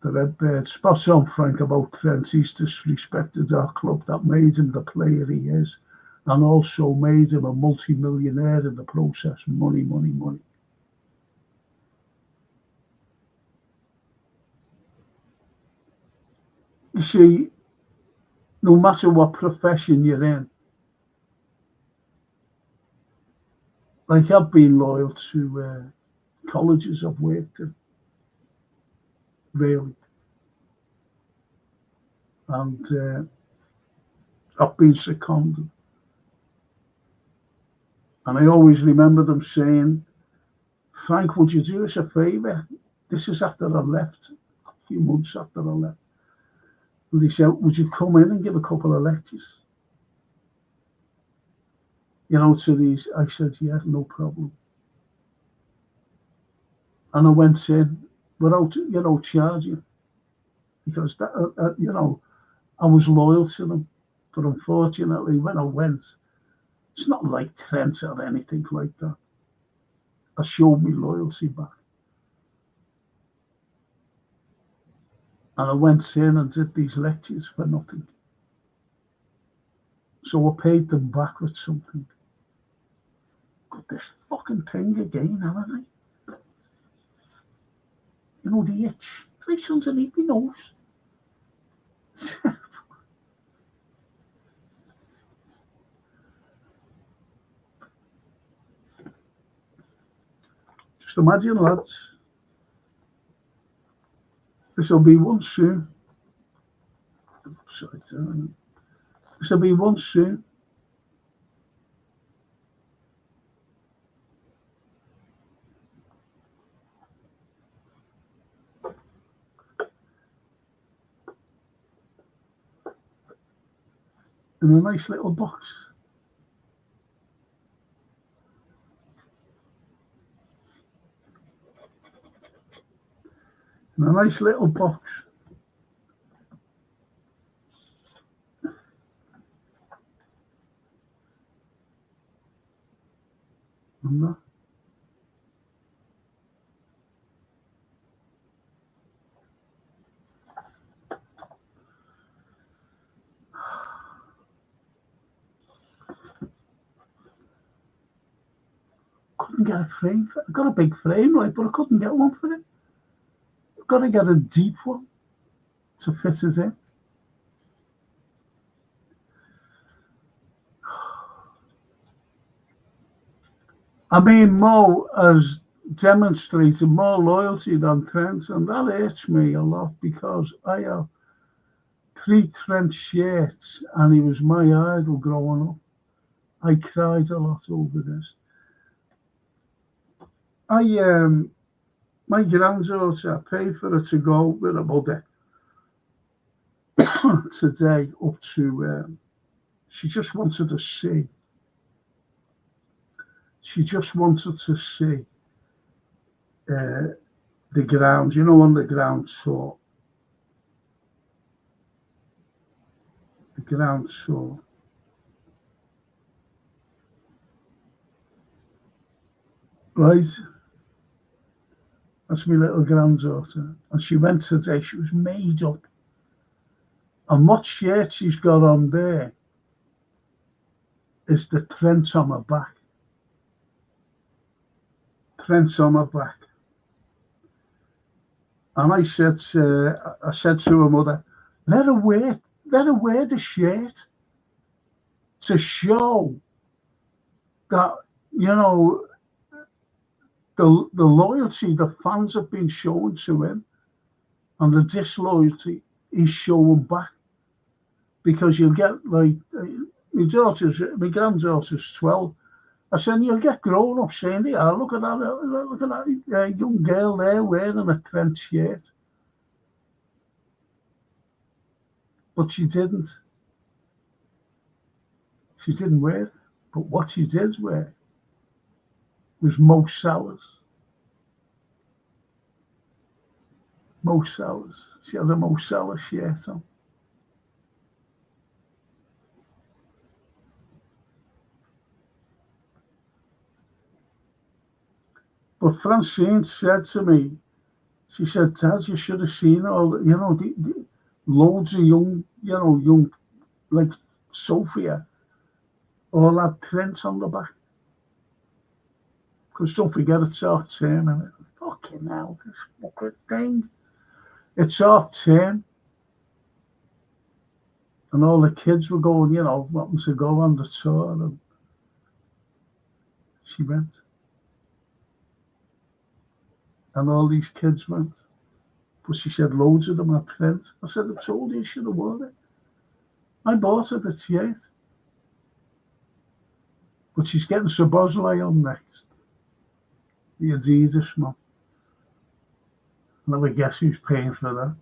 The Redbirds. Spot on, Frank, about Trent. He's disrespected our club that made him the player he is, and also made him a multi-millionaire in the process. Money, money, money. You see, no matter what profession you're in, like I've been loyal to colleges I've worked in, really. And I've been seconded. And I always remember them saying, Frank, would you do us a favour? This is after I left, a few months after I left. And they said, would you come in and give a couple of lectures? You know, to these. I said, yeah, no problem. and I went in without, charging, because that, I was loyal to them. But unfortunately, when I went, it's not like Trent or anything like that. I showed me loyalty back. And I went in and did these lectures for nothing. So I paid them back with something. Got this fucking thing again, haven't I? You know, the itch right underneath my nose. Just imagine, lads. This will be one soon. This will be one soon. In a nice little box. In a nice little box. And that. Couldn't get a frame for it. I got a big frame, right, but I couldn't get one for it. I've got to get a deep one to fit it in. I mean, Mo has demonstrated more loyalty than Trent, and that hurts me a lot because I have 3 Trent shirts, and he was my idol growing up. I cried a lot over this. My granddaughter paid for her to go with her mother today up to. She just wanted to see. She just wanted to see the ground, on the ground tour. The ground tour. Right? That's my little granddaughter. And she went today, she was made up. And what shirt she's got on there is the Trent on her back. Trent on her back. And I said to her mother, let her wear the shirt to show that, the loyalty the fans have been showing to him and the disloyalty he's showing back. Because you'll get like, my granddaughter's 12. I said, you'll get grown up saying, yeah, look at that young girl there wearing a Trent shirt. But she didn't. She didn't wear it. But what she did wear was Mo Salah's. Mo Salah's. She had a Mo Salah shirt on. But Francine said to me, she said, Dad, you should have seen all, the loads of young, like Sophia, all had Trent on the back. Because don't forget, it's half term, and fucking hell, this fucking thing. It's half term. And all the kids were going, wanting to go on the tour, and she went. And all these kids went. But she said loads of them had Trent. I said, I told you should have worn it. I bought her the shirt. But she's getting Szoboszlai on next. The Adidas one. And I would guess who's paying for that.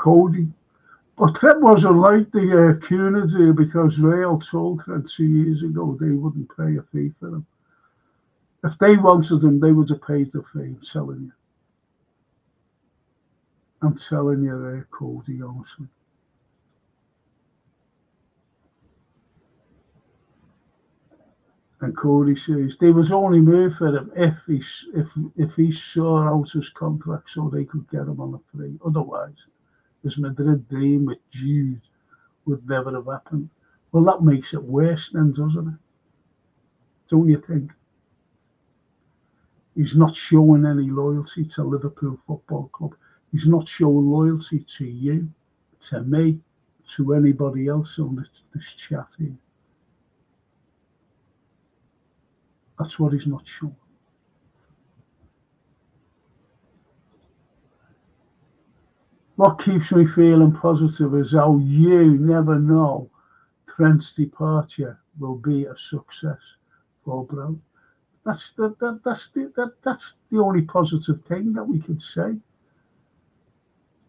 Cody. But Trent wasn't like the Cunha do, because Real told Trent 2 years ago they wouldn't pay a fee for him. If they wanted him, they would have paid the fee, I'm telling you. I'm telling you, Cody, honestly. And Cody says they was only move for him if he saw out his contract so they could get him on a free. Otherwise, his Madrid dream with Jude would never have happened. Well, that makes it worse then, doesn't it? Don't you think? He's not showing any loyalty to Liverpool Football Club. He's not showing loyalty to you, to me, to anybody else on this chat here. That's what he's not showing. What keeps me feeling positive is how you never know Trent's departure will be a success for Brown. That's the only positive thing that we can say.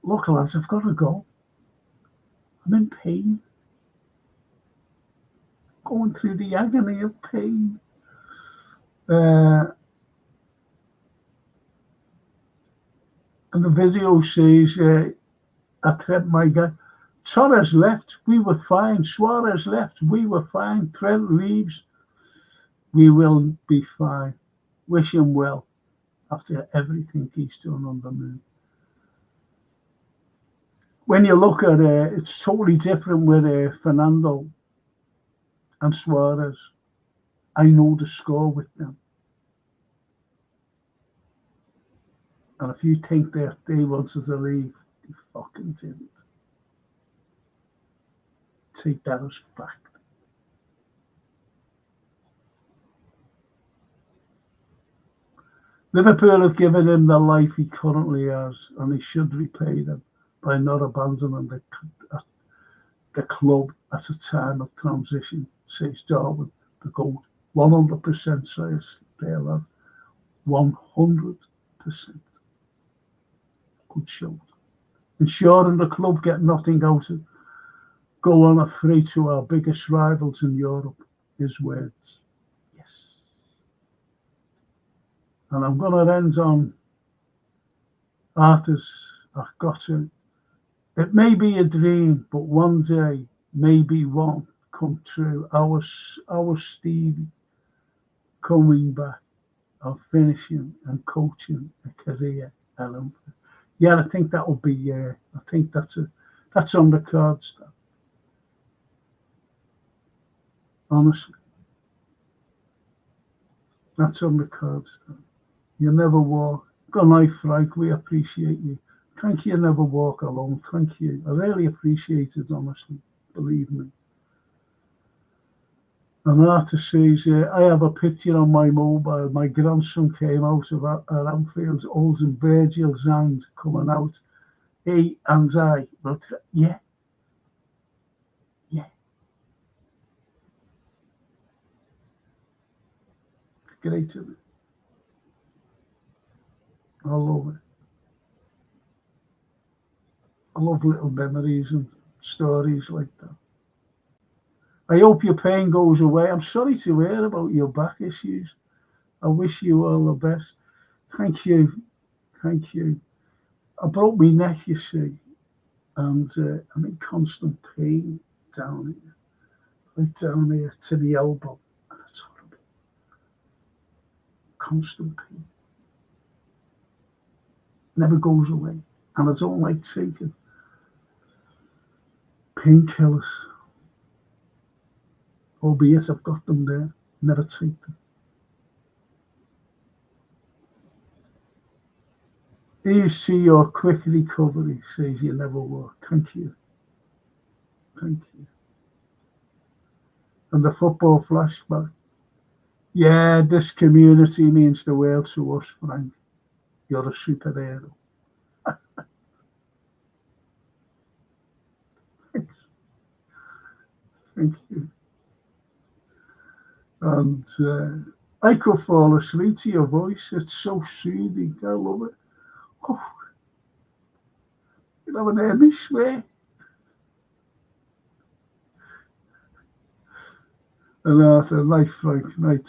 Look, lads, I've got to go. I'm in pain. Going through the agony of pain. And the video says, I Trent, my guy. Torres left, we were fine. Suarez left, we were fine. Trent leaves, we will be fine. Wish him well after everything he's done on the moon. When you look at it, it's totally different with Fernando and Suarez. I know the score with them. And if you think that they wanted to leave, they fucking didn't. Take that as fact. Liverpool have given him the life he currently has, and he should repay them by not abandoning the club at a time of transition, says Darwin, the GOAT. 100% says there, lad. 100%. Good show. Ensuring the club get nothing out of go on a free to our biggest rivals in Europe, his words. Yes. And I'm going to end on artists. I've got to. It may be a dream, but one day, maybe one come true. Our Stevie coming back and finishing and coaching a career at Olympia. Yeah, I think that will be. I think that's on the cards. Honestly, that's on the cards. You never walk. Good night, Frank. We appreciate you. Thank you. Never walk alone. Thank you. I really appreciate it, honestly. Believe me. And artist says, I have a picture on my mobile. My grandson came out of Anfield, holding Virgil's hand coming out. He and I. But yeah. Great, isn't it? I love it. I love little memories and stories like that. I hope your pain goes away. I'm sorry to hear about your back issues. I wish you all the best. Thank you. Thank you. I broke my neck, you see, and I'm in constant pain down here, right down here to the elbow. And it's horrible. Constant pain. Never goes away. And I don't like taking painkillers. Albeit I've got them there. Never take them. Here's to your quick recovery, says you never walk. Thank you. Thank you. And the football flashback. Yeah, this community means the world to us, Frank. You're a superhero. Thanks. Thank you. And I could fall asleep to your voice. It's so soothing. I love it. Oh. You haven't heard me swear. And that's a lifelike night.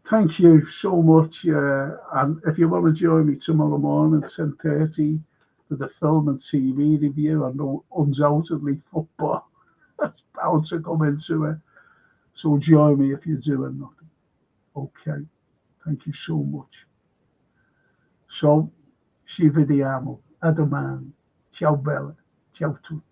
Thank you so much. And if you want to join me tomorrow morning at 10:30 for the film and TV review, I know undoubtedly football that's bound to come into it. So join me if you're doing nothing. Okay. Thank you so much. So, ci vediamo a domani. Ciao bella. Ciao tutti.